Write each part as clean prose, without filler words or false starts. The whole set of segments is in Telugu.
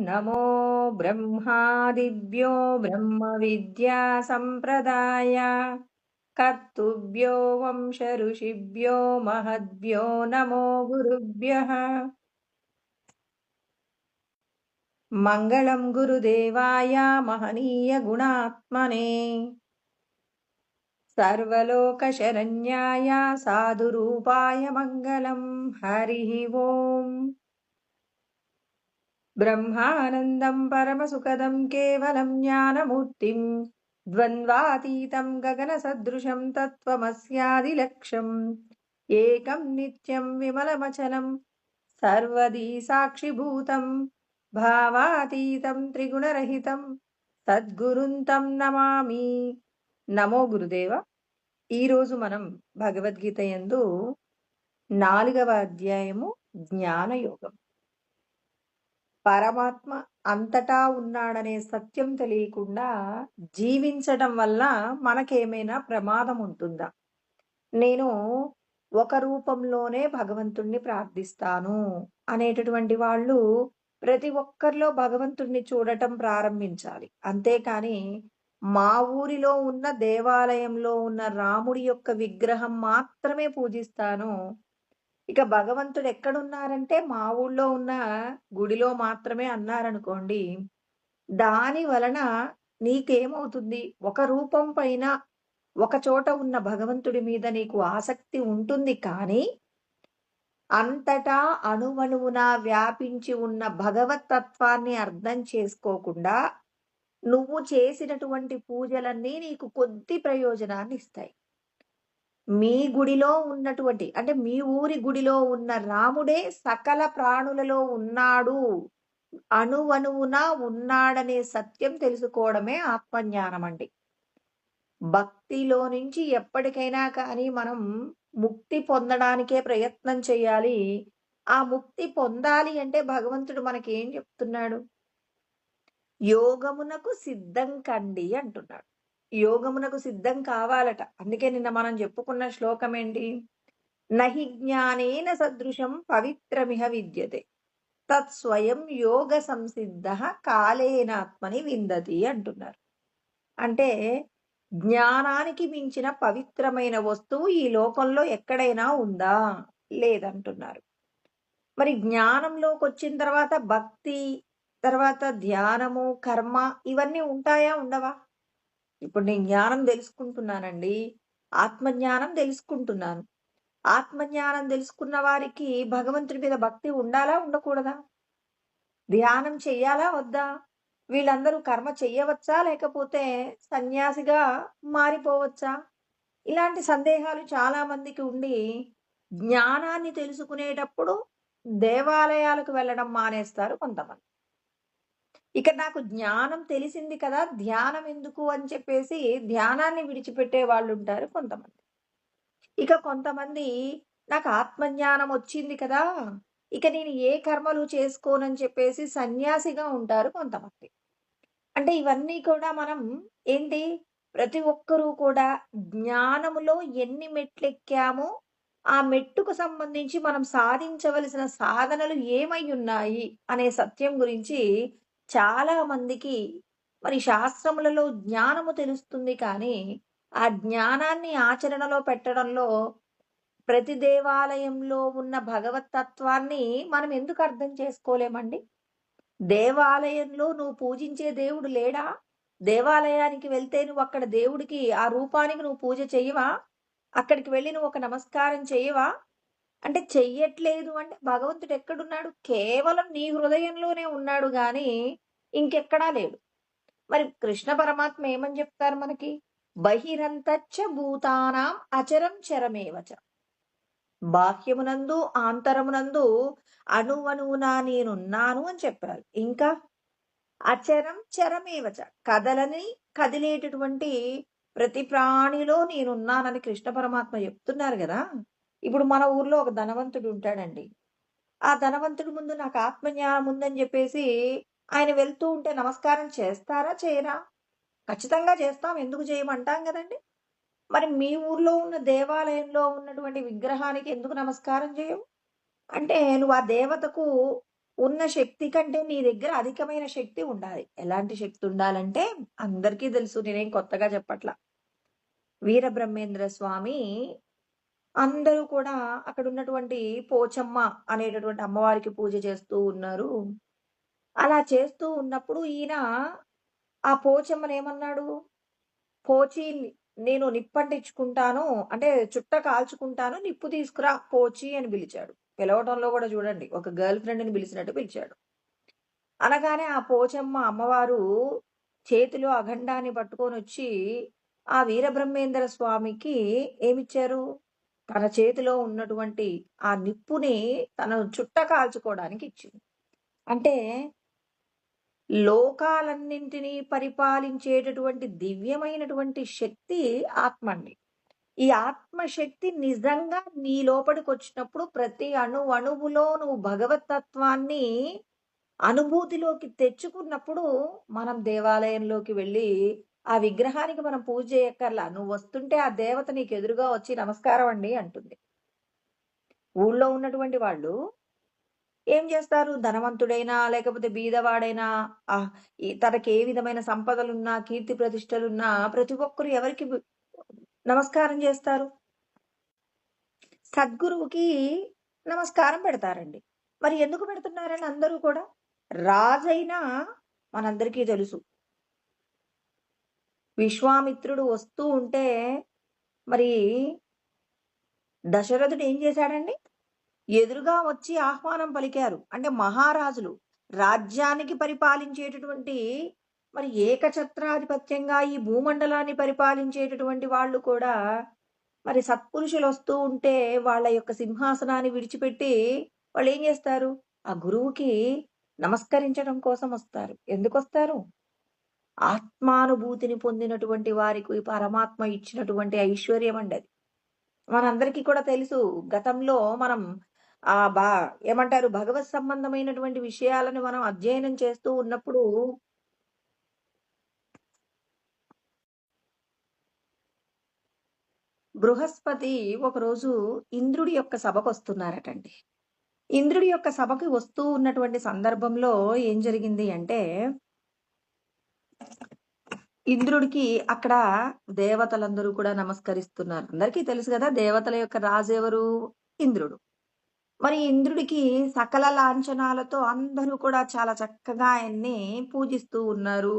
నమో బ్రహ్మాదిభ్యో బ్రహ్మ విద్యా సంప్రదాయ కర్తుభ్యో వంశ ఋషిభ్యో మహద్భ్యో నమో గురుభ్యః. మంగళం గురుదేవాయ మహనీయ గుణాత్మనే సర్వలోకశరణ్యాయ సాధురూపాయ మంగళం. హరి ఓం. బ్రహ్మానందం పరమసుఖదం కేవలం జ్ఞానమూర్తిం ద్వంద్వాతీతం గగనసదృశం తత్వమస్యాదిలక్ష్యం ఏకం నిత్యం విమలమచలం సర్వదీ సాక్షిభూతం భావాతీతం త్రిగుణరహితం సద్గురుం తం నమామి. నమో గురుదేవ. ఈరోజు మనం భగవద్గీత యందు 4వ అధ్యాయము జ్ఞానయోగం. పరమాత్మ అంతటా ఉన్నాడనే సత్యం తెలియకుండా జీవించడం వల్ల మనకేమైనా ప్రమాదం ఉంటుందా? నేను ఒక రూపంలోనే భగవంతుణ్ణి ప్రార్థిస్తాను అనేటటువంటి వాళ్ళు ప్రతి ఒక్కరిలో భగవంతుణ్ణి చూడటం ప్రారంభించాలి. అంతేకాని మా ఊరిలో ఉన్న దేవాలయంలో ఉన్న రాముడి యొక్క విగ్రహం మాత్రమే పూజిస్తాను, ఇక భగవంతుడు ఎక్కడున్నారంటే మా ఊళ్ళో ఉన్న గుడిలో మాత్రమే అన్నారనుకోండి, దాని వలన నీకేమవుతుంది? ఒక రూపం పైన ఒక చోట ఉన్న భగవంతుడి మీద నీకు ఆసక్తి ఉంటుంది, కానీ అంతటా అణువణువున వ్యాపించి ఉన్న భగవతత్వాన్ని అర్థం చేసుకోకుండా నువ్వు చేసినటువంటి పూజలన్నీ నీకు కొద్ది ప్రయోజనాన్ని ఇస్తాయి. మీ గుడిలో ఉన్నటువంటి అంటే మీ ఊరి గుడిలో ఉన్న రాముడే సకల ప్రాణులలో ఉన్నాడు, అణువణువున ఉన్నాడనే సత్యం తెలుసుకోవడమే ఆత్మజ్ఞానం అండి. భక్తిలో నుంచి ఎప్పటికైనా కానీ మనం ముక్తి పొందడానికే ప్రయత్నం చేయాలి. ఆ ముక్తి పొందాలి అంటే భగవంతుడు మనకి ఏం చెప్తున్నాడు? యోగమునకు సిద్ధం కండి అంటున్నాడు. యోగమునకు సిద్ధం కావాలట. అందుకే నిన్న మనం చెప్పుకున్న శ్లోకం ఏంటి? నహి జ్ఞానేన సదృశం పవిత్రమిహ విద్యతే తత్ స్వయం యోగ సంసిద్ధ కాలేనాత్మని విందతి అంటున్నారు. అంటే జ్ఞానానికి మించిన పవిత్రమైన వస్తువు ఈ లోకంలో ఎక్కడైనా ఉందా? లేదంటున్నారు. మరి జ్ఞానంలోకి వచ్చిన తర్వాత భక్తి, తర్వాత ధ్యానము, కర్మ ఇవన్నీ ఉంటాయా ఉండవా? ఇప్పుడు నేను జ్ఞానం తెలుసుకుంటున్నానండి, ఆత్మజ్ఞానం తెలుసుకుంటున్నాను. ఆత్మజ్ఞానం తెలుసుకున్న వారికి భగవంతుడి మీద భక్తి ఉండాలా ఉండకూడదా? ధ్యానం చెయ్యాలా వద్దా? వీళ్ళందరూ కర్మ చెయ్యవచ్చా లేకపోతే సన్యాసిగా మారిపోవచ్చా? ఇలాంటి సందేహాలు చాలా మందికి ఉండి జ్ఞానాన్ని తెలుసుకునేటప్పుడు దేవాలయాలకు వెళ్ళడం మానేస్తారు కొంతమంది. ఇక నాకు జ్ఞానం తెలిసింది కదా, ధ్యానం ఎందుకు అని చెప్పేసి ధ్యానాన్ని విడిచిపెట్టే వాళ్ళు ఉంటారు కొంతమంది. ఇక కొంతమంది నాకు ఆత్మజ్ఞానం వచ్చింది కదా, ఇక నేను ఏ కర్మలు చేసుకోనని చెప్పేసి సన్యాసిగా ఉంటారు కొంతమంది. అంటే ఇవన్నీ కూడా మనం ఏంటి, ప్రతి ఒక్కరూ కూడా జ్ఞానములో ఎన్ని మెట్లెక్కామో ఆ మెట్టుకు సంబంధించి మనం సాధించవలసిన సాధనలు ఏమై ఉన్నాయి అనే సత్యం గురించి చాలా మందికి మరి శాస్త్రములలో జ్ఞానము తెలుస్తుంది, కానీ ఆ జ్ఞానాన్ని ఆచరణలో పెట్టడంలో ప్రతి దేవాలయంలో ఉన్న భగవతత్వాన్ని మనం ఎందుకు అర్థం చేసుకోలేమండి? దేవాలయంలో నువ్వు పూజించే దేవుడు లేడా? దేవాలయానికి వెళ్తే నువ్వు అక్కడ దేవుడికి ఆ రూపానికి నువ్వు పూజ చెయ్యవా? అక్కడికి వెళ్ళి నువ్వు ఒక నమస్కారం చెయ్యవా? అంటే చెయ్యట్లేదు అంటే భగవంతుడు ఎక్కడున్నాడు? కేవలం నీ హృదయంలోనే ఉన్నాడు గాని ఇంకెక్కడా లేడు. మరి కృష్ణ పరమాత్మ ఏమని చెప్తారు మనకి? బహిరంతచ్చ భూతానాం అచరం చరమేవచ. బాహ్యమునందు ఆంతరమునందు అణువణువున నేనున్నాను అని చెప్పారు. ఇంకా అచరం చరమేవచ, కదిలేటటువంటి ప్రతి ప్రాణిలో నేనున్నానని కృష్ణ పరమాత్మ చెప్తున్నారు కదా. ఇప్పుడు మన ఊర్లో ఒక ధనవంతుడు ఉంటాడండి. ఆ ధనవంతుడి ముందు నాకు ఆత్మజ్ఞానం ఉందని చెప్పేసి ఆయన వెళ్తూ ఉంటే నమస్కారం చేస్తారా చేయరా? ఖచ్చితంగా చేస్తాం, ఎందుకు చేయమంటాం కదండి. మరి మీ ఊర్లో ఉన్న దేవాలయంలో ఉన్నటువంటి విగ్రహానికి ఎందుకు నమస్కారం చేయవు? అంటే నువ్వు ఆ దేవతకు ఉన్న శక్తి కంటే నీ దగ్గర అధికమైన శక్తి ఉండాలి. ఎలాంటి శక్తి ఉండాలంటే అందరికీ తెలుసు. నేనేం కొత్తగా చెప్పట్లా. వీరబ్రహ్మేంద్ర స్వామి అందరూ కూడా అక్కడున్నటువంటి పోచమ్మ అనేటటువంటి అమ్మవారికి పూజ చేస్తూ ఉన్నారు. అలా చేస్తూ ఉన్నప్పుడు ఈయన ఆ పోచమ్మనేమన్నాడు? పోచి నేను నిప్పంటించుకుంటాను. అంటే చుట్ట కాల్చుకుంటాను. నిప్పు తీసుకురా పోచి అని పిలిచాడు. పిలవటంలో కూడా చూడండి. ఒక గర్ల్ ఫ్రెండ్‌ని పిలిచినట్టు పిలిచాడు. అనగానే ఆ పోచమ్మ అమ్మవారు చేతిలో అఖండాన్ని పట్టుకొనొచ్చి ఆ వీరబ్రహ్మేంద్ర స్వామికి ఏమిచ్చారు? తన చేతిలో ఉన్నటువంటి ఆ నిప్పుని తను చుట్ట కాల్చుకోవడానికి ఇచ్చింది. అంటే లోకాలన్నింటినీ పరిపాలించేటటువంటి దివ్యమైనటువంటి శక్తి ఆత్మ అండి. ఈ ఆత్మశక్తి నిజంగా నీ లోపలికొచ్చినప్పుడు ప్రతి అణువణువులో నువ్వు భగవతత్వాన్ని అనుభూతిలోకి తెచ్చుకున్నప్పుడు మనం దేవాలయంలోకి వెళ్ళి ఆ విగ్రహానికి మనం పూజ చేయక్కర్లా. నువ్వొస్తుంటే ఆ దేవత నీకెదురుగా వచ్చి నమస్కారం అండి అంటుంది. ఊళ్ళో ఉన్నటువంటి వాళ్ళు ఏం చేస్తారు? ధనవంతుడైనా, లేకపోతే బీదవాడైనా తనకి ఏ విధమైన సంపదలున్నా, కీర్తి ప్రతిష్టలున్నా ప్రతి ఒక్కరు ఎవరికి నమస్కారం చేస్తారు? సద్గురువుకి నమస్కారం పెడతారండి. మరి ఎందుకు పెడుతున్నారని అందరూ కూడా? రాజైనా మనందరికీ తెలుసు. విశ్వామిత్రుడు వస్తూ ఉంటే మరి దశరథుడు ఏం చేశాడండి? ఎదురుగా వచ్చి ఆహ్వానం పలికారు. అంటే మహారాజులు రాజ్యానికి పరిపాలించేటటువంటి మరి ఏకఛత్రాధిపత్యంగా ఈ భూమండలాన్ని పరిపాలించేటటువంటి వాళ్ళు కూడా మరి సత్పురుషులు వస్తూ ఉంటే వాళ్ళ యొక్క సింహాసనాన్ని విడిచిపెట్టి వాళ్ళు ఏం చేస్తారు? ఆ గురువుకి నమస్కరించడం కోసం వస్తారు. ఎందుకొస్తారు? ఆత్మానుభూతిని పొందినటువంటి వారికి పరమాత్మ ఇచ్చినటువంటి ఐశ్వర్యం అండి అది. మనందరికీ కూడా తెలుసు. గతంలో మనం బా ఏమంటారు? భగవత్ సంబంధమైనటువంటి విషయాలను మనం అధ్యయనం చేస్తూ ఉన్నప్పుడు బృహస్పతి ఒకరోజు ఇంద్రుడి యొక్క సభకొస్తున్నారటండి. ఇంద్రుడి యొక్క సభకి వస్తూ ఉన్నటువంటి సందర్భంలో ఏం జరిగింది అంటే ఇంద్రుడికి అక్కడ దేవతలందరూ కూడా నమస్కరిస్తున్నారు. అందరికీ తెలుసు కదా దేవతల యొక్క రాజు ఎవరు? ఇంద్రుడు. మరి ఇంద్రుడికి సకల లాంఛనాలతో అందరూ కూడా చాలా చక్కగా ఆయన్ని పూజిస్తూ ఉన్నారు.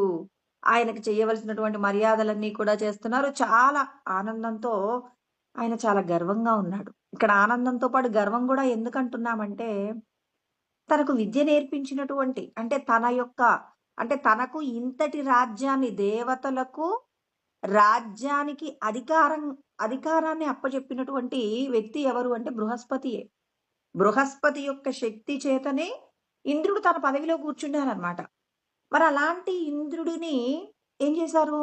ఆయనకి చేయవలసినటువంటి మర్యాదలన్నీ కూడా చేస్తున్నారు. చాలా ఆనందంతో ఆయన చాలా గర్వంగా ఉన్నాడు. ఇక్కడ ఆనందంతో పాటు గర్వం కూడా ఎందుకంటున్నామంటే తనకు విద్య నేర్పించినటువంటి అంటే తనకు ఇంతటి రాజ్యాన్ని దేవతలకు రాజ్యానికి అధికారాన్ని అప్పచెప్పినటువంటి వ్యక్తి ఎవరు అంటే బృహస్పతియే. బృహస్పతి యొక్క శక్తి చేతనే ఇంద్రుడు తన పదవిలో కూర్చున్నారనమాట. మరి అలాంటి ఇంద్రుడిని ఏం చేశారు?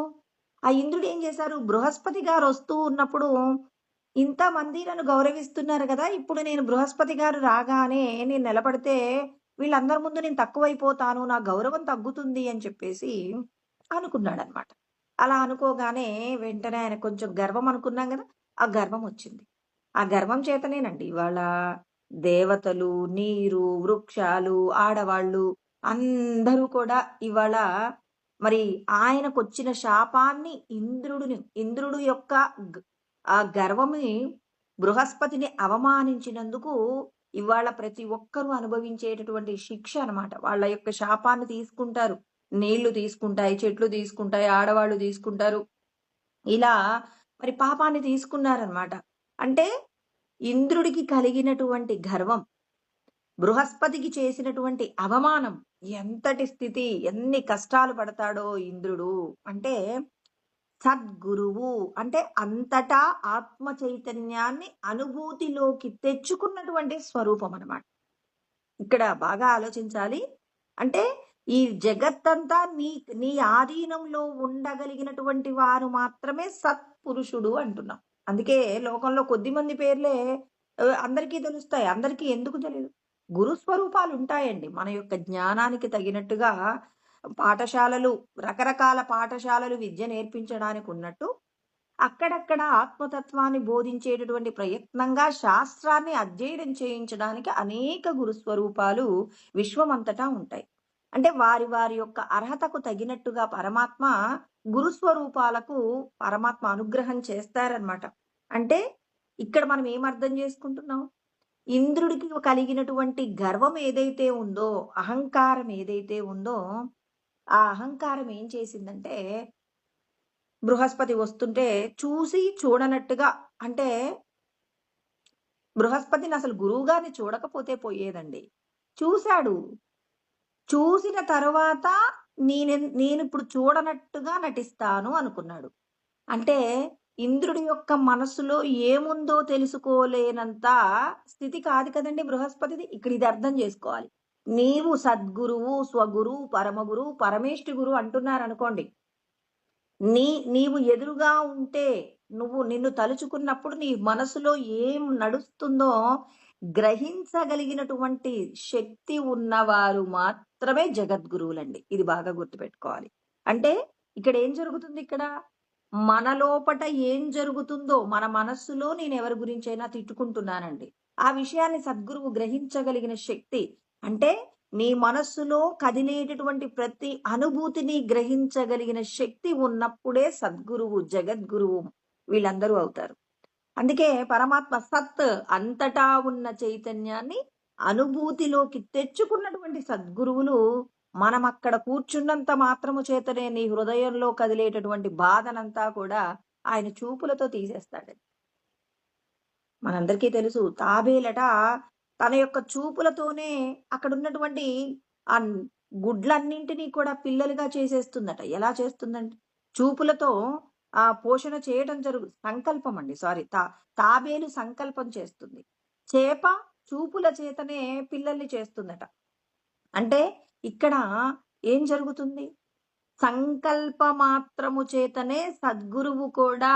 ఆ ఇంద్రుడు ఏం చేశారు? బృహస్పతి గారు వస్తూ ఉన్నప్పుడు ఇంతమంది నన్ను గౌరవిస్తున్నారు కదా! ఇప్పుడు నేను బృహస్పతి గారు రాగానే నేను నిలబడితే వీళ్ళందరి ముందు నేను తక్కువైపోతాను. నా గౌరవం తగ్గుతుంది అని చెప్పేసి అనుకున్నాడనమాట. అలా అనుకోగానే వెంటనే ఆయన కొంచెం గర్వం అనుకున్నాం గదా! ఆ గర్వం వచ్చింది. ఆ గర్వం చేతనేనండి ఇవాళ దేవతలు, నీరు, వృక్షాలు, ఆడవాళ్ళు అందరూ కూడా ఇవాళ మరి ఆయనకొచ్చిన శాపాన్ని ఇంద్రుడు యొక్క ఆ గర్వముని బృహస్పతిని అవమానించినందుకు ఇవాళ ప్రతి ఒక్కరూ అనుభవించేటటువంటి శిక్ష అన్నమాట. వాళ్ళ యొక్క శాపాన్ని తీసుకుంటారు. నీళ్లు తీసుకుంటాయి, చెట్లు తీసుకుంటాయి, ఆడవాళ్ళు తీసుకుంటారు. ఇలా మరి పాపాన్ని తీసుకున్నారన్నమాట. అంటే ఇంద్రుడికి కలిగినటువంటి గర్వం, బృహస్పతికి చేసినటువంటి అవమానం, ఎంతటి స్థితి, ఎన్ని కష్టాలు పడతాడో ఇంద్రుడు. అంటే సద్గురువు అంటే అంతటా ఆత్మ చైతన్యాన్ని అనుభూతిలోకి తెచ్చుకున్నటువంటి స్వరూపం అన్నమాట. ఇక్కడ బాగా ఆలోచించాలి. అంటే ఈ జగత్తంతా నీ ఆధీనంలో ఉండగలిగినటువంటి వారు మాత్రమే సత్పురుషుడు అంటున్నాం. అందుకే లోకంలో కొద్దిమంది పేర్లే అందరికీ తెలుస్తాయి. అందరికీ ఎందుకు తెలీదు? గురు స్వరూపాలు ఉంటాయండి. మన యొక్క జ్ఞానానికి తగినట్టుగా రకరకాల పాఠశాలలు విద్య నేర్పించడానికి ఉన్నట్టు అక్కడక్కడ ఆత్మతత్వాన్ని బోధించేటటువంటి ప్రయత్నంగా శాస్త్రాన్ని అధ్యయనం చేయించడానికి అనేక గురుస్వరూపాలు విశ్వమంతటా ఉంటాయి. అంటే వారి వారి యొక్క అర్హతకు తగినట్టుగా గురుస్వరూపాలకు పరమాత్మ అనుగ్రహం చేస్తారనమాట. అంటే ఇక్కడ మనం ఏమర్థం చేసుకుంటున్నాం? ఇంద్రుడికి కలిగినటువంటి గర్వం ఏదైతే ఉందో, అహంకారం ఏదైతే ఉందో, ఆ అహంకారం ఏం చేసిందంటే బృహస్పతి వస్తుంటే చూసి చూడనట్టుగా, అంటే బృహస్పతిని అసలు గురువుగారిని చూడకపోతే పోయేదండి. చూశాడు. చూసిన తరువాత నేనిప్పుడు చూడనట్టుగా నటిస్తాను అనుకున్నాడు. అంటే ఇంద్రుడి యొక్క మనస్సులో ఏముందో తెలుసుకోలేనంత స్థితి కాదు కదండీ బృహస్పతిది. ఇక్కడ ఇది అర్థం చేసుకోవాలి. నీవు సద్గురువు, స్వగురువు, పరమగురువు, పరమేష్టి గురువు అంటున్నారనుకోండి. నీవు ఎదురుగా ఉంటే నిన్ను తలుచుకున్నప్పుడు నీ మనసులో ఏం నడుస్తుందో గ్రహించగలిగినటువంటి శక్తి ఉన్నవారు మాత్రమే జగద్గురువులండి. ఇది బాగా గుర్తుపెట్టుకోవాలి. అంటే ఇక్కడ ఏం జరుగుతుంది? ఇక్కడ మన లోపట ఏం జరుగుతుందో, మన మనస్సులో నేను ఎవరి గురించైనా తిట్టుకుంటున్నానండి, ఆ విషయాన్ని సద్గురువు గ్రహించగలిగిన శక్తి, అంటే నీ మనస్సులో కదిలేటటువంటి ప్రతి అనుభూతిని గ్రహించగలిగిన శక్తి ఉన్నప్పుడే సద్గురువు, జగద్గురువు వీళ్ళందరూ అవుతారు. అందుకే పరమాత్మ సత్, అంతటా ఉన్న చైతన్యాన్ని అనుభూతిలోకి తెచ్చుకున్నటువంటి సద్గురువులు మనం అక్కడ కూర్చున్నంత మాత్రము చేతనే నీ హృదయంలో కదిలేటటువంటి బాధనంతా కూడా ఆయన చూపులతో తీసేస్తాడు. మనందరికీ తెలుసు, తాబేలట తన యొక్క చూపులతోనే అక్కడ ఉన్నటువంటి ఆ గుడ్లన్నింటినీ కూడా పిల్లలుగా చేసేస్తుందట. ఎలా చేస్తుందంటే చూపులతో ఆ పోషణ చేయడం సంకల్పం అండి. సారీ, తాబేలు సంకల్పం చేస్తుంది. చేప చూపుల చేతనే పిల్లల్ని చేస్తుందట. అంటే ఇక్కడ ఏం జరుగుతుంది? సంకల్ప మాత్రము చేతనే సద్గురువు కూడా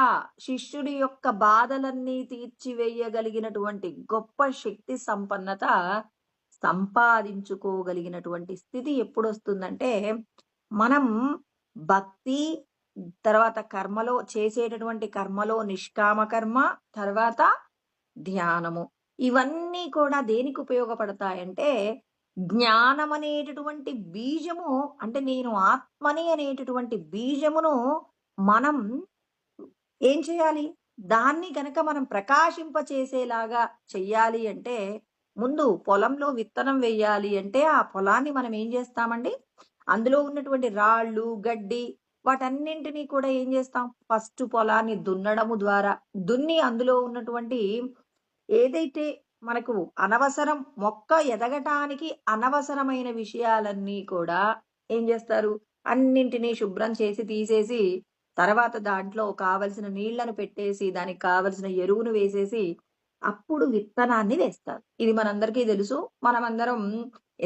శిష్యుడి యొక్క బాధలన్నీ తీర్చివేయగలిగినటువంటి గొప్ప శక్తి సంపన్నత సంపాదించుకోగలిగినటువంటి స్థితి ఎప్పుడొస్తుందంటే, మనం భక్తి, తర్వాత కర్మలో చేసేటటువంటి కర్మలో నిష్కామ కర్మ, తర్వాత ధ్యానము, ఇవన్నీ కూడా దేనికి ఉపయోగపడతాయంటే జ్ఞానం అనేటటువంటి బీజము, అంటే నేను ఆత్మని అనేటటువంటి బీజమును మనం ఏం చేయాలి? దాన్ని గనక మనం ప్రకాశింపచేసేలాగా చెయ్యాలి అంటే, ముందు పొలంలో విత్తనం వెయ్యాలి అంటే ఆ పొలాన్ని మనం ఏం చేస్తామండి? అందులో ఉన్నటువంటి రాళ్ళు, గడ్డి, వాటన్నింటినీ కూడా ఏం చేస్తాం? ఫస్ట్ పొలాన్ని దున్నడము ద్వారా దున్ని అందులో ఉన్నటువంటి ఏదైతే మనకు అనవసరం, మొక్క ఎదగటానికి అనవసరమైన విషయాలన్నీ కూడా ఏం చేస్తారు? అన్నింటినీ శుభ్రం చేసి తీసేసి, తర్వాత దాంట్లో కావలసిన నీళ్లను పెట్టేసి, దానికి కావలసిన ఎరువును వేసేసి, అప్పుడు విత్తనాన్ని వేస్తారు. ఇది మనందరికీ తెలుసు. మనమందరం,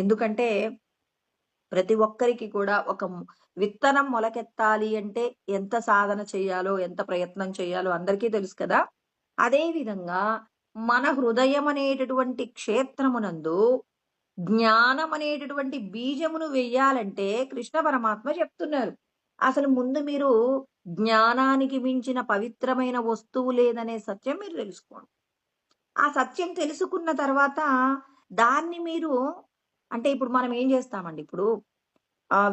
ఎందుకంటే ప్రతి ఒక్కరికి కూడా ఒక విత్తనం మొలకెత్తాలి అంటే ఎంత సాధన చేయాలో, ఎంత ప్రయత్నం చేయాలో అందరికీ తెలుసు కదా. అదే విధంగా మన హృదయం అనేటటువంటి క్షేత్రమునందు జ్ఞానం అనేటటువంటి బీజమును వెయ్యాలంటే కృష్ణ పరమాత్మ చెప్తున్నారు. అసలు ముందు మీరు జ్ఞానానికి మించిన పవిత్రమైన వస్తువు లేదనే సత్యం మీరు తెలుసుకోండి. ఆ సత్యం తెలుసుకున్న తర్వాత దాన్ని మీరు, అంటే ఇప్పుడు మనం ఏం చేస్తామండి? ఇప్పుడు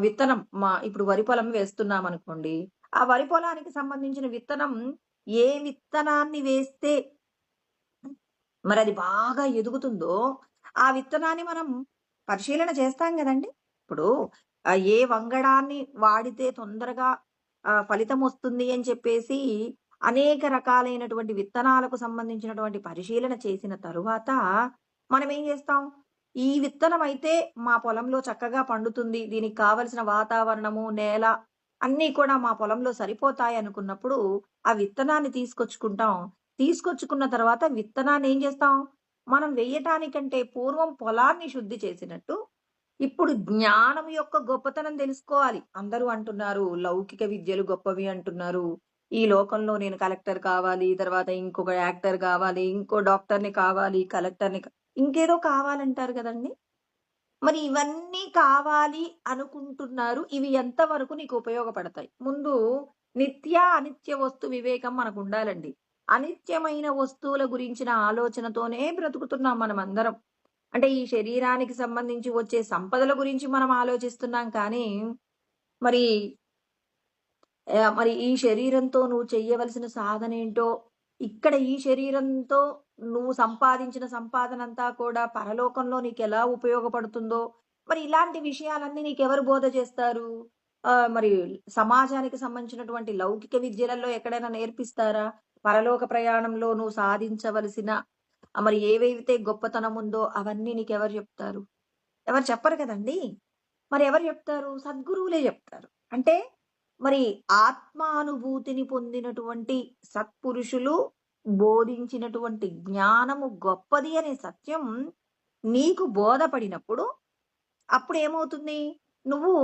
విత్తనం, ఇప్పుడు వరి పొలం వేస్తున్నాం అనుకోండి. ఆ వరి పొలానికి సంబంధించిన విత్తనం, ఏ విత్తనాన్ని వేస్తే మరి అది బాగా ఎదుగుతుందో ఆ విత్తనాన్ని మనం పరిశీలన చేస్తాం కదండి. ఇప్పుడు ఏ వంగడాన్ని వాడితే తొందరగా ఫలితం వస్తుంది అని చెప్పేసి అనేక రకాలైనటువంటి విత్తనాలకు సంబంధించినటువంటి పరిశీలన చేసిన తరువాత మనం ఏం చేస్తాం? ఈ విత్తనం అయితే మా పొలంలో చక్కగా పండుతుంది, దీనికి కావలసిన వాతావరణము, నేల అన్నీ కూడా మా పొలంలో సరిపోతాయి అనుకున్నప్పుడు ఆ విత్తనాన్ని తీసుకొచ్చుకుంటాం. తీసుకొచ్చుకున్న తర్వాత విత్తనాన్ని ఏం చేస్తాం? మనం వేయటానికంటే పూర్వం పొలాన్ని శుద్ధి చేసినట్టు ఇప్పుడు జ్ఞానం యొక్క గొప్పతనం తెలుసుకోవాలి. అందరూ అంటున్నారు లౌకిక విద్యలు గొప్పవి అంటున్నారు. ఈ లోకంలో నేను కలెక్టర్ కావాలి, తర్వాత ఇంకొక యాక్టర్ కావాలి, ఇంకో డాక్టర్ని కావాలి, కలెక్టర్ని ఇంకేదో కావాలంటారు కదండి. మరి ఇవన్నీ కావాలి అనుకుంటున్నారు. ఇవి ఎంతవరకు నీకు ఉపయోగపడతాయి? ముందు నిత్య అనిత్య వస్తు వివేకం మనకు ఉండాలండి. అనిత్యమైన వస్తువుల గురించిన ఆలోచనతోనే బ్రతుకుతున్నాం మనమందరం. అంటే ఈ శరీరానికి సంబంధించి వచ్చే సంపదల గురించి మనం ఆలోచిస్తున్నాం కానీ, మరి మరి ఈ శరీరంతో నువ్వు చెయ్యవలసిన సాధనేంటో, ఇక్కడ ఈ శరీరంతో నువ్వు సంపాదించిన సంపాదనంతా కూడా పరలోకంలో నీకెలా ఉపయోగపడుతుందో, మరి ఇలాంటి విషయాలన్నీ నీకెవరు బోధ చేస్తారు? మరి సమాజానికి సంబంధించినటువంటి లౌకిక విద్యలలో ఎక్కడైనా నేర్పిస్తారా? పరలోక ప్రయాణంలో నువ్వు సాధించవలసిన మరి ఏవైతే గొప్పతనం ఉందో అవన్నీ నీకెవరు చెప్తారు? ఎవరు చెప్పరు కదండీ! మరి ఎవరు చెప్తారు? సద్గురువులే చెప్తారు. అంటే మరి ఆత్మానుభూతిని పొందినటువంటి సత్పురుషులు బోధించినటువంటి జ్ఞానము గొప్పది అనే సత్యం నీకు బోధపడినప్పుడు అప్పుడేమవుతుంది? నువ్వు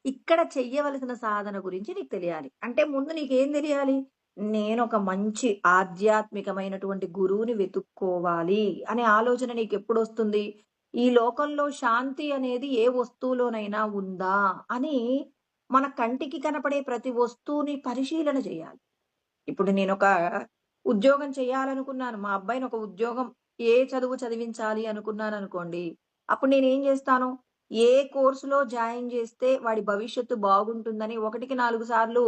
ఇక్కడ చెయ్యవలసిన సాధన గురించి నీకు తెలియాలి. అంటే ముందు నీకేం తెలియాలి? నేనొక మంచి ఆధ్యాత్మికమైనటువంటి గురువుని వెతుక్కోవాలి అనే ఆలోచన నీకెప్పుడొస్తుంది? ఈ లోకంలో శాంతి అనేది ఏ వస్తువులోనైనా ఉందా అని మన కంటికి కనపడే ప్రతి వస్తువుని పరిశీలన చేయాలి. ఇప్పుడు నేనొక ఉద్యోగం చేయాలనుకున్నాను. మా అబ్బాయిని ఒక ఉద్యోగం ఏ చదువు చదివించాలి అనుకున్నాననుకోండి. అప్పుడు నేనేం చేస్తాను? ఏ కోర్స్‌లో జాయిన్ చేస్తే వాడి భవిష్యత్తు బాగుంటుందని 1కి 4 సార్లు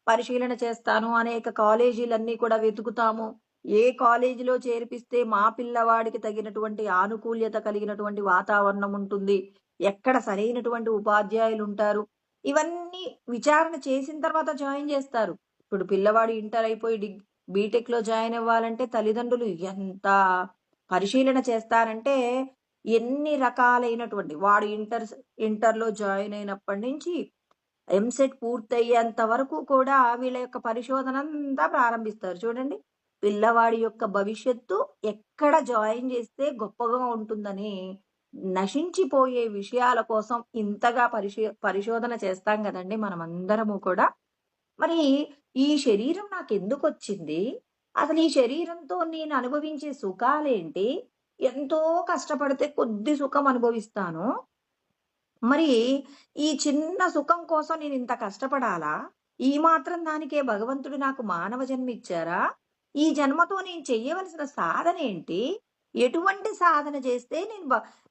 పరిశీలన చేస్తాను. అనేక కాలేజీలన్నీ కూడా వెతుకుతాము. ఏ కాలేజీలో చేర్పిస్తే మా పిల్లవాడికి తగినటువంటి ఆనుకూల్యత కలిగినటువంటి వాతావరణం ఉంటుంది. ఎక్కడ సరైనటువంటి ఉపాధ్యాయులుంటారు. ఇవన్నీ విచారణ చేసిన తర్వాత జాయిన్ చేస్తారు. ఇప్పుడు పిల్లవాడు ఇంటర్ అయిపోయి బీటెక్‌లో జాయిన్ అవ్వాలంటే తల్లిదండ్రులు ఎంత పరిశీలన చేస్తారంటే, ఎన్ని రకాలైనటువంటి వాడు ఇంటర్‌లో జాయిన్ అయినప్పటి నుంచి ఎంసెట్ పూర్తయ్యేంత వరకు కూడా వీళ్ళ యొక్క పరిశోధనంతా ప్రారంభిస్తారు. చూడండి. పిల్లవాడి యొక్క భవిష్యత్తు ఎక్కడ జాయిన్ చేస్తే గొప్పగా ఉంటుందని నశించిపోయే విషయాల కోసం ఇంతగా పరిశోధన చేస్తాం గదండీ మనమందరము కూడా. మరి ఈ శరీరం నాకెందుకొచ్చింది? అసలు ఈ శరీరంతో నేను అనుభవించే సుఖాలేంటి? ఎంతో కష్టపడితే కొద్ది సుఖం అనుభవిస్తాను. మరి ఈ చిన్న సుఖం కోసం నేనింత కష్టపడాలా? ఈ మాత్రం దానికే భగవంతుడు నాకు మానవ జన్మిచ్చారా? ఈ జన్మతో నేను చెయ్యవలసిన సాధనేంటి? ఎటువంటి సాధన చేస్తే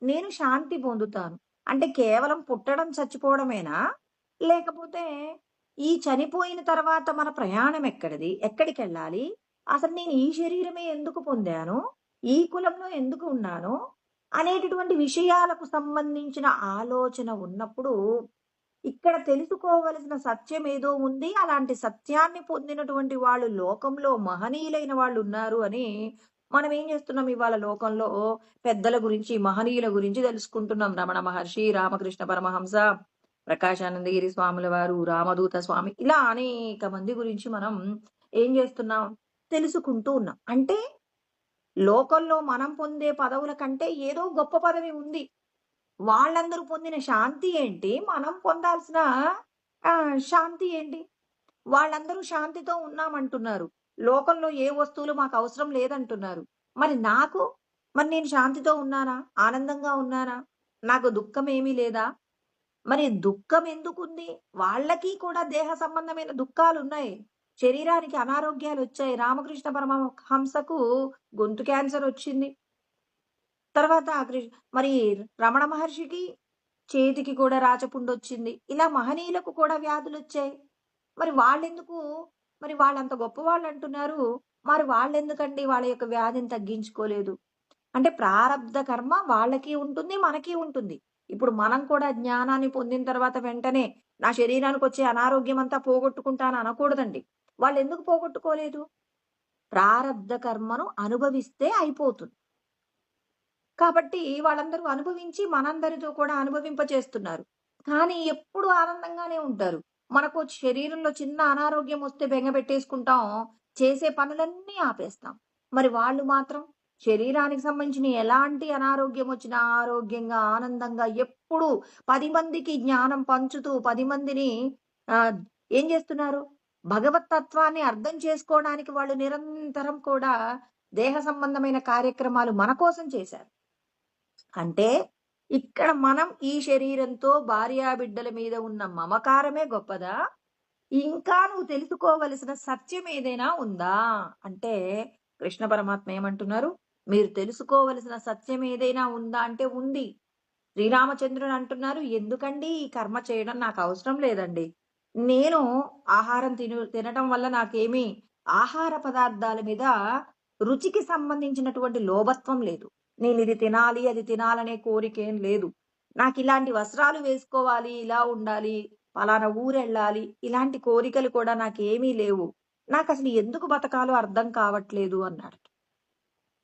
నేను శాంతి పొందుతాను? అంటే కేవలం పుట్టడం, చచ్చిపోవడమేనా? లేకపోతే ఈ చనిపోయిన తర్వాత మన ప్రయాణం ఎక్కడిది? ఎక్కడికెళ్ళాలి? అసలు నేను ఈ శరీరమే ఎందుకు పొందాను? ఈ కులంలో ఎందుకు ఉన్నాను? అనేటటువంటి విషయాలకు సంబంధించిన ఆలోచన ఉన్నప్పుడు, ఇక్కడ తెలుసుకోవలసిన సత్యం ఏదో ఉంది. అలాంటి సత్యాన్ని పొందినటువంటి వాళ్ళు లోకంలో మహనీయులైన వాళ్ళున్నారు అని మనం ఏం చేస్తున్నాం ఇవాళ లోకంలో పెద్దల గురించి, మహనీయుల గురించి తెలుసుకుంటున్నాం. రమణ మహర్షి, రామకృష్ణ పరమహంస, ప్రకాశానందగిరి స్వాముల వారు, రామదూత స్వామి ఇలా అనేక మంది గురించి మనం ఏం చేస్తున్నాం? తెలుసుకుంటూ ఉన్నాం. అంటే లోకంలో మనం పొందే పదవుల కంటే ఏదో గొప్ప పదవి ఉంది. వాళ్ళందరూ పొందిన శాంతి ఏంటి? మనం పొందాల్సిన శాంతి ఏంటి? వాళ్ళందరూ శాంతితో ఉన్నామంటున్నారు. లోకంలో ఏ వస్తువులు మాకవసరం లేదంటున్నారు. మరి నాకు? మరి నేను శాంతితో ఉన్నానా? ఆనందంగా ఉన్నానా? నాకు దుఃఖమేమీ లేదా? మరి దుఃఖం ఎందుకుంది? వాళ్ళకి కూడా దేహ సంబంధమైన దుఃఖాలున్నాయి. శరీరానికి అనారోగ్యాలొచ్చాయి. రామకృష్ణ పరమహంసకు గొంతు క్యాన్సర్ వచ్చింది. తర్వాత మరి రమణ మహర్షికి చేతికి కూడా రాచపుండొచ్చింది. ఇలా మహనీయులకు కూడా వ్యాధులొచ్చాయి. మరి వాళ్ళెందుకు మరి వాళ్ళంత గొప్పవాళ్ళంటున్నారు. మరి వాళ్ళెందుకండి వాళ్ళ యొక్క వ్యాధిని తగ్గించుకోలేదు? అంటే ప్రారబ్ధ కర్మ వాళ్ళకి ఉంటుంది, మనకి ఉంటుంది. ఇప్పుడు మనం కూడా జ్ఞానాన్ని పొందిన తర్వాత వెంటనే నా శరీరానికొచ్చే అనారోగ్యం అంతా పోగొట్టుకుంటాను అనకూడదండి. వాళ్ళెందుకు పోగొట్టుకోలేదు? ప్రారబ్ధ కర్మను అనుభవిస్తే అయిపోతుంది. కాబట్టి వాళ్ళందరూ అనుభవించి మనందరితో కూడా అనుభవింపచేస్తున్నారు. కానీ ఎప్పుడు ఆనందంగానే ఉంటారు. మనకు శరీరంలో చిన్న అనారోగ్యం వస్తే బెంగ చేసే పనులన్నీ ఆపేస్తాం. మరి వాళ్ళు మాత్రం శరీరానికి సంబంధించిన ఎలాంటి అనారోగ్యం వచ్చినా ఆరోగ్యంగా, ఆనందంగా ఎప్పుడూ 10 మందికి జ్ఞానం పంచుతూ 10 మందిని ఆహ్, ఏం చేస్తున్నారు? భగవత్ తత్వాన్ని అర్థం చేసుకోవడానికి వాళ్ళు నిరంతరం కూడా దేహ సంబంధమైన కార్యక్రమాలు మన కోసం చేశారు. అంటే ఇక్కడ మనం ఈ శరీరంతో భార్యాబిడ్డల మీద ఉన్న మమకారమే గొప్పదా? ఇంకా నువ్వు తెలుసుకోవలసిన సత్యం ఏదైనా ఉందా అంటే కృష్ణ పరమాత్మ ఏమంటున్నారు? మీరు తెలుసుకోవలసిన సత్యం ఏదైనా ఉందా అంటే ఉంది. శ్రీరామచంద్రుడు అంటున్నారు, ఎందుకండి ఈ కర్మ చేయడం నాకు అవసరం లేదండి. నేను ఆహారం తినటం వల్ల నాకేమీ ఆహార పదార్థాల మీద రుచికి సంబంధించినటువంటి లోభత్వం లేదు. నేను ఇది తినాలి, అది తినాలనే కోరికేం లేదు. నాకు ఇలాంటి వస్త్రాలు వేసుకోవాలి, ఇలా ఉండాలి, పలానా ఊరెళ్ళాలి, ఇలాంటి కోరికలు కూడా నాకేమీ లేవు. నాకసలు ఎందుకు బతకాలో అర్థం కావట్లేదు అన్నాడు.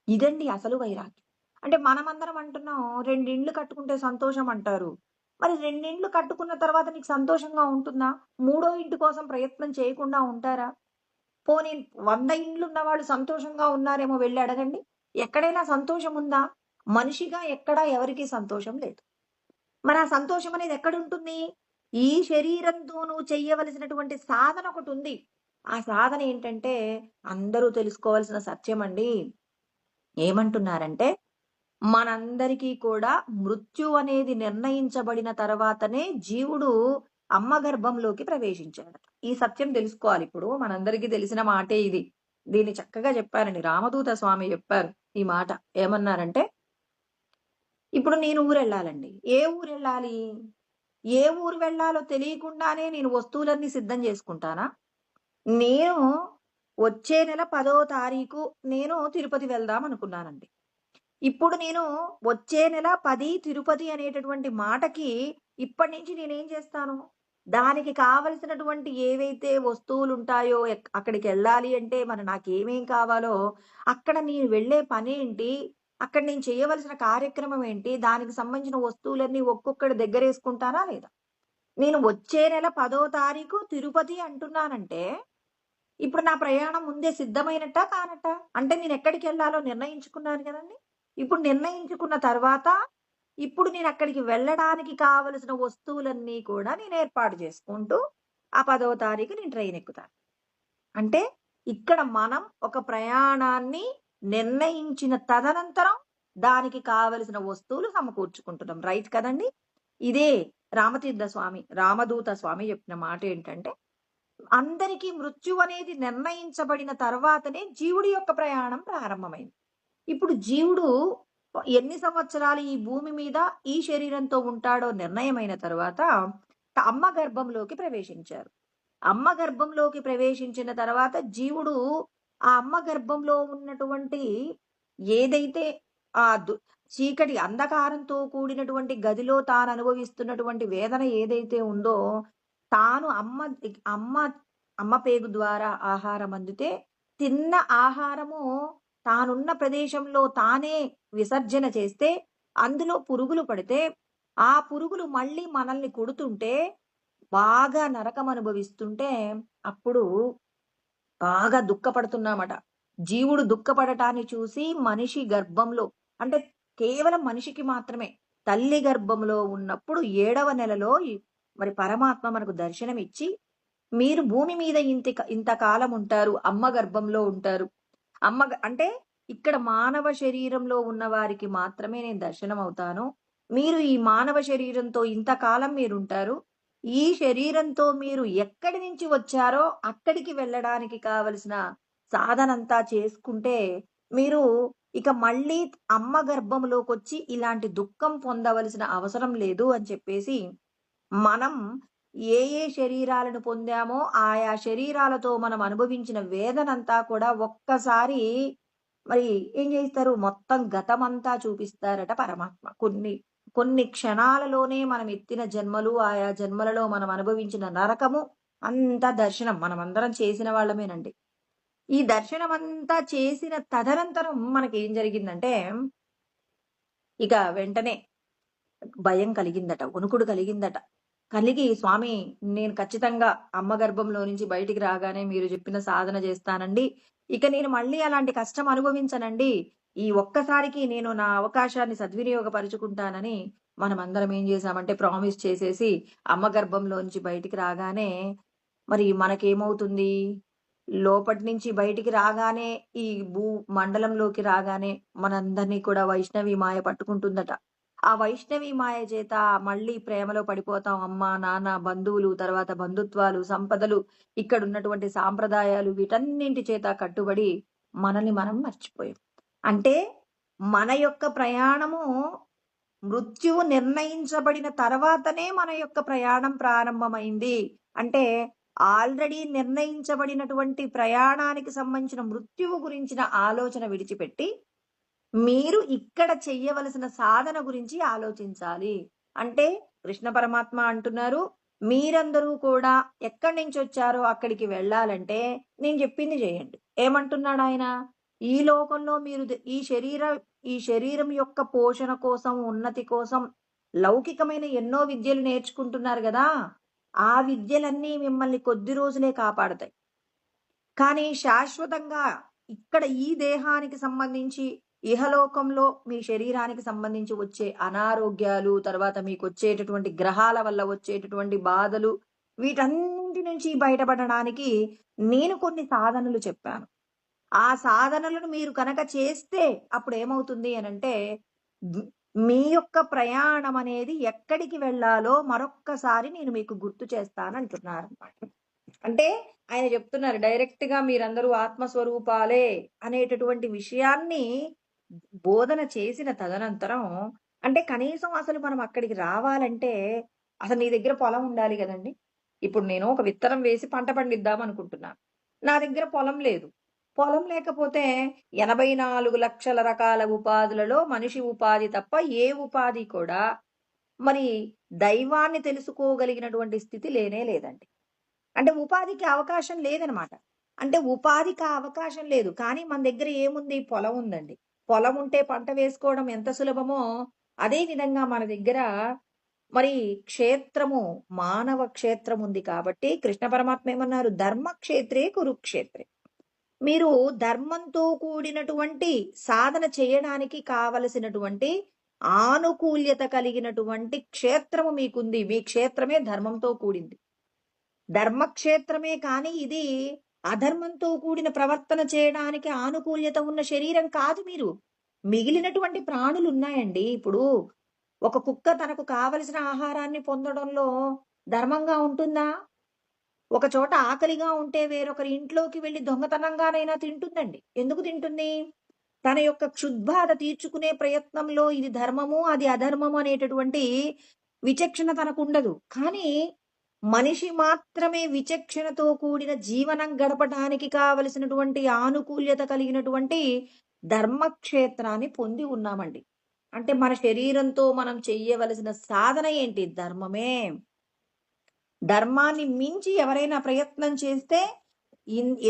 ఇదండి అసలు వైరాగ్యం. అంటే మనమందరం అంటున్నాం 2 ఇండ్లు కట్టుకుంటే సంతోషం అంటారు. మరి 2 ఇండ్లు కట్టుకున్న తర్వాత నీకు సంతోషంగా ఉంటుందా? మూడో ఇంటి కోసం ప్రయత్నం చేయకుండా ఉంటారా? పోనీ 100 ఇండ్లున్న వాళ్ళు సంతోషంగా ఉన్నారేమో వెళ్లి అడగండి. ఎక్కడైనా సంతోషం ఉందా? మనిషిగా ఎక్కడా ఎవరికీ సంతోషం లేదు. మరి ఆ సంతోషం అనేది ఎక్కడుంటుంది? ఈ శరీరంతో నువ్వు చెయ్యవలసినటువంటి సాధన ఒకటుంది. ఆ సాధన ఏంటంటే అందరూ తెలుసుకోవాల్సిన సత్యమండి. ఏమంటున్నారంటే మనందరికీ కూడా మృత్యు అనేది నిర్ణయించబడిన తర్వాతనే జీవుడు అమ్మ గర్భంలోకి ప్రవేశించాడట. ఈ సత్యం తెలుసుకోవాలి. ఇప్పుడు మనందరికీ తెలిసిన మాటే ఇది. దీన్ని చక్కగా చెప్పారండి. రామదూత స్వామి చెప్పారు ఈ మాట. ఏమన్నారంటే, ఇప్పుడు నేను ఊరెళ్ళాలండి. ఏ ఊరెళ్ళాలి? ఏ ఊరు వెళ్ళాలో తెలియకుండానే నేను వస్తువులన్నీ సిద్ధం చేసుకుంటానా? నేను వచ్చే నెల 10వ తారీఖు నేను తిరుపతి వెళ్దాం అనుకున్నానండి. ఇప్పుడు నేను వచ్చే నెల 10 తిరుపతి అనేటటువంటి మాటకి ఇప్పటినుంచి నేనేం చేస్తాను? దానికి కావలసినటువంటి ఏవైతే వస్తువులుంటాయో అక్కడికెళ్ళాలి అంటే మరి నాకేమేం కావాలో అక్కడ నేను వెళ్ళే పనేంటి? అక్కడ నేను చేయవలసిన కార్యక్రమం ఏంటి? దానికి సంబంధించిన వస్తువులన్నీ ఒక్కొక్కటి దగ్గరేసుకుంటానా లేదా? నేను వచ్చే నెల 10వ తారీఖు తిరుపతి అంటున్నానంటే ఇప్పుడు నా ప్రయాణం ముందే సిద్ధమైనట్టా? కానట్టా? అంటే నేనెక్కడికెళ్ళాలో నిర్ణయించుకున్నాను గదండీ! ఇప్పుడు నిర్ణయించుకున్న తర్వాత, ఇప్పుడు నేనక్కడికి వెళ్ళడానికి కావలసిన వస్తువులన్నీ కూడా నేనేర్పాటు చేసుకుంటూ, ఆ 10వ తారీఖు నేను ట్రైనెక్కుతాను. అంటే ఇక్కడ మనం ఒక ప్రయాణాన్ని నిర్ణయించిన తదనంతరం, దానికి కావలసిన వస్తువులు సమకూర్చుకుంటున్నాం. రైట్ కదండీ! ఇదే రామతీర్థ స్వామి, రామదూత స్వామి చెప్పిన మాటేంటంటే అందరికీ మృత్యువనేది నిర్ణయించబడిన తర్వాతనే జీవుడి యొక్క ప్రయాణం ప్రారంభమైంది. ఇప్పుడు జీవుడు ఎన్ని సంవత్సరాలు ఈ భూమి మీద ఈ శరీరంతో ఉంటాడో నిర్ణయమైన తరువాత అమ్మ గర్భంలోకి ప్రవేశించారు. అమ్మ గర్భంలోకి ప్రవేశించిన తర్వాత జీవుడు ఆ అమ్మ గర్భంలో ఉన్నటువంటి ఏదైతే ఆ చీకటి అంధకారంతో కూడినటువంటి గదిలో తాను అనుభవిస్తున్నటువంటి వేదన ఏదైతే ఉందో తాను అమ్మ అమ్మ పేగు ద్వారా ఆహారం అందితే తిన్న ఆహారము తానున్న ప్రదేశంలో తానే విసర్జన చేస్తే అందులో పురుగులు పడితే ఆ పురుగులు మళ్ళీ మనల్ని కుడుతుంటే బాగా నరకం అనుభవిస్తుంటే అప్పుడు బాగా దుఃఖపడుతున్నామట. జీవుడు దుఃఖపడటాన్ని చూసి మనిషి గర్భంలో అంటే కేవలం మనిషికి మాత్రమే తల్లి గర్భంలో ఉన్నప్పుడు 7వ నెలలో మరి పరమాత్మ మనకు దర్శనమిచ్చి మీరు భూమి మీద ఇంతకాలం ఉంటారు. అమ్మ గర్భంలో ఉంటారు. అంటే ఇక్కడ మానవ శరీరంలో ఉన్న వారికి మాత్రమే నేను దర్శనం అవుతాను. మీరు ఈ మానవ శరీరంతో ఇంతకాలం మీరుంటారు. ఈ శరీరంతో మీరు ఎక్కడి నుంచి వచ్చారో అక్కడికి వెళ్ళడానికి కావలసిన సాధనంతా చేసుకుంటే మీరు ఇక మళ్ళీ అమ్మ గర్భంలోకొచ్చి ఇలాంటి దుఃఖం పొందవలసిన అవసరం లేదు అని చెప్పేసి మనం ఏ శరీరాలను పొందామో ఆయా శరీరాలతో మనం అనుభవించిన వేదనంతా కూడా ఒక్కసారి మరి ఏం చేస్తారు మొత్తం గతమంతా చూపిస్తారట పరమాత్మ. కొన్ని క్షణాలలోనే మనం ఎత్తిన జన్మలు ఆయా జన్మలలో మనం అనుభవించిన నరకము అంతా దర్శనం మనమందరం చేసిన వాళ్ళమేనండి. ఈ దర్శనం అంతా చేసిన తదనంతరం మనకేం జరిగిందంటే ఇక వెంటనే భయం కలిగిందట, వణుకుడు కలిగిందట. కలిగి స్వామి నేను ఖచ్చితంగా అమ్మ గర్భంలో నుంచి బయటికి రాగానే మీరు చెప్పిన సాధన చేస్తానండి. ఇక నేను మళ్ళీ అలాంటి కష్టం అనుభవించనండి. ఈ ఒక్కసారికి నేను నా అవకాశాన్ని సద్వినియోగపరుచుకుంటానని మనమందరం ఏం చేశామంటే ప్రామిస్ చేసేసి అమ్మ గర్భంలోంచి బయటికి రాగానే మరి మనకేమవుతుంది? లోపటి నుంచి బయటికి రాగానే ఈ మండలంలోకి రాగానే మనందరినీ కూడా వైష్ణవి మాయ పట్టుకుంటుందట. ఆ వైష్ణవి మాయ చేత మళ్ళీ ప్రేమలో పడిపోతాం. అమ్మ, నాన్న, బంధువులు, తర్వాత బంధుత్వాలు, సంపదలు, ఇక్కడున్నటువంటి సాంప్రదాయాలు వీటన్నింటి చేత కట్టుబడి మనల్ని మనం మర్చిపోయాం. అంటే మన యొక్క ప్రయాణము మృత్యువు నిర్ణయించబడిన తర్వాతనే మన యొక్క ప్రయాణం ప్రారంభమైంది. అంటే ఆల్రెడీ నిర్ణయించబడినటువంటి ప్రయాణానికి సంబంధించిన మృత్యువు గురించిన ఆలోచన విడిచిపెట్టి మీరు ఇక్కడ చెయ్యవలసిన సాధన గురించి ఆలోచించాలి. అంటే కృష్ణ పరమాత్మ అంటున్నారు, మీరందరూ కూడా ఎక్కడి నుంచి వచ్చారో అక్కడికి వెళ్ళాలంటే నేను చెప్పింది చేయండి. ఏమంటున్నాడు ఆయన? ఈ లోకంలో మీరు ఈ శరీరం యొక్క పోషణ కోసం, ఉన్నతి కోసం లౌకికమైన ఎన్నో విద్యలు నేర్చుకుంటున్నారు కదా! ఆ విద్యలన్నీ మిమ్మల్ని కొద్ది రోజులే కాపాడతాయి. కానీ శాశ్వతంగా ఇక్కడ ఈ దేహానికి సంబంధించి ఇహలోకంలో మీ శరీరానికి సంబంధించి వచ్చే అనారోగ్యాలు, తర్వాత మీకు వచ్చేటటువంటి గ్రహాల వల్ల వచ్చేటటువంటి బాధలు, వీటన్నింటి నుంచి బయటపడడానికి నేను కొన్ని సాధనలు చెప్పాను. ఆ సాధనలను మీరు కనుక చేస్తే అప్పుడు ఏమవుతుంది అనంటే మీ యొక్క ప్రయాణం అనేది ఎక్కడికి వెళ్ళాలో మరొక్కసారి నేను మీకు గుర్తు చేస్తానంటున్నారన్నమాట. అంటే ఆయన చెప్తున్నారు డైరెక్ట్ గా మీరందరూ ఆత్మస్వరూపాలే అనేటటువంటి విషయాన్ని బోధన చేసిన తదనంతరం, అంటే కనీసం అసలు మనం అక్కడికి రావాలంటే అసలు నీ దగ్గర పొలం ఉండాలి కదండి. ఇప్పుడు నేను ఒక విత్తనం వేసి పంట పండిద్దాం అనుకుంటున్నాను. నా దగ్గర పొలం లేదు. పొలం లేకపోతే 84 లక్షల రకాల ఉపాధులలో మనిషి ఉపాధి తప్ప ఏ ఉపాధి కూడా మరి దైవాన్ని తెలుసుకోగలిగినటువంటి స్థితి లేనే లేదండి. అంటే ఉపాధికి అవకాశం లేదనమాట. అంటే ఉపాధికి అవకాశం లేదు. కానీ మన దగ్గర ఏముంది? పొలం ఉందండి. పొలం ఉంటే పంట వేసుకోవడం ఎంత సులభమో, అదే విధంగా మన దగ్గర మరి క్షేత్రము, మానవ క్షేత్రం ఉంది కాబట్టి కృష్ణ పరమాత్మ ఏమన్నారు? ధర్మక్షేత్రే కురుక్షేత్రే. మీరు ధర్మంతో కూడినటువంటి సాధన చేయడానికి కావలసినటువంటి ఆనుకూల్యత కలిగినటువంటి క్షేత్రము మీకుంది. మీ క్షేత్రమే ధర్మంతో కూడింది. ధర్మక్షేత్రమే కానీ ఇది అధర్మంతో కూడిన ప్రవర్తన చేయడానికి ఆనుకూల్యత ఉన్న శరీరం కాదు మీరు. మిగిలినటువంటి ప్రాణులు ఉన్నాయండి. ఇప్పుడు ఒక కుక్క తనకు కావలసిన ఆహారాన్ని పొందడంలో ధర్మంగా ఉంటుందా? ఒక చోట ఆకలిగా ఉంటే వేరొకరి ఇంట్లోకి వెళ్లి దొంగతనంగానైనా తింటుందండి. ఎందుకు తింటుంది? తన యొక్క క్షుద్బాధ తీర్చుకునే ప్రయత్నంలో ఇది ధర్మము, అది అధర్మము అనేటటువంటి విచక్షణ తనకు ఉండదు. కానీ మనిషి మాత్రమే విచక్షణతో కూడిన జీవనం గడపడానికి కావలసినటువంటి ఆనుకూల్యత కలిగినటువంటి ధర్మక్షేత్రాన్ని పొంది ఉన్నామండి. అంటే మన శరీరంతో మనం చెయ్యవలసిన సాధన ఏంటి? ధర్మమే. ధర్మాన్ని మించి ఎవరైనా ప్రయత్నం చేస్తే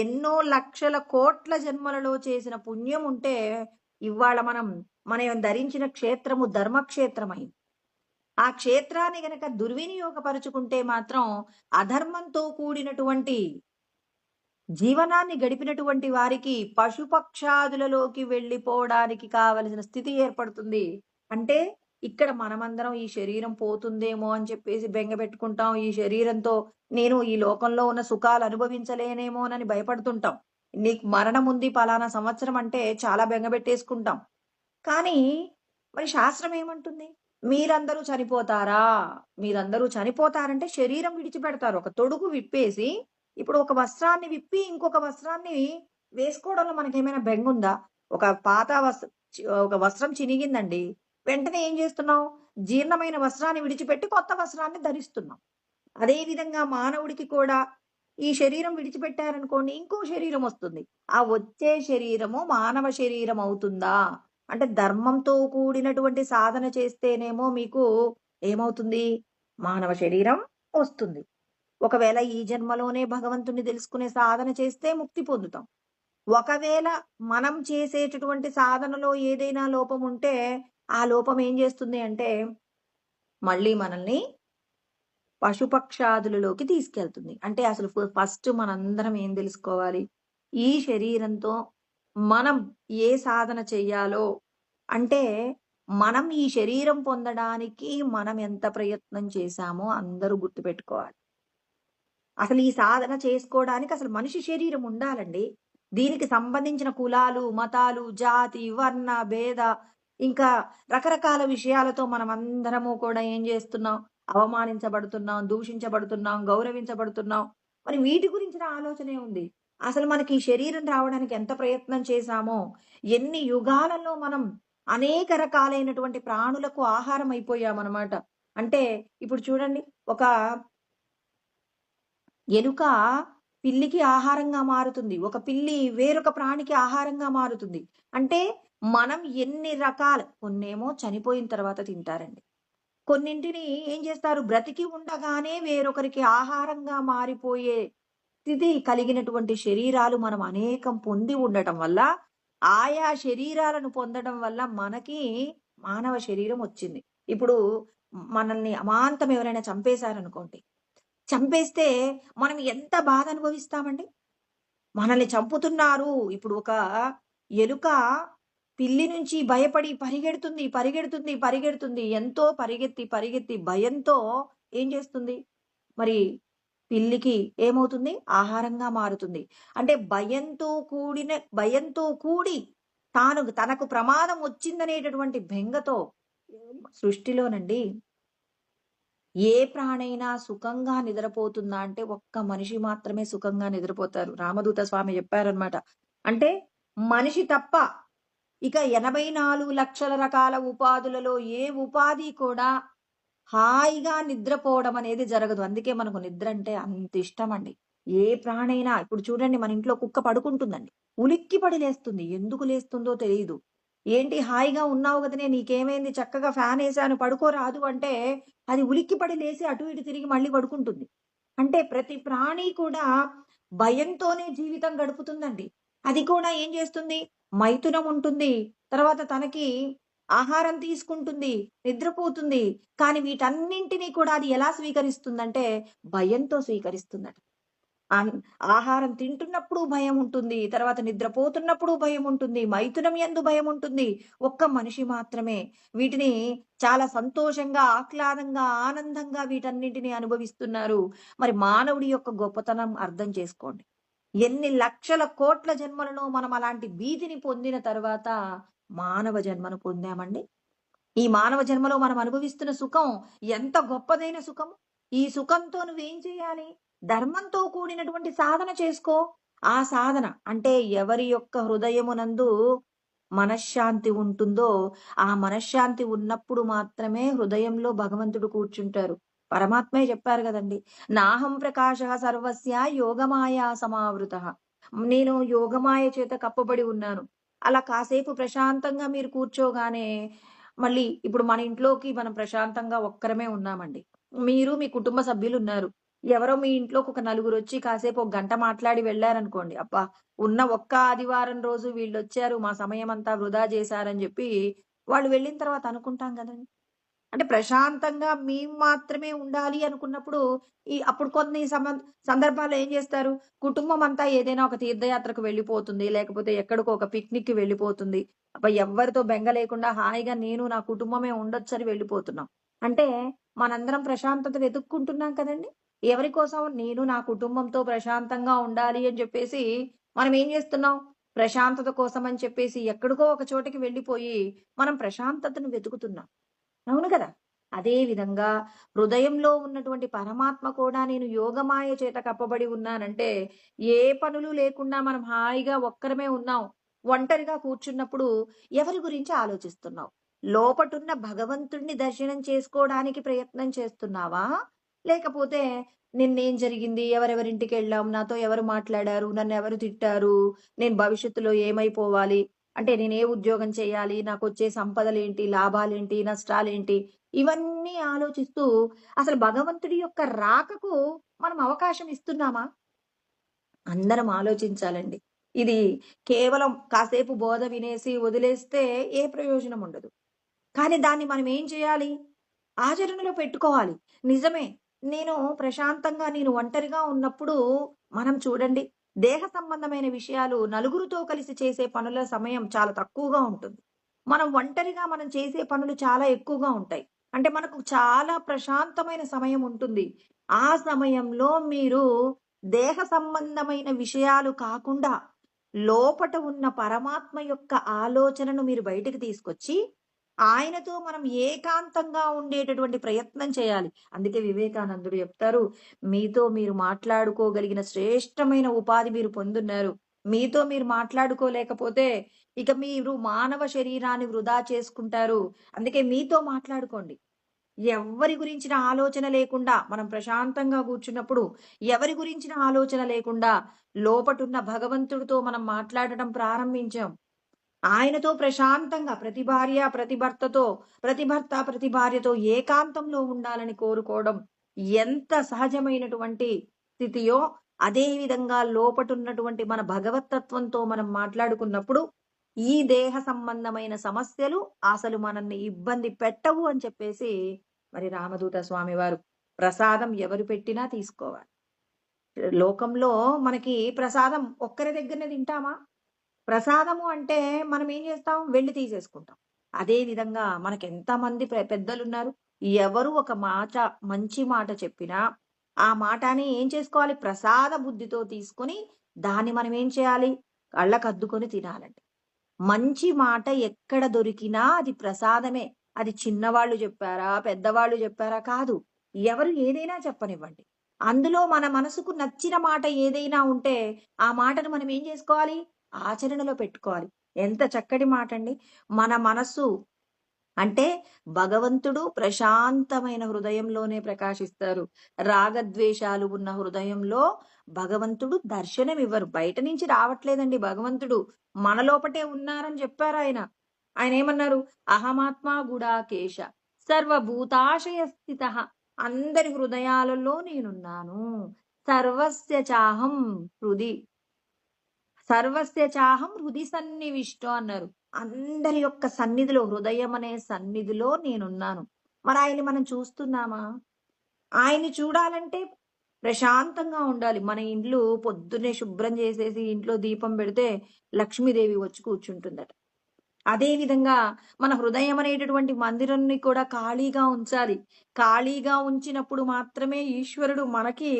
ఎన్నో లక్షల కోట్ల జన్మలలో చేసిన పుణ్యం ఉంటే ఇవాళ మనం ధరించిన క్షేత్రము ధర్మక్షేత్రమైంది. ఆ క్షేత్రాన్ని గనక దుర్వినియోగపరుచుకుంటే మాత్రం అధర్మంతో కూడినటువంటి జీవనాన్ని గడిపినటువంటి వారికి పశుపక్షాదులలోకి వెళ్ళిపోవడానికి కావలసిన స్థితి ఏర్పడుతుంది. అంటే ఇక్కడ మనమందరం ఈ శరీరం పోతుందేమో అని చెప్పేసి బెంగ పెట్టుకుంటాం. ఈ శరీరంతో నేను ఈ లోకంలో ఉన్న సుఖాలు అనుభవించలేనేమోనని భయపడుతుంటాం. నీకు మరణం ఉంది పలానా సంవత్సరం అంటే చాలా బెంగ పెట్టేసుకుంటాం. కానీ మరి శాస్త్రం ఏమంటుంది? మీరందరూ చనిపోతారా? మీరందరూ చనిపోతారంటే శరీరం విడిచిపెడతారు. ఒక తొడుగు విప్పేసి ఇప్పుడు ఒక వస్త్రాన్ని విప్పి ఇంకొక వస్త్రాన్ని వేసుకోవడంలో మనకేమైనా బెంగుందా? ఒక వస్త్రం చినిగిందండి. వెంటనే ఏం చేస్తున్నాం? జీర్ణమైన వస్త్రాన్ని విడిచిపెట్టి కొత్త వస్త్రాన్ని ధరిస్తున్నాం. అదే విధంగా మానవుడికి కూడా ఈ శరీరం విడిచిపెట్టారనుకోండి, ఇంకో శరీరం వస్తుంది. ఆ వచ్చే శరీరము మానవ శరీరం అవుతుందా? అంటే ధర్మంతో కూడినటువంటి సాధన చేస్తేనేమో మీకు ఏమవుతుంది? మానవ శరీరం వస్తుంది. ఒకవేళ ఈ జన్మలోనే భగవంతుని తెలుసుకునే సాధన చేస్తే ముక్తి పొందుతాం. ఒకవేళ మనం చేసేటటువంటి సాధనలో ఏదైనా లోపం ఉంటే ఆ లోపం ఏం చేస్తుంది అంటే మళ్ళీ మనల్ని పశుపక్షాదులలోకి తీసుకెళ్తుంది. అంటే అసలు ఫస్ట్ మనందరం ఏం తెలుసుకోవాలి? ఈ శరీరంతో మనం ఏ సాధన చెయ్యాలో, అంటే మనం ఈ శరీరం పొందడానికి మనం ఎంత ప్రయత్నం చేశామో అందరూ గుర్తుపెట్టుకోవాలి. అసలు ఈ సాధన చేసుకోవడానికి అసలు మనిషి శరీరం ఉండాలండి. దీనికి సంబంధించిన కులాలు, మతాలు, జాతి, వర్ణ, భేద ఇంకా రకరకాల విషయాలతో మనం అందరము కూడా ఏం చేస్తున్నాం? అవమానించబడుతున్నాం, దూషించబడుతున్నాం, గౌరవించబడుతున్నాం. మరి వీటి గురించిన ఆలోచనే ఉంది. అసలు మనకి ఈ శరీరం రావడానికి ఎంత ప్రయత్నం చేశామో, ఎన్ని యుగాలలో మనం అనేక రకాలైనటువంటి ప్రాణులకు ఆహారం అయిపోయామనమాట. అంటే ఇప్పుడు చూడండి, ఒక ఎలుక పిల్లికి ఆహారంగా మారుతుంది. ఒక పిల్లి వేరొక ప్రాణికి ఆహారంగా మారుతుంది. అంటే మనం ఎన్ని కొన్నేమో చనిపోయిన తర్వాత తింటారండి. కొన్నింటిని ఏం చేస్తారు, బ్రతికి ఉండగానే వేరొకరికి ఆహారంగా మారిపోయే స్థితి కలిగినటువంటి శరీరాలు మనం అనేకం పొంది ఉండటం వల్ల, ఆయా శరీరాలను పొందడం వల్ల మనకి మానవ శరీరం వచ్చింది. ఇప్పుడు మనల్ని అమాంతం ఎవరైనా చంపేశారనుకోండి, చంపేస్తే మనం ఎంత బాధ అనుభవిస్తామండి? మనల్ని చంపుతున్నారు. ఇప్పుడు ఒక ఎలుక పిల్లి నుంచి భయపడి పరిగెడుతుంది, పరిగెడుతుంది, పరిగెడుతుంది. ఎంతో పరిగెత్తి, పరిగెత్తి భయంతో ఏం చేస్తుంది? మరి పిల్లికి ఏమవుతుంది? ఆహారంగా మారుతుంది. అంటే భయంతో కూడి తనకు ప్రమాదం వచ్చిందనేటటువంటి బెంగతో సృష్టిలోనండి ఏ ప్రాణైనా సుఖంగా నిద్రపోతుందా అంటే ఒక్క మనిషి మాత్రమే సుఖంగా నిద్రపోతారు. రామదూత స్వామి చెప్పారనమాట. అంటే మనిషి తప్ప ఇక 84 లక్షల రకాల ఉపాధులలో ఏ ఉపాధి కూడా హాయిగా నిద్రపోవడం అనేది జరగదు. అందుకే మనకు నిద్ర అంటే అంత ఇష్టమండి. ఏ ప్రాణైనా ఇప్పుడు చూడండి, మన ఇంట్లో కుక్క పడుకుంటుందండి. ఉలిక్కిపడి లేస్తుంది. ఎందుకు లేస్తుందో తెలీదు. ఏంటి హాయిగా ఉన్నావు గదనే, నీకేమైంది, చక్కగా ఫ్యానేసాను పడుకోరాదు అంటే, అది ఉలిక్కిపడి లేసి అటు ఇటు తిరిగి మళ్ళీ పడుకుంటుంది. అంటే ప్రతి ప్రాణి కూడా భయంతోనే జీవితం గడుపుతుందండి. అది కూడా ఏం చేస్తుంది? మైథునం ఉంటుంది. తర్వాత తనకి ఆహారం తీసుకుంటుంది, నిద్రపోతుంది. కానీ వీటన్నింటిని కూడా అది ఎలా స్వీకరిస్తుందంటే భయంతో స్వీకరిస్తుందట. అన్ ఆహారం తింటున్నప్పుడు భయముంటుంది. తర్వాత నిద్రపోతున్నప్పుడు భయముంటుంది. మైథునం యందు భయముంటుంది. ఒక్క మనిషి మాత్రమే వీటిని చాలా సంతోషంగా, ఆహ్లాదంగా, ఆనందంగా వీటన్నింటిని అనుభవిస్తున్నారు. మరి మానవుడి యొక్క గొప్పతనం అర్థం చేసుకోండి. ఎన్ని లక్షల కోట్ల జన్మలలో మనం అలాంటి భీతిని పొందిన తర్వాత మానవ జన్మను పొందామండి. ఈ మానవ జన్మలో మనం అనుభవిస్తున్న సుఖం ఎంత గొప్పదైన సుఖం. ఈ సుఖంతో నువ్వేం చేయాలి? ధర్మంతో కూడినటువంటి సాధన చేసుకో. ఆ సాధన అంటే ఎవరి యొక్క హృదయమునందు మనశ్శాంతి ఉంటుందో, ఆ మనశ్శాంతి ఉన్నప్పుడు మాత్రమే హృదయంలో భగవంతుడు కూర్చుంటారు. పరమాత్మే చెప్పారు గదండీ! నాహం ప్రకాశః సర్వస్య యోగమాయా సమావృతః. నేను యోగమాయ చేత కప్పబడి ఉన్నాను. అలా కాసేపు ప్రశాంతంగా మీరు కూర్చోగానే మళ్ళీ ఇప్పుడు మన ఇంట్లోకి మనం ప్రశాంతంగా ఒక్కరమే ఉన్నామండి. మీరు మీ కుటుంబ సభ్యులున్నారు. ఎవరో మీ ఇంట్లోకి ఒక నలుగురొచ్చి కాసేపు ఒక గంట మాట్లాడి వెళ్లారనుకోండి. అబ్బా! ఉన్న ఒక్క ఆదివారం రోజు వీళ్ళొచ్చారు, మా సమయమంతా వృధా చేశారని జెప్పి వాళ్ళు వెళ్ళిన తర్వాత అనుకుంటాం గదండీ! అంటే ప్రశాంతంగా మేము మాత్రమే ఉండాలి అనుకున్నప్పుడు అప్పుడు కొన్ని సందర్భాల్లో ఏం చేస్తారు? కుటుంబం అంతా ఏదైనా ఒక తీర్థయాత్రకు వెళ్ళిపోతుంది. లేకపోతే ఎక్కడికో ఒక పిక్నిక్‌కి వెళ్ళిపోతుంది. అబ్బా! ఎవ్వరితో బెంగ లేకుండా హాయిగా నేను నా కుటుంబమే ఉండొచ్చని వెళ్ళిపోతున్నాం. అంటే మనందరం ప్రశాంతత వెతుక్కుంటున్నాం కదండీ! ఎవరి కోసం? నేను నా కుటుంబంతో ప్రశాంతంగా ఉండాలి అని చెప్పేసి మనం ఏం చేస్తున్నాం? ప్రశాంతత కోసం అని చెప్పేసి ఎక్కడికో ఒక చోటకి వెళ్ళిపోయి మనం ప్రశాంతతను వెతుకుతున్నాం. అవును కదా! అదే విధంగా హృదయంలో ఉన్నటువంటి పరమాత్మ కూడా నేను యోగమాయ చేత కప్పబడి ఉన్నానంటే, ఏ పనులు లేకుండా మనం హాయిగా ఒక్కరమే ఉన్నాం. ఒంటరిగా కూర్చున్నప్పుడు ఎవరి గురించి ఆలోచిస్తున్నావు? లోపటున్న భగవంతుడిని దర్శనం చేసుకోవడానికి ప్రయత్నం చేస్తున్నావా? లేకపోతే నిన్నేం జరిగింది? ఎవరెవరింటికెళ్ళాం? నాతో ఎవరు మాట్లాడారు? నన్నెవరు తిట్టారు? నేను భవిష్యత్తులో ఏమైపోవాలి? అంటే నేనే ఉద్యోగం చేయాలి? నాకొచ్చే సంపదలేంటి? లాభాలేంటి? నష్టాలేంటి? ఇవన్నీ ఆలోచిస్తూ అసలు భగవంతుడి యొక్క రాకకు మనం అవకాశం ఇస్తున్నామా? అందరం ఆలోచించాలండి. ఇది కేవలం కాసేపు బోధ వినేసి వదిలేస్తే ఏ ప్రయోజనం ఉండదు. కానీ దాన్ని మనం ఏం చేయాలి? ఆచరణలో పెట్టుకోవాలి. నిజమే. నేను ఒంటరిగా ఉన్నప్పుడు మనం చూడండి, దేహ సంబంధమైన విషయాలు నలుగురితో కలిసి చేసే పనుల సమయం చాలా తక్కువగా ఉంటుంది. మనం చేసే పనులు చాలా ఎక్కువగా ఉంటాయి. అంటే మనకు చాలా ప్రశాంతమైన సమయం ఉంటుంది. ఆ సమయంలో మీరు దేహ సంబంధమైన విషయాలు కాకుండా లోపట ఉన్న పరమాత్మ యొక్క ఆలోచనను మీరు బయటికి తీసుకొచ్చి ఆయనతో మనం ఏకాంతంగా ఉండేటటువంటి ప్రయత్నం చేయాలి. అందుకే వివేకానందుడు చెప్తారు, మీతో మీరు మాట్లాడుకోగలిగిన శ్రేష్టమైన ఉపాధి మీరు పొందున్నారు. మీతో మీరు మాట్లాడుకోలేకపోతే ఇక మీరు మానవ శరీరాన్ని వృధా చేసుకుంటారు. అందుకే మీతో మాట్లాడుకోండి. ఎవ్వరి గురించిన ఆలోచన లేకుండా మనం ప్రశాంతంగా కూర్చున్నప్పుడు ఎవరి గురించిన ఆలోచన లేకుండా లోపటున్న భగవంతుడితో మనం మాట్లాడటం ప్రారంభించాం. ఆయనతో ప్రశాంతంగా ప్రతి భార్య, ప్రతి భర్తతో, ప్రతి భర్త, ప్రతి భార్యతో ఏకాంతంలో ఉండాలని కోరుకోవడం ఎంత సహజమైనటువంటి స్థితియో, అదే విధంగా లోపటున్నటువంటి మన భగవత్తత్వంతో మనం మాట్లాడుకున్నప్పుడు, ఈ దేహ సంబంధమైన సమస్యలు అసలు మనల్ని ఇబ్బంది పెట్టవు అని చెప్పేసి మరి రామదూత స్వామి వారు ప్రసాదం ఎవరు పెట్టినా తీసుకోవాలి. లోకంలో మనకి ప్రసాదం ఒక్కరి దగ్గరనే తింటామా? ప్రసాదము అంటే మనం ఏం చేస్తాం? వెళ్లి తీసేసుకుంటాం. అదే విధంగా మనకెంతమంది పెద్దలున్నారు. ఎవరు ఒక మాట మంచి మాట చెప్పినా, ఆ మాటని ఏం చేసుకోవాలి? ప్రసాద బుద్ధితో తీసుకొని, దాన్ని మనం ఏం చేయాలి? కళ్ళకద్దుకొని తినాలండి. మంచి మాట ఎక్కడ దొరికినా అది ప్రసాదమే. అది చిన్నవాళ్ళు చెప్పారా? పెద్దవాళ్ళు చెప్పారా? కాదు. ఎవరు ఏదైనా చెప్పనివ్వండి. అందులో మన మనసుకు నచ్చిన మాట ఏదైనా ఉంటే, ఆ మాటను మనం ఏం చేసుకోవాలి? ఆచరణలో పెట్టుకోవాలి. ఎంత చక్కటి మాటండి. మన మనస్సు అంటే భగవంతుడు ప్రశాంతమైన హృదయంలోనే ప్రకాశిస్తారు. రాగద్వేషాలు ఉన్న హృదయంలో భగవంతుడు దర్శనమివ్వరు. బయట నుంచి రావట్లేదండి భగవంతుడు. మన లోపటే ఉన్నారని చెప్పారాయన. ఆయనేమన్నారు? అహమాత్మా గుడాకేశ సర్వభూతాశయ స్థితః. అందరి హృదయాలలో నేనున్నాను. సర్వస్య చాహం హృది సర్వస్య చాహం హృది సన్నివిష్టో అన్నారు. అందరి యొక్క సన్నిధిలో, హృదయం అనే సన్నిధిలో నేనున్నాను. మరి ఆయన్ని మనం చూస్తున్నామా? ఆయన్ని చూడాలంటే ప్రశాంతంగా ఉండాలి. మన ఇండ్లు పొద్దున్నే శుభ్రం చేసేసి ఇంట్లో దీపం పెడితే లక్ష్మీదేవి వచ్చి కూర్చుంటుందట. అదే విధంగా మన హృదయం అనేటటువంటి మందిరాన్ని కూడా ఖాళీగా ఉంచాలి. ఖాళీగా ఉంచినప్పుడు మాత్రమే ఈశ్వరుడు మనకి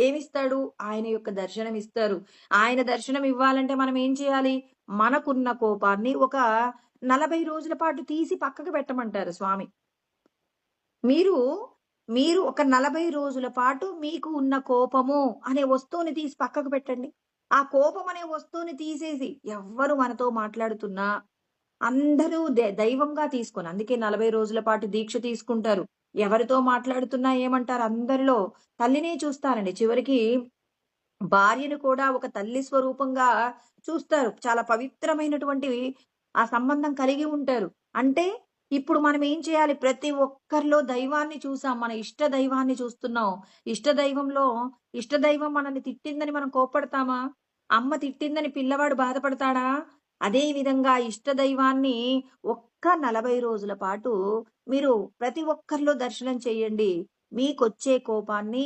ఏమిస్తాడు? ఆయన యొక్క దర్శనం ఇస్తారు. ఆయన దర్శనం ఇవ్వాలంటే మనం ఏం చేయాలి? మనకున్న కోపాన్ని ఒక 40 రోజుల పాటు తీసి పక్కకు పెట్టమంటారు స్వామి. మీరు మీరు ఒక 40 రోజుల పాటు మీకు ఉన్న కోపము అనే వస్తువుని తీసి పక్కకు పెట్టండి. ఆ కోపం అనే వస్తువుని తీసేసి ఎవ్వరు మనతో మాట్లాడుతున్నా అందరూ దైవంగా తీసుకొని అందుకే 40 రోజుల పాటు దీక్ష తీసుకుంటారు. ఎవరితో మాట్లాడుతున్నా ఏమంటారు? అందరిలో తల్లినే చూస్తారండి. చివరికి భార్యను కూడా ఒక తల్లి స్వరూపంగా చూస్తారు. చాలా పవిత్రమైనటువంటి ఆ సంబంధం కలిగి ఉంటారు. అంటే ఇప్పుడు మనం ఏం చేయాలి? ప్రతి ఒక్కరిలో దైవాన్ని చూసాం. మన ఇష్ట దైవాన్ని చూస్తున్నాం. ఇష్ట దైవంలో ఇష్ట దైవం మనల్ని తిట్టిందని మనం కోప్పడతామా? అమ్మ తిట్టిందని పిల్లవాడు బాధపడతాడా? అదే విధంగా ఇష్ట దైవాన్ని ఒక్క 40 రోజుల పాటు మీరు ప్రతి ఒక్కరిలో దర్శనం చేయండి. మీకొచ్చే కోపాన్ని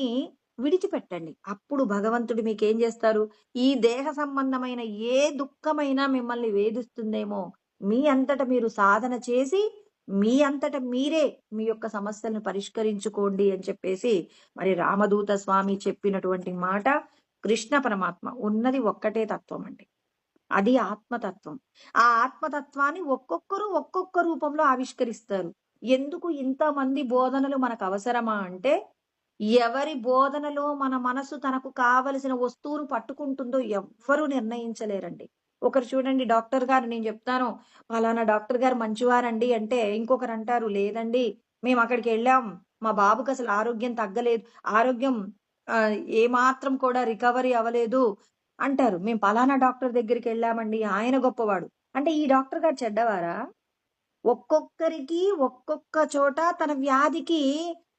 విడిచిపెట్టండి. అప్పుడు భగవంతుడు మీకేం జేస్తారు? ఈ దేహ సంబంధమైన ఏ దుఃఖమైనా మిమ్మల్ని వేధిస్తుందేమో, మీ అంతట మీరు సాధన చేసి, మీ అంతట మీరే మీ యొక్క సమస్యలను పరిష్కరించుకోండి అని చెప్పేసి, మరి రామదూత స్వామి చెప్పినటువంటి మాట కృష్ణ పరమాత్మ ఉన్నది ఒక్కటే తత్వం అండి. అది ఆత్మతత్వం. ఆ ఆత్మతత్వాన్ని ఒక్కొక్కరు ఒక్కొక్క రూపంలో ఆవిష్కరిస్తారు. ఎందుకు ఇంతమంది బోధనలు మనకు అవసరమా అంటే, ఎవరి బోధనలో మన మనసు తనకు కావలసిన వస్తువును పట్టుకుంటుందో ఎవ్వరూ నిర్ణయించలేరండి. ఒకరు చూడండి డాక్టర్ గారు నేను చెప్తాను, పలానా డాక్టర్ గారు మంచివారండి అంటే, ఇంకొకరంటారు లేదండి మేమక్కడికెళ్ళాం. మా బాబుకసలు ఆరోగ్యం తగ్గలేదు. ఆరోగ్యం ఏమాత్రం కూడా రికవరీ అవ్వలేదు అంటారు. మేము పలానా డాక్టర్ దగ్గరికెళ్ళామండి. ఆయన గొప్పవాడు. అంటే ఈ డాక్టర్ గారు చెడ్డవారా? ఒక్కొక్కరికి ఒక్కొక్క చోట తన వ్యాధికి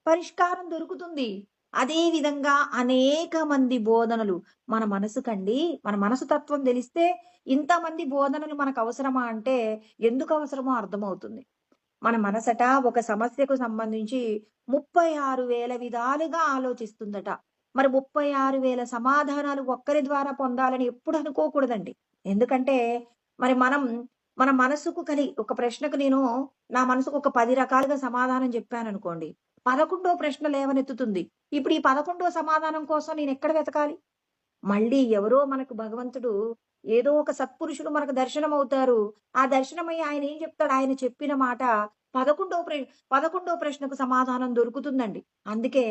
పరిష్కారం దొరుకుతుంది. అదే విధంగా అనేక మంది బోధనలు మన మనసుకండి, మన మనసు తత్వం తెలిస్తే ఇంతమంది బోధనలు మనకు అవసరమా అంటే ఎందుకు అవసరమో అర్థమవుతుంది. మన మనసట ఒక సమస్యకు సంబంధించి 36,000 విధాలుగా ఆలోచిస్తుందట. మరి 36,000 సమాధానాలు ఒక్కరి ద్వారా పొందాలని ఎప్పుడు అనుకోకూడదండి. ఎందుకంటే మరి మనం మన మనసుకు ఒక ప్రశ్నకు నేను నా మనసుకు ఒక 10 రకాలుగా సమాధానం చెప్పాననుకోండి. 11వ ప్రశ్న లేవనెత్తుతుంది. ఇప్పుడు ఈ 11వ సమాధానం కోసం నేనెక్కడ వెతకాలి? మళ్ళీ ఎవరో మనకు భగవంతుడు ఏదో ఒక సత్పురుషులు మనకు దర్శనమవుతారు. ఆ దర్శనమయ్యి ఆయన ఏం చెప్తాడు? ఆయన చెప్పిన మాట 11వ ప్రశ్నకు సమాధానం దొరుకుతుందండి. అందుకే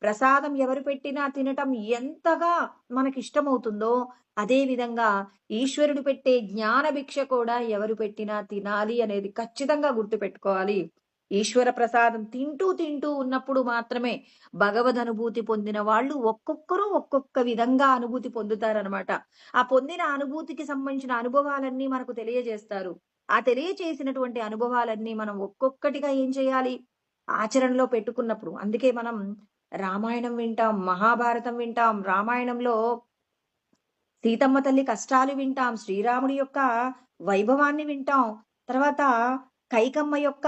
ప్రసాదం ఎవరు పెట్టినా తినటం ఎంతగా మనకిష్టమవుతుందో, అదే విధంగా ఈశ్వరుడు పెట్టే జ్ఞాన భిక్ష కూడా ఎవరు పెట్టినా తినాలి అనేది ఖచ్చితంగా గుర్తుపెట్టుకోవాలి. ఈశ్వర ప్రసాదం తింటూ ఉన్నప్పుడు మాత్రమే భగవద్ అనుభూతి పొందిన వాళ్ళు ఒక్కొక్కరు ఒక్కొక్క విధంగా అనుభూతి పొందుతారనమాట. ఆ పొందిన అనుభూతికి సంబంధించిన అనుభవాలన్నీ మనకు తెలియజేస్తారు. ఆ తెలియచేసినటువంటి అనుభవాలన్నీ మనం ఒక్కొక్కటిగా ఏం చేయాలి? ఆచరణలో పెట్టుకున్నప్పుడు అందుకే మనం రామాయణం వింటాం, మహాభారతం వింటాం. రామాయణంలో సీతమ్మ తల్లి కష్టాలు వింటాం. శ్రీరాముడి యొక్క వైభవాన్ని వింటాం. తర్వాత కైకమ్మ యొక్క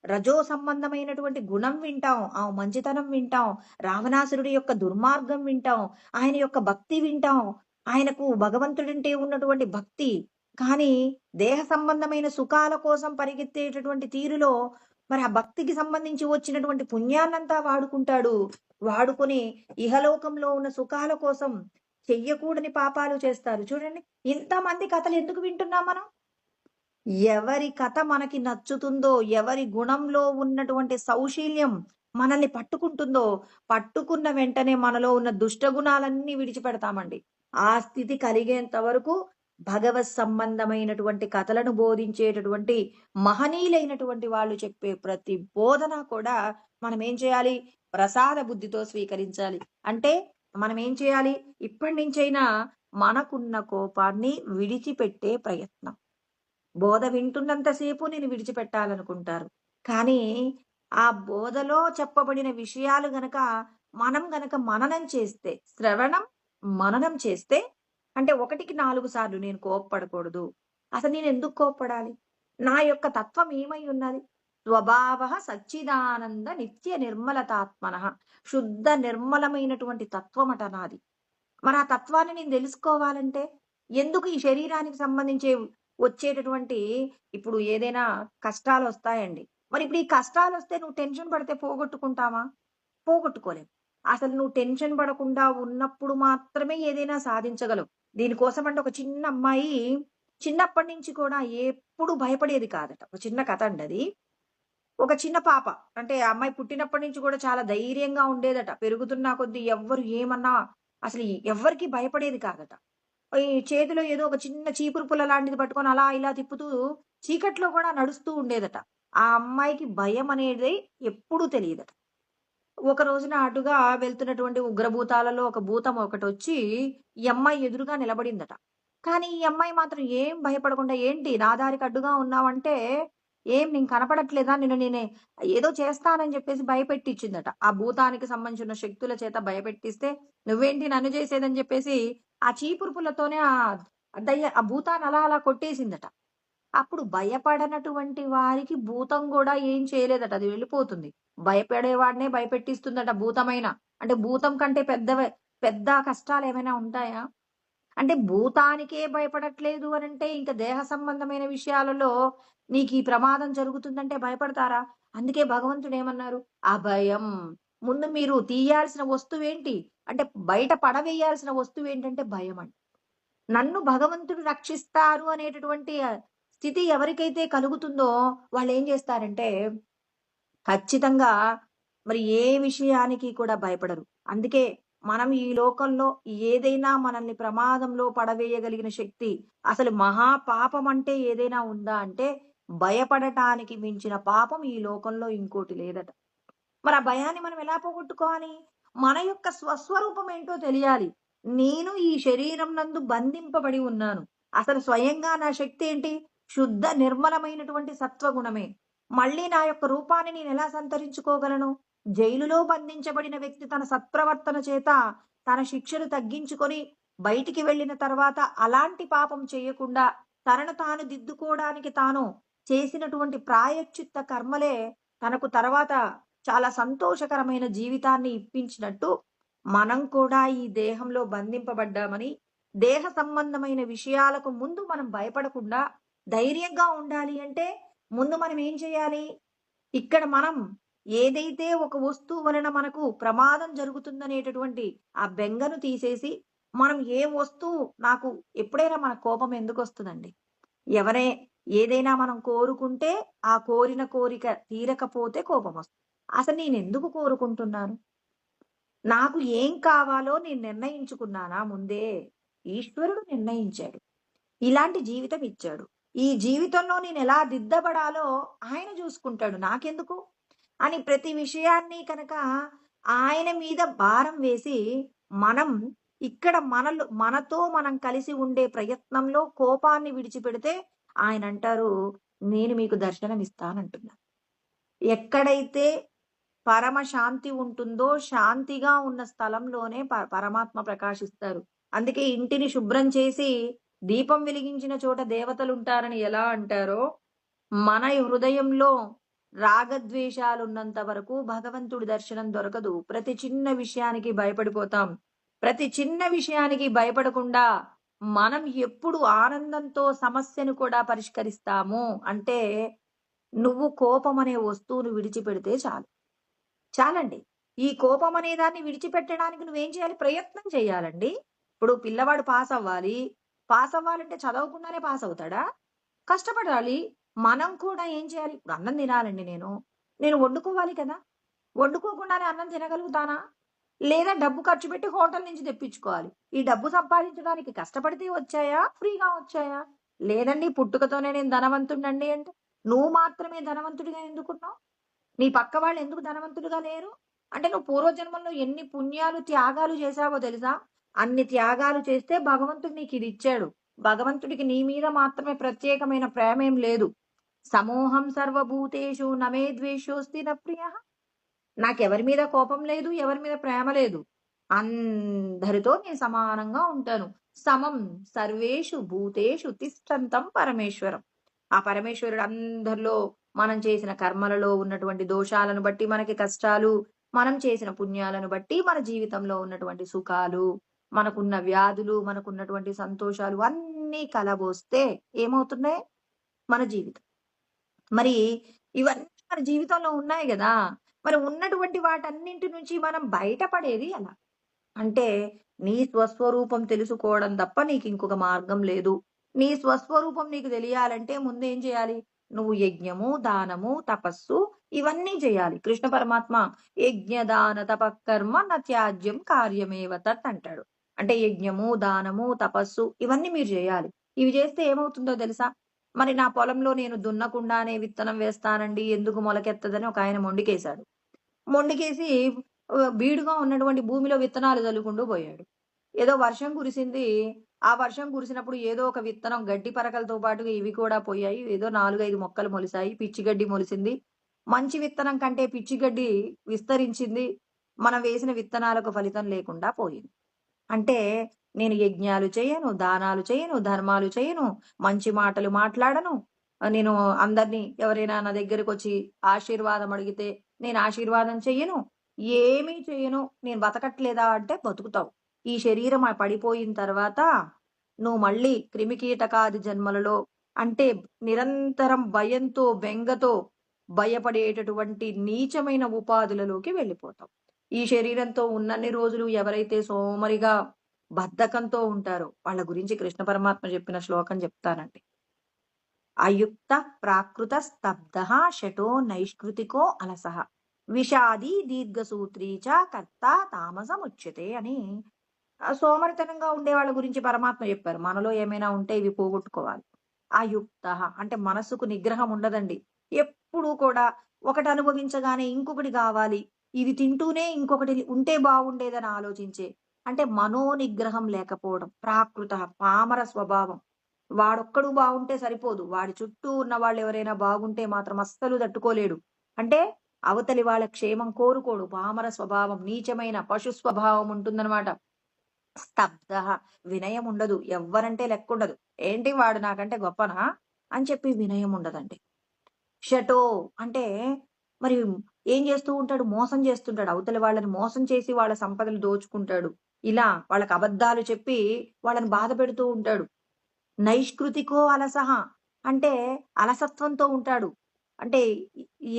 రజో సంబంధమైనటువంటి గుణం వింటాం. ఆ మంచితనం వింటాం. రావణాసురుడి యొక్క దుర్మార్గం వింటాం. ఆయన యొక్క భక్తి వింటాం. ఆయనకు భగవంతుడంటే ఉన్నటువంటి భక్తి. కానీ దేహ సంబంధమైన సుఖాల కోసం పరిగెత్తేటటువంటి తీరులో మరి ఆ భక్తికి సంబంధించి వచ్చినటువంటి పుణ్యాన్నంతా వాడుకుంటాడు. వాడుకొని ఇహలోకంలో ఉన్న సుఖాల కోసం చెయ్యకూడని పాపాలు చేస్తారు. చూడండి ఇంతమంది కథలు ఎందుకు వింటున్నాం మనం? ఎవరి కథ మనకి నచ్చుతుందో, ఎవరి గుణంలో ఉన్నటువంటి సౌశీల్యం మనల్ని పట్టుకుంటుందో, పట్టుకున్న వెంటనే మనలో ఉన్న దుష్ట గుణాలన్నీ విడిచిపెడతామండి. ఆ స్థితి కలిగేంత వరకు భగవత్ సంబంధమైనటువంటి కథలను బోధించేటటువంటి మహనీయులైనటువంటి వాళ్ళు చెప్పే ప్రతి బోధన కూడా మనం ఏం చేయాలి? ప్రసాద బుద్ధితో స్వీకరించాలి. అంటే మనం ఏం చేయాలి? ఇప్పటి నుంచైనా మనకున్న కోపాన్ని విడిచిపెట్టే ప్రయత్నం. బోధ వింటున్నంత సేపు నేను విడిచిపెట్టాలనుకుంటారు. కానీ, ఆ బోధలో చెప్పబడిన విషయాలు గనక మనం గనక మననం చేస్తే, శ్రవణం, మననం చేస్తే అంటే 1కి 4 సార్లు నేను కోప్పడకూడదు. అసలు నేనెందుకు కోప్పడాలి? నా యొక్క తత్వం ఏమై ఉన్నది? స్వభావః సచ్చిదానంద నిత్య నిర్మలతాత్మనః. శుద్ధ నిర్మలమైనటువంటి తత్వమట నాది. మరి ఆ తత్వాన్ని నేను తెలుసుకోవాలంటే, ఎందుకు ఈ శరీరానికి సంబంధించి వచ్చేటటువంటి ఇప్పుడు ఏదైనా కష్టాలొస్తాయండి. మరి ఇప్పుడు ఈ కష్టాలొస్తే నువ్వు టెన్షన్ పడితే పోగొట్టుకుంటావా? పోగొట్టుకోలేం. అసలు నువ్వు టెన్షన్ పడకుండా ఉన్నప్పుడు మాత్రమే ఏదైనా సాధించగలవు. దీనికోసమంటే ఒక చిన్న అమ్మాయి చిన్నప్పటి నుంచి కూడా ఎప్పుడు భయపడేది కాదట. ఒక చిన్న కథ అండి అది. ఒక చిన్న పాప. అంటే ఆ అమ్మాయి పుట్టినప్పటి నుంచి కూడా చాలా ధైర్యంగా ఉండేదట. పెరుగుతున్న కొద్దీ ఎవ్వరు ఏమన్నా అసలు ఎవ్వరికీ భయపడేది కాదట. ఈ చేతిలో ఏదో ఒక చిన్న చీపురు పుల్ల లాంటిది పట్టుకొని అలా ఇలా తిప్పుతూ చీకట్లో కూడా నడుస్తూ ఉండేదట. ఆ అమ్మాయికి భయం అనేది ఎప్పుడూ తెలీదట. ఒక రోజున అటుగా వెళ్తున్నటువంటి ఉగ్రభూతాలలో ఒక భూతం ఒకటొచ్చి ఈ అమ్మాయి ఎదురుగా నిలబడిందట. కానీ ఈ అమ్మాయి మాత్రం ఏం భయపడకుండా ఏంటి నా దారికి అడ్డుగా ఉన్నావంటే, "ఏం నేను కనపడట్లేదా? నిన్ను నేనే ఏదో చేస్తానని" చెప్పేసి భయపెట్టిచ్చిందట. ఆ భూతానికి సంబంధించిన శక్తుల చేత భయపెట్టిస్తే, "నువ్వేంటి నన్ను చేసేదని" చెప్పేసి ఆ చీపురు పుల్లతోనే ఆ భూతాన్ని అలా అలా కొట్టేసిందట. అప్పుడు భయపడనటువంటి వారికి భూతం గూడా ఏం చేయలేదట. అది వెళ్ళిపోతుంది. భయపడేవాడినే భయపెట్టిస్తుందట భూతమైనా. అంటే భూతం కంటే పెద్ద కష్టాలేమైనా ఉంటాయా? అంటే భూతానికే భయపడట్లేదు అనంటే ఇంక దేహ సంబంధమైన విషయాలలో నీకీ ప్రమాదం జరుగుతుందంటే భయపడతారా? అందుకే భగవంతుడేమన్నారు? అభయం. ముందు మీరు తీయాల్సిన వస్తువేంటి? అంటే బయట పడవేయాల్సిన వస్తువేంటంటే భయమంట. నన్ను భగవంతుడు రక్షిస్తారు అనేటటువంటి స్థితి ఎవరికైతే కలుగుతుందో వాళ్ళేం జేస్తారంటే, ఖచ్చితంగా మరి ఏ విషయానికి కూడా భయపడరు. అందుకే మనం ఈ లోకంలో ఏదైనా మనల్ని ప్రమాదంలో పడవేయగలిగిన శక్తి, అసలు మహా పాపం అంటే ఏదైనా ఉందా అంటే, భయపడటానికి మించిన పాపం ఈ లోకంలో ఇంకోటి లేదట. మరి ఆ భయాన్ని మనం ఎలా పోగొట్టుకోవాలి? మన యొక్క స్వస్వరూపం ఏంటో తెలియాలి. నేను ఈ శరీరం నందు బంధింపబడి ఉన్నాను. అసలు స్వయంగా నా శక్తి ఏంటి? శుద్ధ నిర్మలమైనటువంటి సత్వగుణమే. మళ్ళీ నా యొక్క రూపాన్ని నేనెలా సంతరించుకోగలను? జైలులో బంధించబడిన వ్యక్తి తన సత్ప్రవర్తన చేత తన శిక్షను తగ్గించుకొని బయటికి వెళ్ళిన తర్వాత అలాంటి పాపం చేయకుండా తనను తాను దిద్దుకోవడానికి తాను చేసినటువంటి ప్రాయశ్చిత్త కర్మలే తనకు తర్వాత చాలా సంతోషకరమైన జీవితాన్ని ఇప్పించినట్టు, మనం కూడా ఈ దేహంలో బంధింపబడ్డామని, దేహ సంబంధమైన విషయాలకు ముందు మనం భయపడకుండా ధైర్యంగా ఉండాలి అంటే, ముందు మనం ఏం చేయాలి? ఇక్కడ మనం ఏదైతే ఒక వస్తువు వలన మనకు ప్రమాదం జరుగుతుందనేటటువంటి ఆ బెంగను తీసేసి, మనం ఏ వస్తువు నాకు ఎప్పుడైనా మన కోపం ఎందుకొస్తదండి? ఎవరే ఏదైనా మనం కోరుకుంటే, ఆ కోరిన కోరిక తీరకపోతే కోపమొస్తది. అసలు నేనెందుకు కోరుకుంటున్నాను? నాకు ఏం కావాలో నేను నిర్ణయించుకున్నానా ముందే? ఈశ్వరుడు నిర్ణయించాడు. ఇలాంటి జీవితం ఇచ్చాడు. ఈ జీవితంలో నేనెలా దిద్దబడాలో ఆయన జూసుకుంటాడు. నాకెందుకు? అని ప్రతి విషయాన్ని కనుక ఆయన మీద భారం వేసి, మనం ఇక్కడ మనతో మనం కలిసి ఉండే ప్రయత్నంలో కోపాన్ని విడిచిపెడితే ఆయనంటారు, "నేను మీకు దర్శనమిస్తానంటున్నా." ఎక్కడైతే పరమ శాంతి ఉంటుందో, శాంతిగా ఉన్న స్థలంలోనే పరమాత్మ ప్రకాశిస్తారు. అందుకే ఇంటిని శుభ్రం చేసి, దీపం వెలిగించిన చోట దేవతలుంటారని ఎలా అంటారో, మన హృదయంలో రాగద్వేషాలున్నంత వరకు భగవంతుడి దర్శనం దొరకదు. ప్రతి చిన్న విషయానికి భయపడిపోతాం. ప్రతి చిన్న విషయానికి భయపడకుండా, మనం ఎప్పుడు ఆనందంతో సమస్యను కూడా పరిష్కరిస్తాము అంటే, నువ్వు కోపమనే వస్తువును విడిచిపెడితే చాలు. చాలండి. ఈ కోపం అనే దాన్ని విడిచిపెట్టడానికి నువ్వేం చేయాలి? ప్రయత్నం చేయాలండి. ఇప్పుడు పిల్లవాడు పాసవ్వాలి. పాసవ్వాలంటే చదవకుండానే పాసవుతాడా? కష్టపడాలి. మనం కూడా ఏం చేయాలి? ఇప్పుడు అన్నం తినాలండి నేను. నేను వండుకోవాలి కదా! వండుకోకుండానే అన్నం తినగలుగుతానా? లేదా డబ్బు ఖర్చు పెట్టి హోటల్ నుంచి తెప్పించుకోవాలి. ఈ డబ్బు సంపాదించడానికి కష్టపడితే వచ్చాయా? ఫ్రీగా వచ్చాయా? లేదండి పుట్టుకతోనే నేను ధనవంతుడినండి అంటే, నువ్వు మాత్రమే ధనవంతుడిగా ఎందుకున్నావు? నీ పక్క వాళ్ళు ఎందుకు ధనవంతులుగా లేరు? అంటే నువ్వు పూర్వజన్మల్లో ఎన్ని పుణ్యాలు, త్యాగాలు చేశావో తెలుసా? అన్ని త్యాగాలు చేస్తే భగవంతుడు నీకిదిచ్చాడు. భగవంతుడికి నీ మీద మాత్రమే ప్రత్యేకమైన ప్రేమేం లేదు. సమోహం సర్వభూతేషు నమే ద్వేషోస్తి న ప్రియః. నాకెవరి మీద కోపం లేదు, ఎవరి మీద ప్రేమ లేదు. అందరితో నేను సమానంగా ఉంటాను. సమం సర్వేషు భూతేషు తిష్టంతం పరమేశ్వరం. ఆ పరమేశ్వరుడు అందరిలో మనం చేసిన కర్మలలో ఉన్నటువంటి దోషాలను బట్టి మనకి కష్టాలు, మనం చేసిన పుణ్యాలను బట్టి మన జీవితంలో ఉన్నటువంటి సుఖాలు, మనకున్న వ్యాధులు, మనకున్నటువంటి సంతోషాలు అన్నీ కలబోస్తే ఏమవుతున్నాయి? మన జీవితం. మరి ఇవన్నీ మన జీవితంలో ఉన్నాయి గదా! మరి ఉన్నటువంటి వాటన్నింటి నుంచి మనం బయటపడేది ఎలా? అంటే నీ స్వస్వరూపం తెలుసుకోవడం తప్ప నీకింకొక మార్గం లేదు. నీ స్వస్వరూపం నీకు తెలియాలంటే ముందేం చేయాలి? నువ్వు యజ్ఞము, దానము, తపస్సు ఇవన్నీ చేయాలి. కృష్ణ పరమాత్మ యజ్ఞ, దాన, తపకర్మ న త్యాజ్యం కార్యమేవ తత్ అంటాడు. అంటే యజ్ఞము, దానము, తపస్సు ఇవన్నీ మీరు చేయాలి. ఇవి చేస్తే ఏమవుతుందో తెలుసా? మరి నా పొలంలో నేను దున్నకుండానే విత్తనం వేస్తానండి ఎందుకు మొలకెత్తదని ఒకాయన మొండికేశాడు. మొండికేసి బీడుగా ఉన్నటువంటి భూమిలో విత్తనాలు జల్లుకుంటూ పోయాడు. ఏదో వర్షం కురిసింది. ఆ వర్షం కురిసినప్పుడు ఏదో ఒక విత్తనం గడ్డి పరకలతో పాటుగా ఇవి కూడా పోయాయి. ఏదో 4, 5 మొక్కలు మొలిసాయి. పిచ్చి గడ్డి మొలిసింది. మంచి విత్తనం కంటే పిచ్చి గడ్డి విస్తరించింది. మనం వేసిన విత్తనాలకు ఫలితం లేకుండా పోయింది. అంటే నేను యజ్ఞాలు చేయను, దానాలు చేయను, ధర్మాలు చేయను, మంచి మాటలు మాట్లాడను. నేను అందరిని ఎవరైనా నా దగ్గరకొచ్చి ఆశీర్వాదం అడిగితే నేను ఆశీర్వాదం చెయ్యను. ఏమీ చెయ్యను. నేను బతకట్లేదా అంటే బతుకుతావు. ఈ శరీరం పడిపోయిన తర్వాత నువ్వు మళ్ళీ క్రిమికీటకాది జన్మలలో అంటే నిరంతరం భయంతో, బెంగతో భయపడేటటువంటి నీచమైన ఉపాధులలోకి వెళ్ళిపోతావు. ఈ శరీరంతో ఉన్నన్ని రోజులు ఎవరైతే సోమరిగా, బద్ధకంతో ఉంటారో వాళ్ళ గురించి కృష్ణ పరమాత్మ చెప్పిన శ్లోకం చెప్తానండి. అయుక్త ప్రాకృత స్తబ్ధః శఠో నైష్కృతికో అలసః విషాదీ దీర్ఘసూత్రీ చ కర్త తామసముచ్యతే అని సోమరితనంగా ఉండే వాళ్ళ గురించి పరమాత్మ చెప్పారు. మనలో ఏమైనా ఉంటే ఇవి పోగొట్టుకోవాలి. అయుక్తః అంటే మనసుకు నిగ్రహం ఉండదండి. ఎప్పుడూ కూడా ఒకటి అనుభవించగానే ఇంకొకటి గావాలి. ఇది తింటూనే ఇంకొకటి ఉంటే బాగుండేదని ఆలోచించే అంటే మనోనిగ్రహం లేకపోవడం. ప్రాకృతః పామర స్వభావం. వాడొక్కడు బాగుంటే సరిపోదు. వాడి చుట్టూ ఉన్న వాళ్ళెవరైనా బాగుంటే మాత్రం అస్సలు తట్టుకోలేడు. అంటే అవతలి వాళ్ళ క్షేమం కోరుకోడు. పామర స్వభావం, నీచమైన పశు స్వభావం ఉంటుందనమాట. స్తబ్దః వినయం ఉండదు. ఎవ్వరంటే లెక్కుండదు. ఏంటి వాడు నాకంటే గొప్పనా? అని చెప్పి వినయం ఉండదండి. షటో అంటే మరి ఏం చేస్తూ ఉంటాడు? మోసం చేస్తుంటాడు. అవతలి వాళ్ళని మోసం చేసి వాళ్ళ సంపదలు దోచుకుంటాడు. ఇలా వాళ్ళకి అబద్ధాలు చెప్పి వాళ్ళని బాధపెడుతూ ఉంటాడు. నైష్కృతికో అలసః అంటే అలసత్వంతో ఉంటాడు. అంటే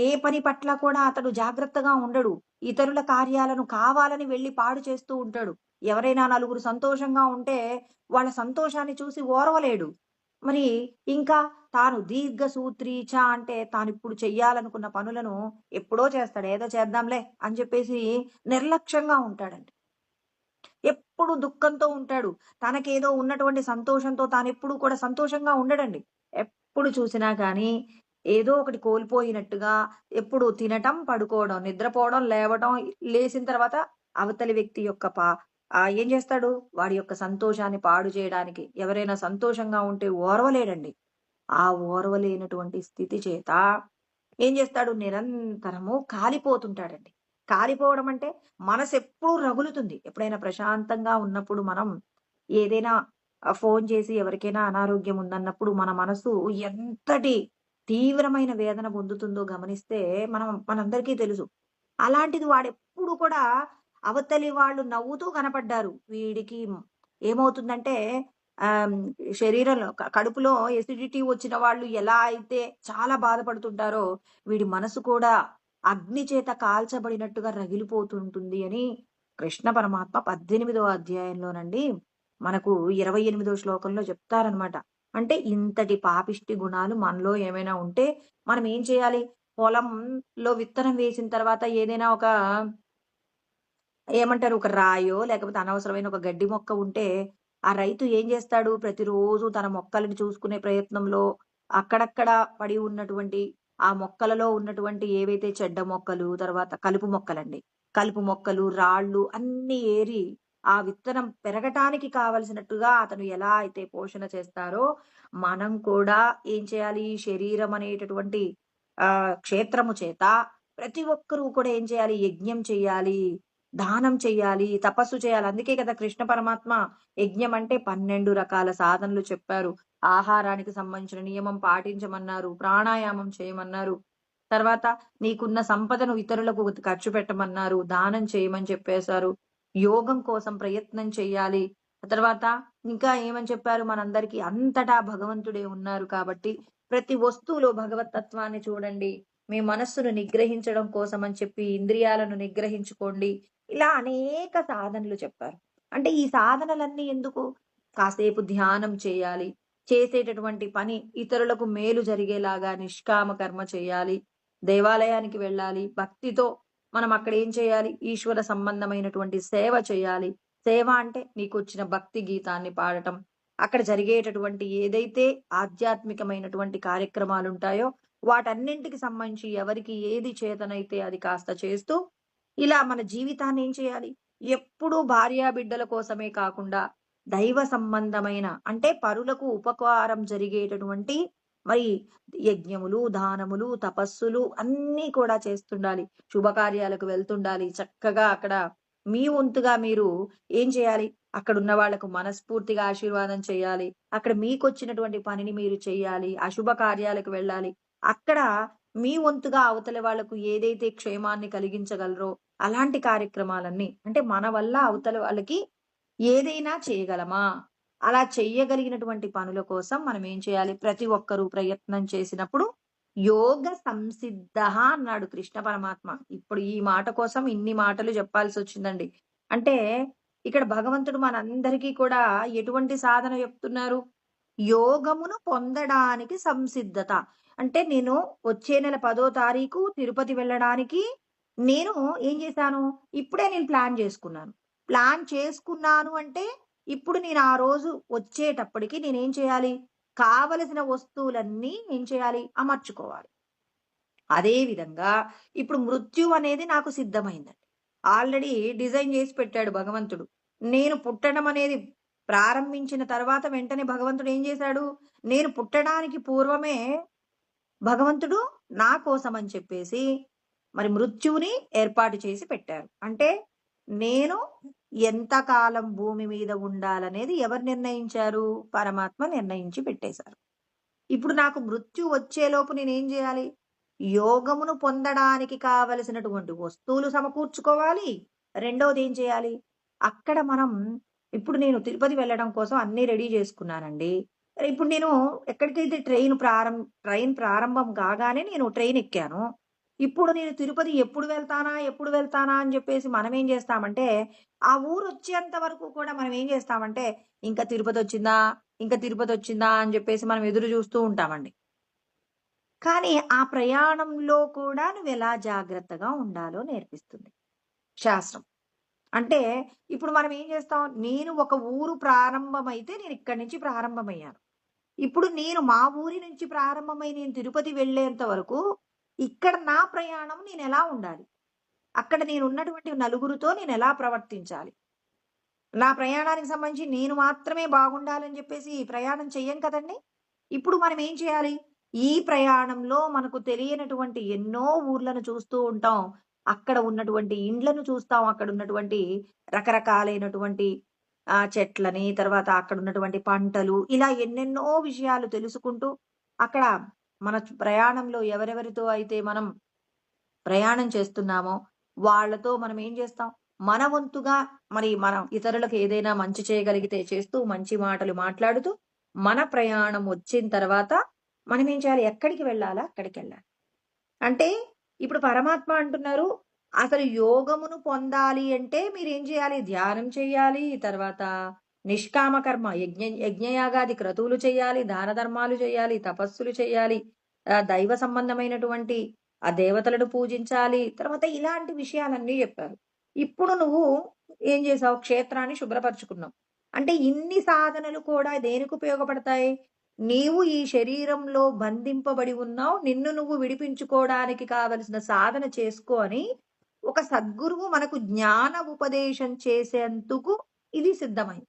ఏ పని పట్ల కూడా అతడు జాగ్రత్తగా ఉండడు. ఇతరుల కార్యాలను కావాలని వెళ్లి పాడు చేస్తూ ఉంటాడు. ఎవరైనా నలుగురు సంతోషంగా ఉంటే వాళ్ళ సంతోషాన్ని చూసి ఓర్వలేడు. మరి ఇంకా తాను దీర్ఘసూత్రీచ అంటే తానిప్పుడు చెయ్యాలనుకున్న పనులను ఎప్పుడో చేస్తాడు. ఏదో చేద్దాంలే అని చెప్పేసి నిర్లక్ష్యంగా ఉంటాడండి. ఎప్పుడు దుఃఖంతో ఉంటాడు. తనకేదో ఉన్నటువంటి సంతోషంతో తానెప్పుడు కూడా సంతోషంగా ఉండడండి. ఎప్పుడు చూసినా గానీ, ఏదో ఒకటి కోల్పోయినట్టుగా ఎప్పుడు తినటం, పడుకోవడం, నిద్రపోవడం, లేవటం, లేసిన తర్వాత అవతలి వ్యక్తి యొక్క ఏం చేస్తాడు? వాడి యొక్క సంతోషాన్ని పాడు చేయడానికి ఎవరైనా సంతోషంగా ఉంటే ఓర్వలేడండి. ఆ ఓర్వలేనటువంటి స్థితి చేత ఏం చేస్తాడు? నిరంతరము కాలిపోతుంటాడండి. కాలిపోవడం అంటే మనసెప్పుడూ రగులుతుంది. ఎప్పుడైనా ప్రశాంతంగా ఉన్నప్పుడు మనం ఏదైనా ఫోను చేసి ఎవరికైనా అనారోగ్యం ఉందన్నప్పుడు మన మనసు ఎంతటి తీవ్రమైన వేదన పొందుతుందో గమనిస్తే మనందరికీ తెలుసు. అలాంటిది వాడెప్పుడు కూడా అవతలి వాళ్ళు నవ్వుతూ కనపడ్డారు. వీడికి ఏమవుతుందంటే ఆహ్, శరీరంలో కడుపులో ఎసిడిటీ వచ్చిన వాళ్ళు ఎలా అయితే చాలా బాధపడుతుంటారో, వీడి మనసు కూడా అగ్ని చేత కాల్చబడినట్టుగా రగిలిపోతుంటుంది అని కృష్ణ పరమాత్మ 18వ అధ్యాయంలోనండి మనకు 28వ శ్లోకంలో చెప్తారనమాట. అంటే ఇంతటి పాపిష్టి గుణాలు మనలో ఏమైనా ఉంటే మనం ఏం చేయాలి? పొలంలో విత్తనం వేసిన తర్వాత ఏదైనా ఒక ఏమంటారు? ఒక రాయో, లేకపోతే అనవసరమైన ఒక గడ్డి మొక్క ఉంటే, ఆ రైతు ఏం జేస్తాడు? ప్రతిరోజు తన మొక్కలని చూసుకునే ప్రయత్నంలో అక్కడక్కడ పడి ఉన్నటువంటి, ఆ మొక్కలలో ఉన్నటువంటి ఏవైతే చెడ్డ మొక్కలు, తర్వాత కలుపు మొక్కలండి. కలుపు మొక్కలు, రాళ్ళు అన్నీ ఏరి, ఆ విత్తనం పెరగటానికి కావలసినట్టుగా అతను ఎలా అయితే పోషణ చేస్తారో, మనం కూడా ఏం చేయాలి? శరీరం అనేటటువంటి క్షేత్రము చేత ప్రతి ఒక్కరూ కూడా ఏం చేయాలి? యజ్ఞం చేయాలి. దానం చెయ్యాలి, తపస్సు చేయాలి. అందుకే కదా కృష్ణ పరమాత్మ యజ్ఞం అంటే 12 రకాల సాధనలు చెప్పారు. ఆహారానికి సంబంధించిన నియమం పాటించమన్నారు. ప్రాణాయామం చేయమన్నారు. తర్వాత నీకున్న సంపదను ఇతరులకు ఖర్చు పెట్టమన్నారు. దానం చేయమని చెప్పేశారు. యోగం కోసం ప్రయత్నం చేయాలి. ఆ తర్వాత ఇంకా ఏమని చెప్పారు మనందరికీ అంతటా భగవంతుడే ఉన్నారు కాబట్టి ప్రతి వస్తువులో భగవత్ తత్వాన్ని చూడండి. మీ మనస్సును నిగ్రహించడం కోసం అని చెప్పి ఇంద్రియాలను నిగ్రహించుకోండి. ఇలా అనేక సాధనలు చెప్పారు. అంటే ఈ సాధనలన్నీ ఎందుకు? కాసేపు ధ్యానం చేయాలి. చేసేటటువంటి పని ఇతరులకు మేలు జరిగేలాగా నిష్కామ కర్మ చేయాలి. దేవాలయానికి వెళ్ళాలి. భక్తితో మనం అక్కడ ఏం చేయాలి? ఈశ్వర సంబంధమైనటువంటి సేవ చేయాలి. సేవ అంటే నీకొచ్చిన భక్తి గీతాన్ని పాడటం. అక్కడ జరిగేటటువంటి ఏదైతే ఆధ్యాత్మికమైనటువంటి కార్యక్రమాలుంటాయో వాటన్నింటికి సంబంధించి ఎవరికి ఏది చేతనైతే అది కాస్త చేస్తూ ఇలా మన జీవితాన్ని ఏం చేయాలి? ఎప్పుడూ భార్యాబిడ్డల కోసమే కాకుండా, దైవ సంబంధమైన అంటే పరులకు ఉపకారం జరిగేటటువంటి మరి యజ్ఞములు, దానములు, తపస్సులు అన్నీ కూడా చేస్తుండాలి. శుభకార్యాలకు వెళ్తుండాలి. చక్కగా అక్కడ మీ వంతుగా మీరు ఏం చేయాలి? అక్కడున్న వాళ్ళకు మనస్ఫూర్తిగా ఆశీర్వాదం చేయాలి. అక్కడ మీకొచ్చినటువంటి పనిని మీరు చెయ్యాలి. అశుభ కార్యాలకు వెళ్ళాలి. అక్కడ మీ వంతుగా అవతల వాళ్ళకు ఏదైతే క్షేమాన్ని కలిగించగలరో అలాంటి కార్యక్రమాలన్నీ అంటే మన వల్ల అవతల వాళ్ళకి ఏదైనా చేయగలమా? అలా చెయ్యగలిగినటువంటి పనుల కోసం మనం ఏం చేయాలి? ప్రతి ఒక్కరూ ప్రయత్నం చేసినప్పుడు యోగ సంసిద్ధః అన్నాడు కృష్ణ పరమాత్మ. ఇప్పుడు ఈ మాట కోసం ఇన్ని మాటలు చెప్పాల్సొచ్చిందండి. అంటే ఇక్కడ భగవంతుడు మనందరికీ కూడా ఎటువంటి సాధన చెప్తున్నారు? యోగమును పొందడానికి సంసిద్ధత. అంటే నేను వచ్చే నెల 10వ తారీఖు తిరుపతి వెళ్ళడానికి నేను ఏం చేశాను? ఇప్పుడే నేను ప్లాన్ చేసుకున్నాను. ప్లాన్ చేసుకున్నాను అంటే, ఇప్పుడు నేను ఆ రోజు వచ్చేటప్పటికి నేనేం చేయాలి? కావలసిన వస్తువులన్నీ ఏం చేయాలి? అమర్చుకోవాలి. అదే విధంగా ఇప్పుడు మృత్యువు అనేది నాకు సిద్ధమైందండి. ఆల్రెడీ డిజైన్ చేసి పెట్టాడు భగవంతుడు. నేను పుట్టడం అనేది ప్రారంభించిన తర్వాత వెంటనే భగవంతుడు ఏం చేశాడు? నేను పుట్టడానికి పూర్వమే భగవంతుడు నా కోసమని చెప్పేసి మరి మృత్యువుని ఏర్పాటు చేసి పెట్టారు. అంటే నేను ఎంత కాలం భూమి మీద ఉండాలనేది ఎవరు నిర్ణయించారు? పరమాత్మ నిర్ణయించి పెట్టేశారు. ఇప్పుడు నాకు మృత్యు వచ్చేలోపు నేనేం చేయాలి? యోగమును పొందడానికి కావలసినటువంటి వస్తువులు సమకూర్చుకోవాలి. రెండోది ఏం చేయాలి? అక్కడ మనం ఇప్పుడు నేను తిరుపతి వెళ్ళడం కోసం అన్నీ రెడీ చేసుకున్నానండి. ఇప్పుడు నేను ఎక్కడికైతే ట్రైన్ ప్రారంభం కాగానే నేను ట్రైన్ ఎక్కాను. ఇప్పుడు నేను తిరుపతి ఎప్పుడు వెళ్తానా? ఎప్పుడు వెళ్తానా? అని జెప్పేసి మనమేం జేస్తామంటే, ఆ ఊరొచ్చేంత వరకు కూడా మనం ఏం జేస్తామంటే, ఇంకా తిరుపతొచ్చిందా? ఇంకా తిరుపతొచ్చిందా? అని జెప్పేసి మనం ఎదురు జూస్తూ ఉంటామండి. కానీ ఆ ప్రయాణంలో కూడా నువ్వెలా జాగ్రత్తగా ఉండాలో నేర్పిస్తుంది శాస్త్రం. అంటే ఇప్పుడు మనం ఏం జేస్తాం? నేను ఒక ఊరు ప్రారంభమైతే నేనిక్కడి నుంచి ప్రారంభమయ్యాను. ఇప్పుడు నేను మా ఊరి నుంచి ప్రారంభమై నేను తిరుపతి వెళ్ళేంత వరకు, ఇక్కడ నా ప్రయాణం నేనెలా ఉండాలి? అక్కడ నేనున్నటువంటి నలుగురితో నేనెలా ప్రవర్తించాలి? నా ప్రయాణానికి సంబంధించి నేను మాత్రమే బాగుండాలని జెప్పేసి ప్రయాణం చెయ్యం కదండీ! ఇప్పుడు మనం ఏం చేయాలి? ఈ ప్రయాణంలో మనకు తెలియనటువంటి ఎన్నో ఊర్లను చూస్తూ ఉంటాం. అక్కడ ఉన్నటువంటి ఇండ్లను చూస్తాం. అక్కడున్నటువంటి రకరకాలైనటువంటి చెట్లని, తర్వాత అక్కడున్నటువంటి పంటలు, ఇలా ఎన్నెన్నో విషయాలు తెలుసుకుంటూ, అక్కడ మన ప్రయాణంలో ఎవరెవరితో అయితే మనం ప్రయాణం చేస్తున్నామో, వాళ్ళతో మనం ఏం చేస్తాం? మన వంతుగా మరి మనం ఇతరులకు ఏదైనా మంచి చేయగలిగితే చేస్తూ, మంచి మాటలు మాట్లాడుతూ, మన ప్రయాణం వచ్చిన తర్వాత మనమేం చేయాలి? ఎక్కడికి వెళ్ళాలా అక్కడికెళ్ళాలి. అంటే ఇప్పుడు పరమాత్మ అంటున్నారు, అసలు యోగమును పొందాలి అంటే మీరేం చేయాలి? ధ్యానం చేయాలి. తర్వాత నిష్కామ కర్మ యజ్ఞయాగాది క్రతువులు చేయాలి. దాన ధర్మాలు చేయాలి. తపస్సులు చేయాలి. దైవ సంబంధమైనటువంటి ఆ దేవతలను పూజించాలి. తర్వాత ఇలాంటి విషయాలన్నీ చెప్పారు. ఇప్పుడు నువ్వు ఏం చేసావు? క్షేత్రాన్ని శుభ్రపరుచుకున్నావు. అంటే ఇన్ని సాధనలు కూడా దేనికి ఉపయోగపడతాయి? నీవు ఈ శరీరంలో బంధింపబడి ఉన్నావు. నిన్ను నువ్వు విడిపించుకోవడానికి కావలసిన సాధన చేసుకో అని ఒక సద్గురువు మనకు జ్ఞాన ఉపదేశం చేసేందుకు ఇది సిద్ధమైంది.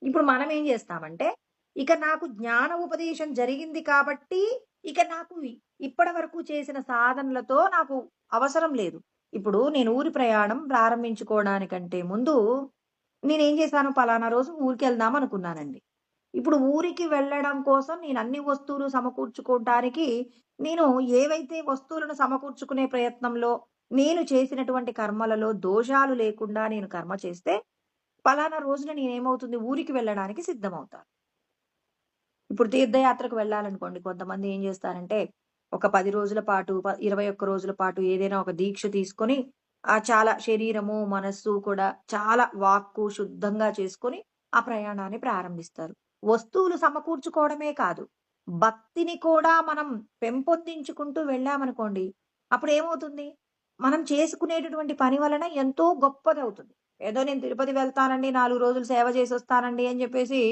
ఇప్పుడు మనం ఏం చేస్తామంటే, ఇక నాకు జ్ఞాన ఉపదేశం జరిగింది కాబట్టి, ఇక నాకు ఇప్పటి వరకు చేసిన సాధనలతో నాకు అవసరం లేదు. ఇప్పుడు నేను ఊరి ప్రయాణం ప్రారంభించుకోవడానికంటే ముందు నేనేం చేశాను, పలానా రోజు ఊరికెళ్దాం అనుకున్నానండి. ఇప్పుడు ఊరికి వెళ్ళడం కోసం నేను అన్ని వస్తువులు సమకూర్చుకోవటానికి నేను ఏవైతే వస్తువులను సమకూర్చుకునే ప్రయత్నంలో నేను చేసినటువంటి కర్మలలో దోషాలు లేకుండా నేను కర్మ చేస్తే, పలానా రోజున నేనేమవుతుంది ఊరికి వెళ్ళడానికి సిద్ధమవుతాను. ఇప్పుడు తీర్థయాత్రకు వెళ్ళాలనుకోండి. కొంతమంది ఏం జేస్తారంటే, ఒక 10 రోజుల పాటు, 21 రోజుల పాటు ఏదైనా ఒక దీక్ష తీసుకొని, చాలా శరీరము, మనస్సు కూడా చాలా వాక్కు శుద్ధంగా చేసుకొని, ఆ ప్రయాణాన్ని ప్రారంభిస్తారు. వస్తువులు సమకూర్చుకోవడమే కాదు, భక్తిని కూడా మనం పెంపొందించుకుంటూ వెళ్ళామనుకోండి, అప్పుడేమవుతుంది? మనం చేసుకునేటటువంటి పని వలన ఎంతో గొప్పదవుతుంది. ఏదో నేను తిరుపతి వెళ్తానండి, 4 రోజులు సేవ చేసొస్తానండి అని జెప్పేసి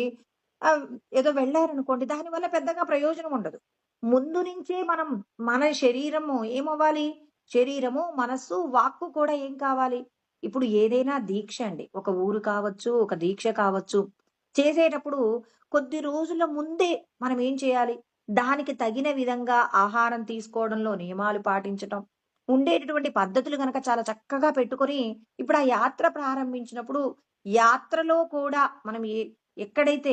ఆహ్, ఏదో వెళ్లారనుకోండి, దానివల్ల పెద్దగా ప్రయోజనం ఉండదు. ముందు నుంచే మనం మన శరీరము ఏమవ్వాలి? శరీరము, మనస్సు, వాక్కు కూడా ఏం కావాలి? ఇప్పుడు ఏదైనా దీక్ష అండి. ఒక ఊరు కావచ్చు, ఒక దీక్ష కావచ్చు. చేసేటప్పుడు కొద్ది రోజుల ముందే మనం ఏం చేయాలి? దానికి తగిన విధంగా ఆహారం తీసుకోవడంలో నియమాలు పాటించటం. ఉండేటటువంటి పద్ధతులు గనక చాలా చక్కగా పెట్టుకొని, ఇప్పుడు ఆ యాత్ర ప్రారంభించినప్పుడు, యాత్రలో కూడా మనం ఎక్కడైతే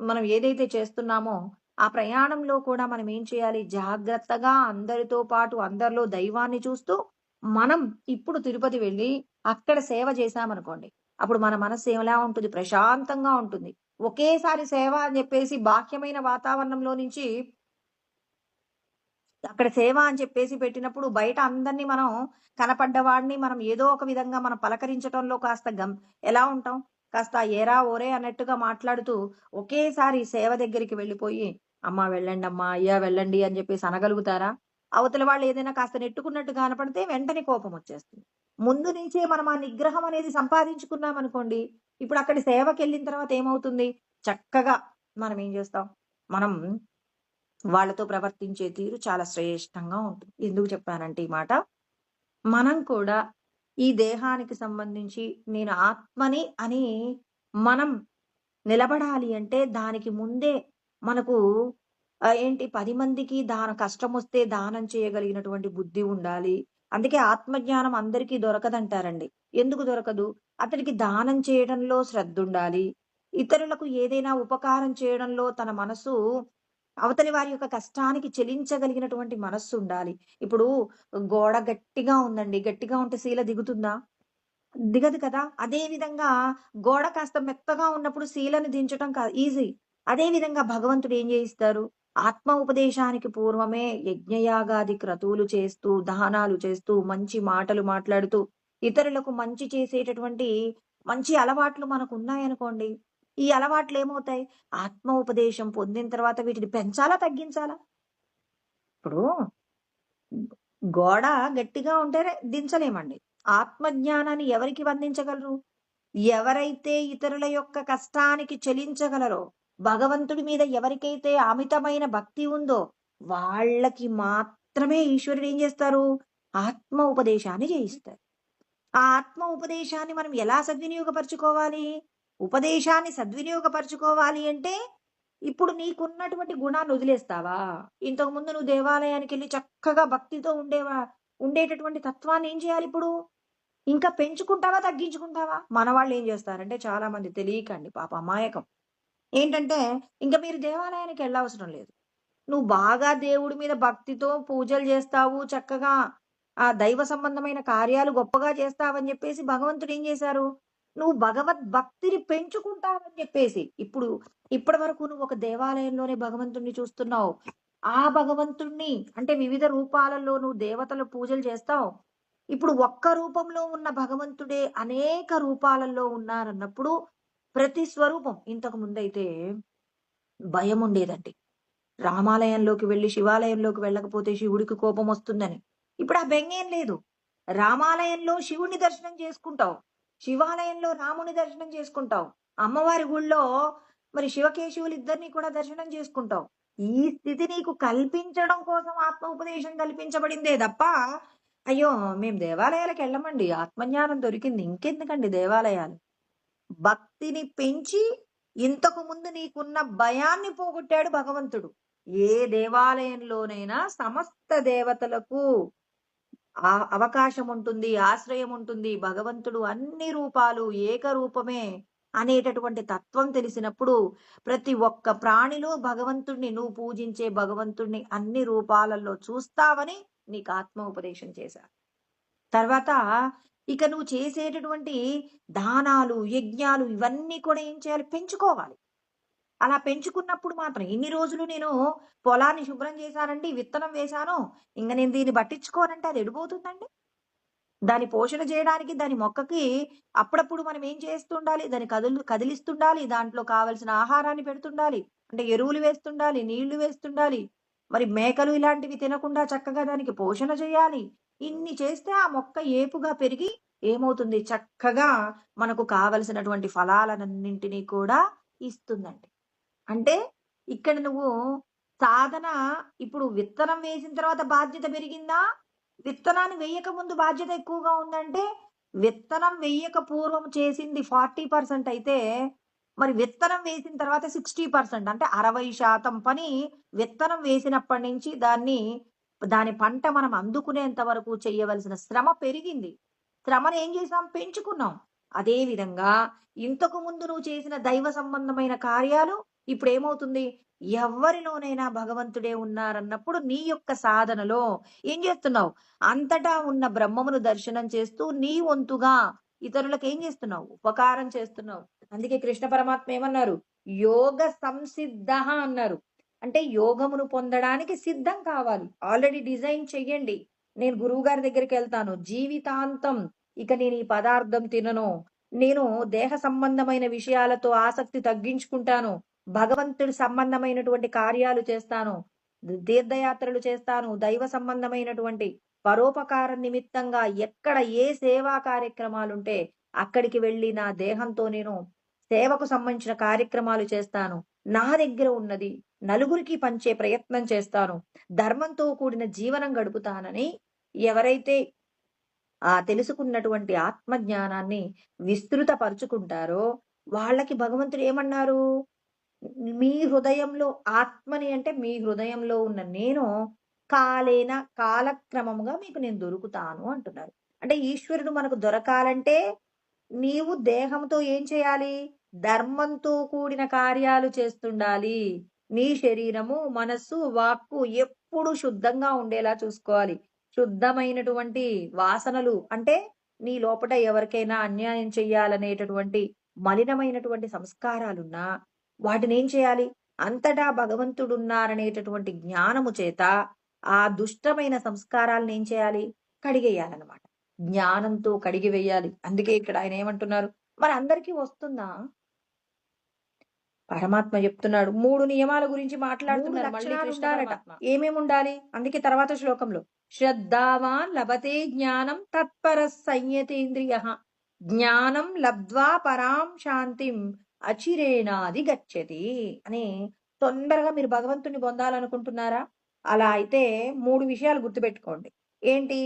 మనం ఏదైతే చేస్తున్నామో, ఆ ప్రయాణంలో కూడా మనం ఏం చేయాలి? జాగ్రత్తగా అందరితో పాటు అందరిలో దైవాన్ని చూస్తూ, మనం ఇప్పుడు తిరుపతి వెళ్లి, అక్కడ సేవ చేశామనుకోండి. అప్పుడు మన మనస్సు ఎలా ఉంటుంది? ప్రశాంతంగా ఉంటుంది. ఒకేసారి సేవ అని చెప్పేసి బాహ్యమైన వాతావరణంలో నుంచి అక్కడ సేవ అని చెప్పేసి పెట్టినప్పుడు బయట అందరిని మనం కనపడ్డవాడిని మనం ఏదో ఒక విధంగా మనం పలకరించటంలో కాస్త ఎలా ఉంటాం? కాస్త ఏరా ఓరే అన్నట్టుగా మాట్లాడుతూ ఒకేసారి సేవ దగ్గరికి వెళ్ళిపోయి, "అమ్మా వెళ్ళండమ్మా, అయ్యా వెళ్ళండి" అని చెప్పేసి అనగలుగుతారా? అవతల వాళ్ళు ఏదైనా కాస్త నెట్టుకున్నట్టు కనపడితే వెంటనే కోపమొచ్చేస్తుంది. ముందు నుంచే మనం ఆ నిగ్రహం అనేది సంపాదించుకున్నామనుకోండి, ఇప్పుడు అక్కడి సేవకెళ్ళిన తర్వాత ఏమవుతుంది? చక్కగా మనం ఏం చేస్తాం? మనం వాళ్ళతో ప్రవర్తించే తీరు చాలా శ్రేష్టంగా ఉంటుంది. ఎందుకు చెప్పానంటే ఈ మాట, మనం కూడా ఈ దేహానికి సంబంధించి నేను ఆత్మని అని మనం నిలబడాలి అంటే దానికి ముందే మనకు ఏంటి 10 మందికి కష్టమొస్తే దానం చేయగలిగినటువంటి బుద్ధి ఉండాలి. అందుకే ఆత్మజ్ఞానం అందరికీ దొరకదంటారండి. ఎందుకు దొరకదు? అతనికి దానం చేయడంలో శ్రద్ధుండాలి. ఇతరులకు ఏదైనా ఉపకారం చేయడంలో తన మనసు అవతలి వారి యొక్క కష్టానికి చెలించగలిగినటువంటి మనస్సుండాలి. ఇప్పుడు గోడ గట్టిగా ఉందండి. గట్టిగా ఉంటే శీల దిగుతుందా? దిగదు కదా! అదే విధంగా గోడ కాస్త మెత్తగా ఉన్నప్పుడు శీలను దించటం ఈజీ. అదే విధంగా భగవంతుడు ఏం జేయిస్తారు? ఆత్మ ఉపదేశానికి పూర్వమే యజ్ఞయాగాది క్రతువులు చేస్తూ, దానాలు చేస్తూ, మంచి మాటలు మాట్లాడుతూ, ఇతరులకు మంచి చేసేటటువంటి మంచి అలవాట్లు మనకున్నాయనుకోండి. ఈ అలవాట్లేమవుతాయి? ఆత్మ ఉపదేశం పొందిన తర్వాత వీటిని పెంచాలా? తగ్గించాలా? ఇప్పుడు గోడ గట్టిగా ఉంటేనే దించలేమండి. ఆత్మజ్ఞానాన్ని ఎవరికి అందించగలరు? ఎవరైతే ఇతరుల యొక్క కష్టానికి చెలించగలరో, భగవంతుడి మీద ఎవరికైతే అమితమైన భక్తి ఉందో, వాళ్ళకి మాత్రమే ఈశ్వరుడు ఏం చేస్తారు? ఆత్మ ఉపదేశాన్ని చేయిస్తారు. ఆ ఆత్మ ఉపదేశాన్ని మనం ఎలా సద్వినియోగపరుచుకోవాలి? ఉపదేశాన్ని సద్వినియోగపరుచుకోవాలి అంటే, ఇప్పుడు నీకున్నటువంటి గుణాన్ని వదిలేస్తావా? ఇంతకుముందు నువ్వు దేవాలయానికెళ్ళి చక్కగా భక్తితో ఉండేటటువంటి తత్వాన్ని ఏం చేయాలిప్పుడు? ఇంకా పెంచుకుంటావా? తగ్గించుకుంటావా? మనవాళ్ళేం జేస్తారంటే చాలా మంది తెలియకండి పాపం అమాయకం. ఏంటంటే, ఇంక మీరు దేవాలయానికి ఎళ్ళవసరం లేదు. నువ్వు బాగా దేవుడి మీద భక్తితో పూజలు జేస్తావు, చక్కగా దైవ సంబంధమైన కార్యాలు గొప్పగా చేస్తావని జెప్పేసి భగవంతుడేం జేశారు? నువ్వు భగవద్భక్తిని పెంచుకుంటావని జెప్పేసి, ఇప్పటి వరకు నువ్వు ఒక దేవాలయంలోనే భగవంతుడిని చూస్తున్నావు. ఆ భగవంతుడిని అంటే వివిధ రూపాలలో నువ్వు దేవతల పూజలు చేస్తావు. ఇప్పుడు ఒక్క రూపంలో ఉన్న భగవంతుడే అనేక రూపాలలో ఉన్నారన్నప్పుడు ప్రతి స్వరూపం ఇంతకు ముందైతే భయముండేదండి. రామాలయంలోకి వెళ్లి శివాలయంలోకి వెళ్ళకపోతే శివుడికి కోపం వస్తుందని. ఇప్పుడు ఆ బెంగేం లేదు. రామాలయంలో శివుడిని దర్శనం చేసుకుంటావు. శివాలయంలో రాముని దర్శనం చేసుకుంటావు. అమ్మవారి గుళ్ళో మరి శివకేశవులిద్దరిని కూడా దర్శనం చేసుకుంటావు. ఈ స్థితి నీకు కల్పించడం కోసం ఆత్మ ఉపదేశం కల్పించబడిందే తప్ప, అయ్యో! మేము దేవాలయాలకు వెళ్ళమండి. ఆత్మజ్ఞానం దొరికింది. ఇంకెందుకండి దేవాలయాలు? భక్తిని పెంచి ఇంతకు ముందు నీకున్న భయాన్ని పోగొట్టాడు భగవంతుడు. ఏ దేవాలయంలోనైనా సమస్త దేవతలకు అవకాశం ఉంటుంది, ఆశ్రయం ఉంటుంది. భగవంతుడు అన్ని రూపాలు ఏకరూపమే అనేటటువంటి తత్వం తెలిసినప్పుడు ప్రతి ఒక్క ప్రాణిలో భగవంతుడిని నువ్వు పూజించే భగవంతుడిని అన్ని రూపాలలో చూస్తావని నీకు ఆత్మ ఉపదేశం చేశారు. తర్వాత ఇక నువ్వు చేసేటటువంటి దానాలు, యజ్ఞాలు ఇవన్నీ కూడా ఏం చేయాలి? పెంచుకోవాలి. అలా పెంచుకున్నప్పుడు మాత్రం ఇన్ని రోజులు నేను పొలాన్ని శుభ్రం చేశానండి, విత్తనం వేశాను, ఇంక నేను దీన్ని పట్టించుకోనంటే అది ఎడిపోతుందండి. దాని పోషణ చేయడానికి దాని మొక్కకి అప్పుడప్పుడు మనం ఏం చేస్తుండాలి? దాన్ని కదిలిస్తుండాలి. దాంట్లో కావలసిన ఆహారాన్ని పెడుతుండాలి. అంటే ఎరువులు వేస్తుండాలి, నీళ్లు వేస్తుండాలి. మరి మేకలు ఇలాంటివి తినకుండా చక్కగా దానికి పోషణ చేయాలి. ఇన్ని చేస్తే ఆ మొక్క ఏపుగా పెరిగి ఏమవుతుంది? చక్కగా మనకు కావలసినటువంటి ఫలాలనన్నింటినీ కూడా ఇస్తుందండి. అంటే ఇక్కడ నువ్వు సాధన ఇప్పుడు విత్తనం వేసిన తర్వాత బాధ్యత పెరిగిందా? విత్తనాన్ని వేయక ముందు బాధ్యత ఎక్కువగా ఉందంటే, విత్తనం వేయక పూర్వం చేసింది 40% అయితే, మరి విత్తనం వేసిన తర్వాత 60% అంటే 60% పని విత్తనం వేసినప్పటి నుంచి దాని పంట మనం అందుకునేంత వరకు చేయవలసిన శ్రమ పెరిగింది. శ్రమను ఏం చేసాం? పెంచుకున్నాం. అదే విధంగా ఇంతకు ముందు నువ్వు చేసిన దైవ సంబంధమైన కార్యాలు ఇప్పుడేమవుతుంది? ఎవ్వరిలోనైనా భగవంతుడే ఉన్నారన్నప్పుడు నీ యొక్క సాధనలో ఏం చేస్తున్నావు? అంతటా ఉన్న బ్రహ్మమును దర్శనం చేస్తూ నీ వంతుగా ఇతరులకు ఏం చేస్తున్నావు? ఉపకారం చేస్తున్నావు. అందుకే కృష్ణ పరమాత్మ ఏమన్నారు? యోగ సంసిద్ధ అన్నారు. అంటే యోగమును పొందడానికి సిద్ధం కావాలి. ఆల్రెడీ డిజైన్ చెయ్యండి. నేను గురువు గారి దగ్గరికి వెళ్తాను. జీవితాంతం ఇక నేను ఈ పదార్థం తినను. నేను దేహ సంబంధమైన విషయాలతో ఆసక్తి తగ్గించుకుంటాను. భగవంతుడి సంబంధమైనటువంటి కార్యాలు చేస్తాను. తీర్థయాత్రలు చేస్తాను. దైవ సంబంధమైనటువంటి పరోపకార నిమిత్తంగా ఎక్కడ ఏ సేవా కార్యక్రమాలుంటే అక్కడికి వెళ్లి నా దేహంతో నేను సేవకు సంబంధించిన కార్యక్రమాలు చేస్తాను. నా దగ్గర ఉన్నది నలుగురికి పంచే ప్రయత్నం చేస్తాను. ధర్మంతో కూడిన జీవనం గడుపుతానని ఎవరైతే తెలుసుకున్నటువంటి ఆత్మజ్ఞానాన్ని విస్తృతపరుచుకుంటారో వాళ్ళకి భగవంతుడు ఏమన్నారు? మీ హృదయంలో ఆత్మని అంటే మీ హృదయంలో ఉన్న నేను కాలక్రమముగా మీకు నేను దొరుకుతాను అంటున్నారు. అంటే ఈశ్వరుడు మనకు దొరకాలంటే నీవు దేహంతో ఏం చేయాలి? ధర్మంతో కూడిన కార్యాలు చేస్తుండాలి. నీ శరీరము, మనస్సు, వాక్కు ఎప్పుడు శుద్ధంగా ఉండేలా చూసుకోవాలి. శుద్ధమైనటువంటి వాసనలు అంటే నీ లోపట ఎవరికైనా అన్యాయం చెయ్యాలనేటటువంటి మలినమైనటువంటి సంస్కారాలున్నా వాటిని ఏం చేయాలి? అంతటా భగవంతుడున్నారనేటటువంటి జ్ఞానము చేత ఆ దుష్టమైన సంస్కారాలను ఏం చేయాలి? కడిగేయాలన్నమాట. జ్ఞానంతో కడిగివేయాలి. అందుకే ఇక్కడ ఆయన ఏమంటున్నారు? మరి అందరికీ వస్తుందా? పరమాత్మ చెప్తున్నాడు. 3 నియమాల గురించి మాట్లాడుతున్నారు మళ్ళీ కృష్ణారట. ఏమేముండాలి? అందుకే తర్వాత శ్లోకంలో శ్రద్ధావాన్ లభతే జ్ఞానం తత్పరః సంయతేంద్రియః జ్ఞానం లబ్ధ్వా పరాం శాంతిం అచిరేణాది గచ్చతి అని. తొందరగా మీరు భగవంతుని పొందాలనుకుంటున్నారా? అలా అయితే 3 విషయాలు గుర్తుపెట్టుకోండి. ఏంటి?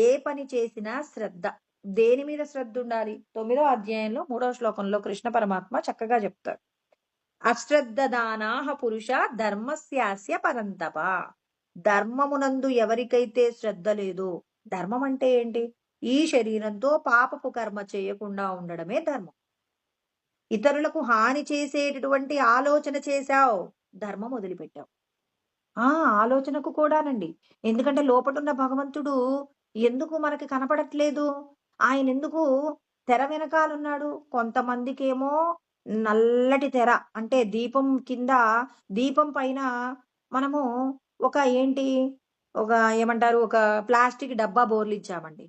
ఏ పని చేసినా శ్రద్ధ. దేని మీద శ్రద్ధ ఉండాలి? 9వ అధ్యాయంలో 3వ శ్లోకంలో కృష్ణ పరమాత్మ చక్కగా చెప్తాడు. అశ్రద్ధదానాహ పురుష ధర్మస్యాస్య పరంతప. ధర్మమునందు ఎవరికైతే శ్రద్ధ లేదో, ధర్మం అంటే ఏంటి? ఈ శరీరంతో పాపపు కర్మ చేయకుండా ఉండడమే ధర్మం. ఇతరులకు హాని చేసేటటువంటి ఆలోచన చేశావు, ధర్మం వదిలిపెట్టావు. ఆ ఆలోచనకు కూడానండి. ఎందుకంటే లోపటున్న భగవంతుడు ఎందుకు మనకి కనపడట్లేదు? ఆయన ఎందుకు తెర వెనకాలున్నాడు? కొంతమందికేమో నల్లటి తెర అంటే దీపం కింద, దీపం పైన మనము ఒక ఏంటి ఒక ఏమంటారు? ఒక ప్లాస్టిక్ డబ్బా బోర్లిచ్చామండి.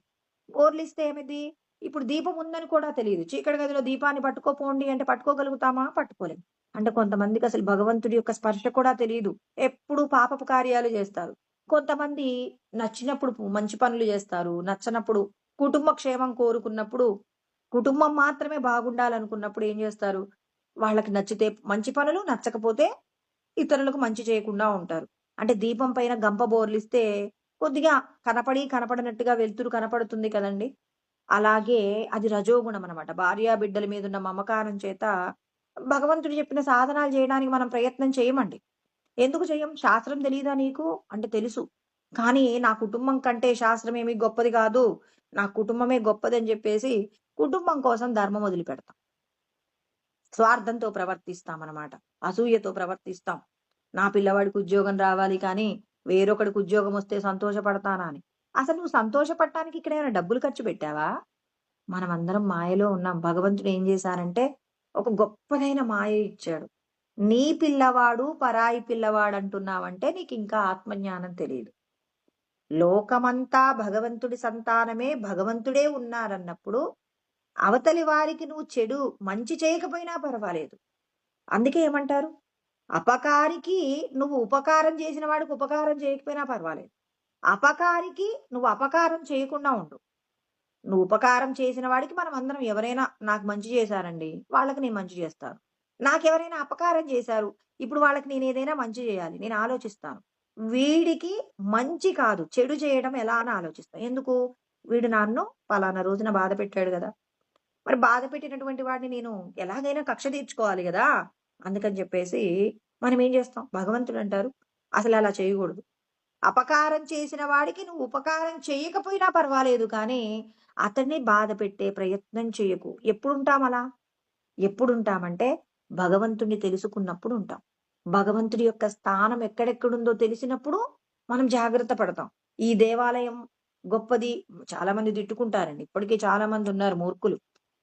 బోర్లిస్తే ఏమైద్ది? ఇప్పుడు దీపం ఉందని కూడా తెలీదు. చీకటి గదిలో దీపాన్ని పట్టుకోపోండి అంటే పట్టుకోగలుగుతామా? పట్టుకోలేం. అంటే కొంతమందికి అసలు భగవంతుడి యొక్క స్పర్శ కూడా తెలీదు. ఎప్పుడూ పాపపు కార్యాలు చేస్తారు. కొంతమంది నచ్చినప్పుడు మంచి పనులు చేస్తారు. నచ్చనప్పుడు కుటుంబ క్షేమం కోరుకున్నప్పుడు, కుటుంబం మాత్రమే బాగుండాలనుకున్నప్పుడు ఏం చేస్తారు? వాళ్ళకి నచ్చితే మంచి పనులు, నచ్చకపోతే ఇతరులకు మంచి చేయకుండా ఉంటారు. అంటే దీపం పైన గంప బోర్లిస్తే కొద్దిగా కనపడనట్టుగా వెలుతురు కనపడుతుంది కదండీ! అలాగే అది రజోగుణం అన్నమాట. భార్యాబిడ్డల మీదున్న మమకారం చేత భగవంతుడు చెప్పిన సాధనాలు చేయడానికి మనం ప్రయత్నం చేయమండి. ఎందుకు చెయ్యం? శాస్త్రం తెలీదా నీకు? అంటే తెలుసు. కానీ నా కుటుంబం కంటే శాస్త్రం ఏమి గొప్పది కాదు. నా కుటుంబమే గొప్పదని చెప్పేసి కుటుంబం కోసం ధర్మం వదిలిపెడతాం. స్వార్థంతో ప్రవర్తిస్తామన్నమాట. అసూయతో ప్రవర్తిస్తాం. నా పిల్లవాడికి ఉద్యోగం రావాలి కానీ వేరొకడికి ఉద్యోగం వస్తే సంతోషపడతానా అని. అసలు నువ్వు సంతోషపడటానికి ఇక్కడ ఏమైనా డబ్బులు ఖర్చు పెట్టావా? మనమందరం మాయలో ఉన్నాం. భగవంతుడు ఏం చేశారంటే ఒక గొప్పదైన మాయ ఇచ్చాడు. నీ పిల్లవాడు పరాయి పిల్లవాడు అంటున్నావంటే నీకింకా ఆత్మజ్ఞానం తెలీదు. లోకమంతా భగవంతుడి సంతానమే, భగవంతుడే ఉన్నారన్నప్పుడు అవతలి వారికి నువ్వు చెడు మంచి చేయకపోయినా పర్వాలేదు. అందుకే ఏమంటారు? అపకారికి నువ్వు ఉపకారం చేసిన వాడికి ఉపకారం చేయకపోయినా పర్వాలేదు. అపకారికి నువ్వు అపకారం చేయకుండా ఉండు. నువ్వు ఉపకారం చేసిన వాడికి మనం అందరం ఎవరైనా నాకు మంచి చేశారండి, వాళ్ళకి నేను మంచి చేస్తాను. నాకెవరైనా అపకారం చేశారు, ఇప్పుడు వాళ్ళకి నేనేదైనా మంచి చేయాలి. నేను ఆలోచిస్తాను. వీడికి మంచి కాదు, చెడు చేయడం ఎలా అని ఆలోచిస్తా. ఎందుకు? వీడు నన్ను పలానా రోజున బాధ పెట్టాడు గదా! మరి బాధ పెట్టినటువంటి వాడిని నేను ఎలాగైనా కక్ష తీర్చుకోవాలి గదా! అందుకని చెప్పేసి మనం ఏం చేస్తాం? భగవంతుడంటారు అసలలా చేయకూడదు. అపకారం చేసిన వాడికి నువ్వు ఉపకారం చేయకపోయినా పర్వాలేదు కానీ, అతన్ని బాధ పెట్టే ప్రయత్నం చేయకు. ఎప్పుడుంటాం అలా? ఎప్పుడుంటామంటే, భగవంతుడిని తెలుసుకున్నప్పుడు ఉంటాం. భగవంతుడి యొక్క స్థానం ఎక్కడెక్కడుందో తెలిసినప్పుడు మనం జాగ్రత్త పడతాం. ఈ దేవాలయం గొప్పది. చాలా మంది తిట్టుకుంటారండి. ఇప్పటికీ చాలా మంది ఉన్నారు మూర్ఖులు.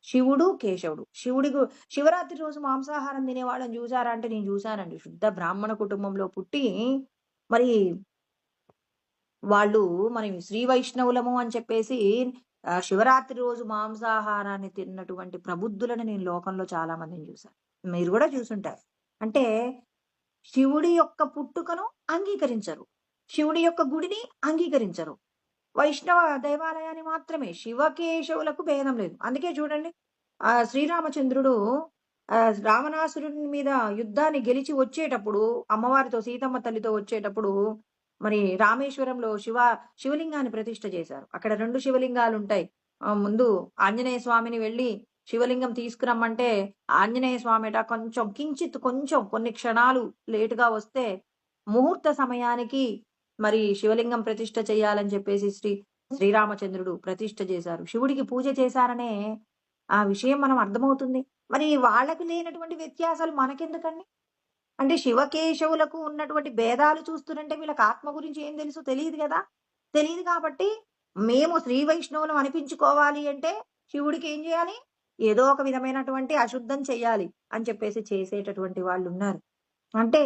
శివుడు, కేశవుడు. శివరాత్రి రోజు మాంసాహారం తినేవాళ్ళని చూసారా అంటే నేను చూసానండి. శుద్ధ బ్రాహ్మణ కుటుంబంలో పుట్టి మరి వాళ్ళు మనం శ్రీ వైష్ణవులము అని చెప్పేసి శివరాత్రి రోజు మాంసాహారాన్ని తిన్నటువంటి ప్రబుద్ధులను నేను లోకంలో చాలా మందిని చూశాను. మీరు కూడా చూసుంటారు. అంటే శివుడి యొక్క పుట్టుకను అంగీకరించరు. శివుడి యొక్క గుడిని అంగీకరించరు. వైష్ణవ దేవాలయాన్ని మాత్రమే. శివకేశవులకు భేదం లేదు. అందుకే చూడండి శ్రీరామచంద్రుడు రావణాసురుని మీద యుద్ధాన్ని గెలిచి వచ్చేటప్పుడు అమ్మవారితో సీతమ్మ తల్లితో వచ్చేటప్పుడు మరి రామేశ్వరంలో శివలింగాన్ని ప్రతిష్ఠ చేశారు. అక్కడ 2 శివలింగాలుంటాయి. ముందు ఆంజనేయ స్వామిని వెళ్లి శివలింగం తీసుకురమ్మంటే ఆంజనేయ స్వామిట కొంచెం కొన్ని క్షణాలు లేటుగా వస్తే ముహూర్త సమయానికి మరి శివలింగం ప్రతిష్ఠ చేయాలని చెప్పేసి శ్రీరామచంద్రుడు ప్రతిష్ఠ చేశారు. శివుడికి పూజ చేశారనే ఆ విషయం మనం అర్థమవుతుంది. మరి వాళ్ళకి లేనటువంటి వ్యత్యాసాలు మనకెందుకండి? అంటే శివకేశవులకు ఉన్నటువంటి భేదాలు చూస్తుంటే వీళ్ళకి ఆత్మ గురించి ఏం తెలుసు? తెలీదు గదా! తెలీదు కాబట్టి మేము శ్రీ వైష్ణవులం అనిపించుకోవాలి అంటే శివుడికి ఏం చేయాలి? ఏదో ఒక విధమైనటువంటి అశుద్ధం చెయ్యాలి అని చెప్పేసి చేసేటటువంటి వాళ్ళున్నారు. అంటే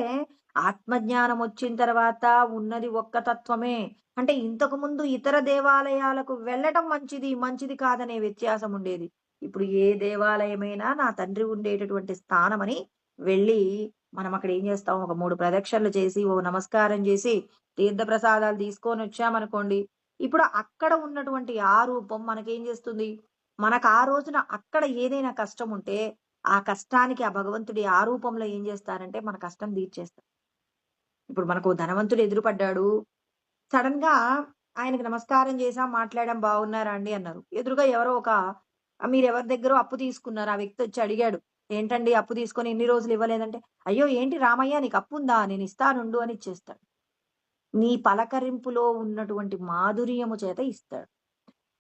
ఆత్మజ్ఞానం వచ్చిన తర్వాత ఉన్నది ఒక్క తత్వమే. అంటే ఇంతకు ముందు ఇతర దేవాలయాలకు వెళ్ళటం మంచిది, మంచిది కాదనే వ్యత్యాసం ఉండేది. ఇప్పుడు ఏ దేవాలయమైనా నా తండ్రి ఉండేటటువంటి స్థానమని వెళ్ళి మనం అక్కడ ఏం చేస్తాం, ఒక 3 ప్రదక్షిణలు చేసి, ఓ నమస్కారం చేసి, తీర్థ ప్రసాదాలు తీసుకొనొచ్చామనుకోండి, ఇప్పుడు అక్కడ ఉన్నటువంటి ఆ రూపం మనకేం చేస్తుంది, మనకు ఆ రోజున అక్కడ ఏదైనా కష్టం ఉంటే ఆ కష్టానికి ఆ భగవంతుడి ఆ రూపంలో ఏం చేస్తారంటే మన కష్టం తీర్చేస్తారు. ఇప్పుడు మనకు ధనవంతుడు ఎదురుపడ్డాడు. సడెన్‌గా ఆయనకి నమస్కారం చేశాం, మాట్లాడాం, "బాగున్నారా అండి?" అన్నారు. ఎదురుగా ఎవరో ఒక మీరెవరి దగ్గరో అప్పు తీసుకున్నారు. ఆ వ్యక్తి వచ్చి అడిగాడు. "ఏంటండి అప్పు తీసుకొని ఇన్ని రోజులు ఇవ్వలేదంటే?" "అయ్యో! ఏంటి రామయ్య నీకు అప్పుందా? నేను ఇస్తానుండు" అని ఇచ్చేస్తాడు. నీ పలకరింపులో ఉన్నటువంటి మాధుర్యము చేత ఇస్తాడు.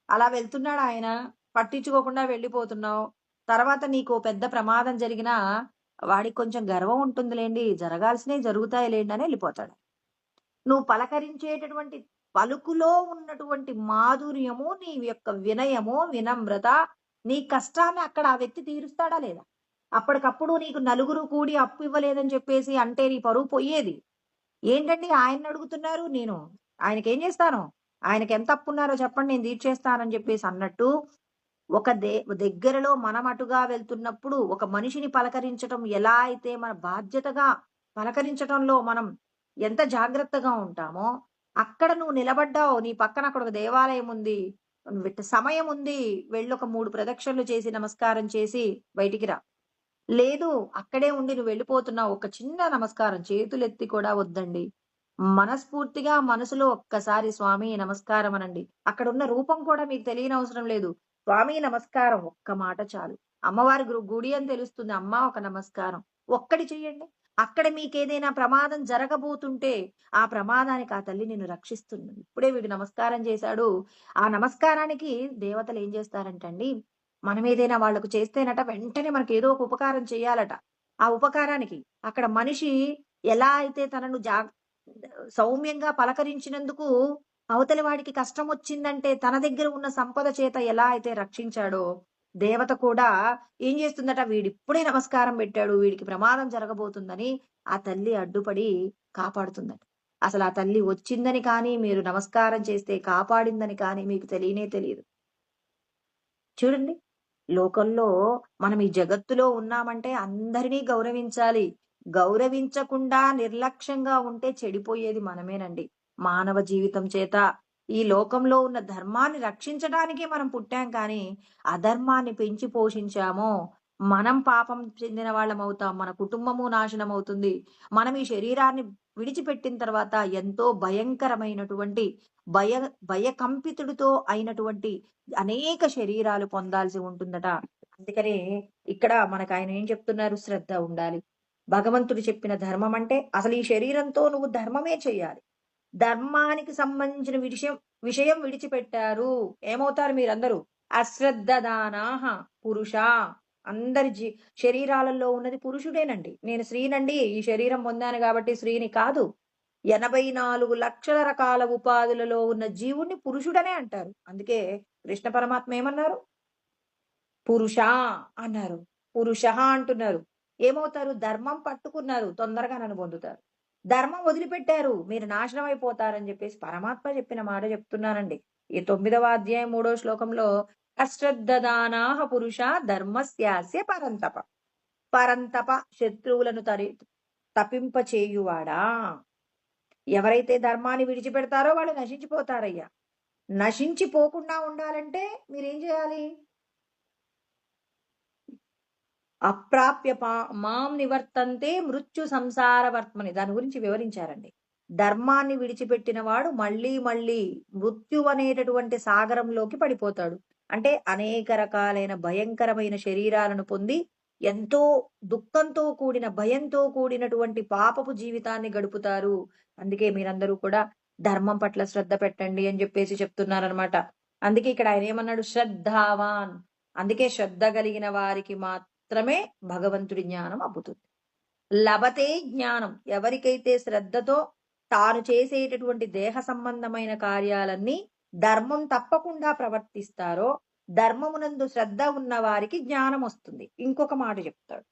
అలా వెళ్తున్నాడాయన. పట్టించుకోకుండా వెళ్ళిపోతున్నావు. తర్వాత నీకో పెద్ద ప్రమాదం జరిగినా, వాడికి కొంచెం గర్వం ఉంటుందిలెండి. జరగాల్సినయి జరుగుతాయిలెండి అని ఎళ్ళిపోతాడు. నువ్వు పలకరించేటటువంటి పలుకులో ఉన్నటువంటి మాధుర్యము, నీ యొక్క వినయము, వినమ్రత, నీ కష్టాన్ని అక్కడ ఆ వ్యక్తి తీరుస్తాడా లేదా? అప్పటికప్పుడు నీకు నలుగురు కూడి అప్పు ఇవ్వలేదని చెప్పేసి అంటే నీ పరువు పొయ్యేది. ఏంటండి ఆయన్నడుగుతున్నారు? నేను ఆయనకేం జేస్తాను? ఆయనకెంత అప్పున్నారో చెప్పండి నేను తీర్చేస్తానని జెప్పేసి అన్నట్టు, ఒక దగ్గరలో మనం అటుగా వెళ్తున్నప్పుడు, ఒక మనిషిని పలకరించటం ఎలా అయితే మన బాధ్యతగా పలకరించటంలో మనం ఎంత జాగ్రత్తగా ఉంటామో, అక్కడ నువ్వు నిలబడ్డావు. నీ పక్కన అక్కడ ఒక దేవాలయం ఉంది. సమయం ఉంది. వెళ్ళొక 3 ప్రదక్షిణలు చేసి, నమస్కారం చేసి బయటికి రా. లేదు. అక్కడే ఉండి నువ్వెళ్ళిపోతున్నావు. ఒక చిన్న నమస్కారం చేతులెత్తి కూడా వద్దండి. మనస్ఫూర్తిగా మనసులో ఒక్కసారి స్వామి నమస్కారం అనండి. అక్కడున్న రూపం కూడా మీకు తెలియనవసరం లేదు. స్వామి నమస్కారం ఒక్క మాట చాలు. అమ్మవారి గుడి అని తెలుస్తుంది. అమ్మా ఒక నమస్కారం. ఒక్కటి చెయ్యండి. అక్కడ మీకేదైనా ప్రమాదం జరగబోతుంటే, ఆ ప్రమాదానికి ఆ తల్లి నిన్ను రక్షిస్తుంది. ఇప్పుడే వీడు నమస్కారం చేశాడు. ఆ నమస్కారానికి దేవతలేం చేస్తారంటండి, మనమేదైనా వాళ్ళకు చేస్తేనట వెంటనే మనకేదో ఒక ఉపకారం చేయాలట. ఆ ఉపకారానికి అక్కడ మనిషి ఎలా అయితే తనను సౌమ్యంగా పలకరించినందుకు అవతలి వాడికి కష్టమొచ్చిందంటే తన దగ్గర ఉన్న సంపద చేత ఎలా అయితే రక్షించాడో, దేవత కూడా ఏం చేస్తుందట, వీడిప్పుడే నమస్కారం పెట్టాడు, వీడికి ప్రమాదం జరగబోతుందని ఆ తల్లి అడ్డుపడి కాపాడుతుందట. అసలు ఆ తల్లి వచ్చిందని కానీ, మీరు నమస్కారం చేస్తే కాపాడిందని కానీ మీకు తెలియనే తెలియదు. చూడండి. లోకంలో మనం ఈ జగత్తులో ఉన్నామంటే అందరినీ గౌరవించాలి. గౌరవించకుండా నిర్లక్ష్యంగా ఉంటే చెడిపోయేది మనమేనండి. మానవ జీవితం చేత ఈ లోకంలో ఉన్న ధర్మాన్ని రక్షించడానికే మనం పుట్టాం కానీ, అధర్మాన్ని పెంచి పోషించామో, మనం పాపం చెందిన వాళ్ళమవుతాం. మన కుటుంబము నాశనమవుతుంది. మనం ఈ శరీరాన్ని విడిచిపెట్టిన తర్వాత ఎంతో భయంకరమైనటువంటి భయ భయకంపితుడితో అయినటువంటి అనేక శరీరాలు పొందాల్సి ఉంటుందట. అందుకనే ఇక్కడ మనకాయన ఏం చెప్తున్నారు? శ్రద్ధ ఉండాలి. భగవంతుడు చెప్పిన ధర్మం అంటే అసలు ఈ శరీరంతో నువ్వు ధర్మమే చెయ్యాలి. ధర్మానికి సంబంధించిన విషయం విడిచిపెట్టారు. ఏమవుతారు మీరందరూ? అశ్రద్ధదానాహ పురుష. అందరి శరీరాలలో ఉన్నది పురుషుడేనండి. నేను స్త్రీనండి. ఈ శరీరం పొందాను కాబట్టి స్త్రీని కాదు. 84 లక్షల రకాల ఉపాధులలో ఉన్న జీవుడిని పురుషుడనే అంటారు. అందుకే కృష్ణ పరమాత్మ ఏమన్నారు? పురుషా అన్నారు. పురుషః అంటున్నారు. ఏమవుతారు? ధర్మం పట్టుకున్నారు. తొందరగా నన్ను పొందుతారు. ధర్మం వదిలిపెట్టారు. మీరు నాశనం అయిపోతారని చెప్పేసి పరమాత్మ చెప్పిన మాట చెప్తున్నానండి. ఈ 9వ అధ్యాయం 3వ శ్లోకంలో అశ్రద్ధదానాః పురుష ధర్మస్యాస్య పరంతప. పరంతప శత్రువులను తపింపచేయువాడా. ఎవరైతే ధర్మాన్ని విడిచిపెడతారో వాళ్ళు నశించిపోతారయ్యా. నశించిపోకుండా ఉండాలంటే మీరేం చేయాలి? అప్రాప్య మాం నివర్తంతే మృత్యు సంసార వర్త్మని దాని గురించి వివరించారండి. ధర్మాన్ని విడిచిపెట్టిన వాడు మళ్ళీ మళ్ళీ మృత్యు అనేటటువంటి సాగరంలోకి పడిపోతాడు. అంటే అనేక రకాలైన భయంకరమైన శరీరాలను పొంది ఎంతో దుఃఖంతో కూడిన భయంతో కూడినటువంటి పాపపు జీవితాన్ని గడుపుతారు. అందుకే మీరందరూ కూడా ధర్మం పట్ల శ్రద్ధ పెట్టండి అని చెప్పేసి చెప్తున్నారనమాట. అందుకే ఇక్కడ ఆయన ఏమన్నాడు? శ్రద్ధావాన్. అందుకే శ్రద్ధ కలిగిన వారికి మాత్రమే భగవంతుడి జ్ఞానం అబ్బుతుంది. లభతే జ్ఞానం. ఎవరికైతే శ్రద్ధతో తాను చేసేటటువంటి దేహ సంబంధమైన కార్యాలన్నీ ధర్మం తప్పకుండా ప్రవర్తిస్తారో, ధర్మమునందు శ్రద్ధ ఉన్న వారికి జ్ఞానం వస్తుంది. ఇంకొక మాట చెప్తాడు.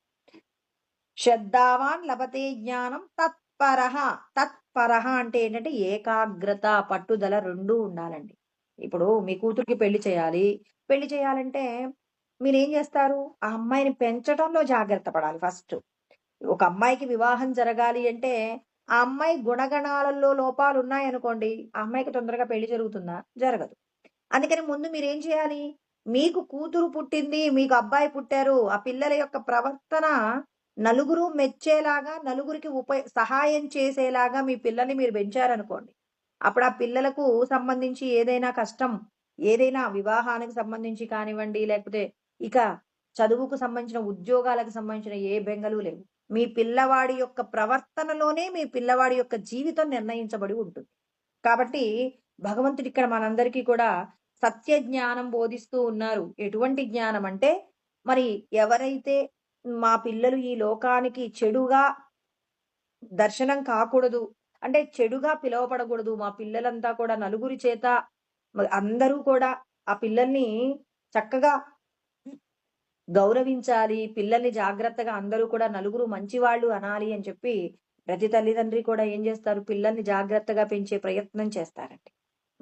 శ్రద్ధావాన్ లభతే జ్ఞానం తత్పరః. తత్పరః అంటే ఏంటంటే ఏకాగ్రత, పట్టుదల రెండూ ఉండాలండి. ఇప్పుడు మీ కూతురికి పెళ్లి చేయాలి. పెళ్లి చేయాలంటే మీరేం చేస్తారు? ఆ అమ్మాయిని పెంచడంలో జాగ్రత్త పడాలి ఫస్ట్. ఒక అమ్మాయికి వివాహం జరగాలి అంటే ఆ అమ్మాయి గుణగణాలలో లోపాలున్నాయనుకోండి, ఆ అమ్మాయికి తొందరగా పెళ్లి జరుగుతుందా? జరగదు. అందుకని ముందు మీరేం చేయాలి? మీకు కూతురు పుట్టింది, మీకు అబ్బాయి పుట్టారు. ఆ పిల్లల యొక్క ప్రవర్తన నలుగురు మెచ్చేలాగా, నలుగురికి సహాయం చేసేలాగా మీ పిల్లల్ని మీరు పెంచారనుకోండి. అప్పుడు ఆ పిల్లలకు సంబంధించి ఏదైనా కష్టం, ఏదైనా వివాహానికి సంబంధించి కానివ్వండి, లేకపోతే ఇక చదువుకు సంబంధించిన, ఉద్యోగాలకు సంబంధించిన ఏ బెంగలు లేవు. మీ పిల్లవాడి యొక్క ప్రవర్తనలోనే మీ పిల్లవాడి యొక్క జీవితం నిర్ణయించబడి ఉంటుంది. కాబట్టి భగవంతుడు ఇక్కడ మనందరికీ కూడా సత్య జ్ఞానం బోధిస్తూ ఉన్నారు. ఎటువంటి జ్ఞానం అంటే, మరి ఎవరైతే మా పిల్లలు ఈ లోకానికి చెడుగా దర్శనం కాకూడదు, అంటే చెడుగా పిలువపడకూడదు, మా పిల్లలంతా కూడా నలుగురి చేత అందరూ కూడా ఆ పిల్లల్ని చక్కగా గౌరవించాలి, పిల్లల్ని జాగ్రత్తగా అందరూ కూడా నలుగురు మంచివాళ్ళు అనాలి అని చెప్పి ప్రతి తల్లిదండ్రి కూడా ఏం చేస్తారు? పిల్లల్ని జాగ్రత్తగా పెంచే ప్రయత్నం చేస్తారండి.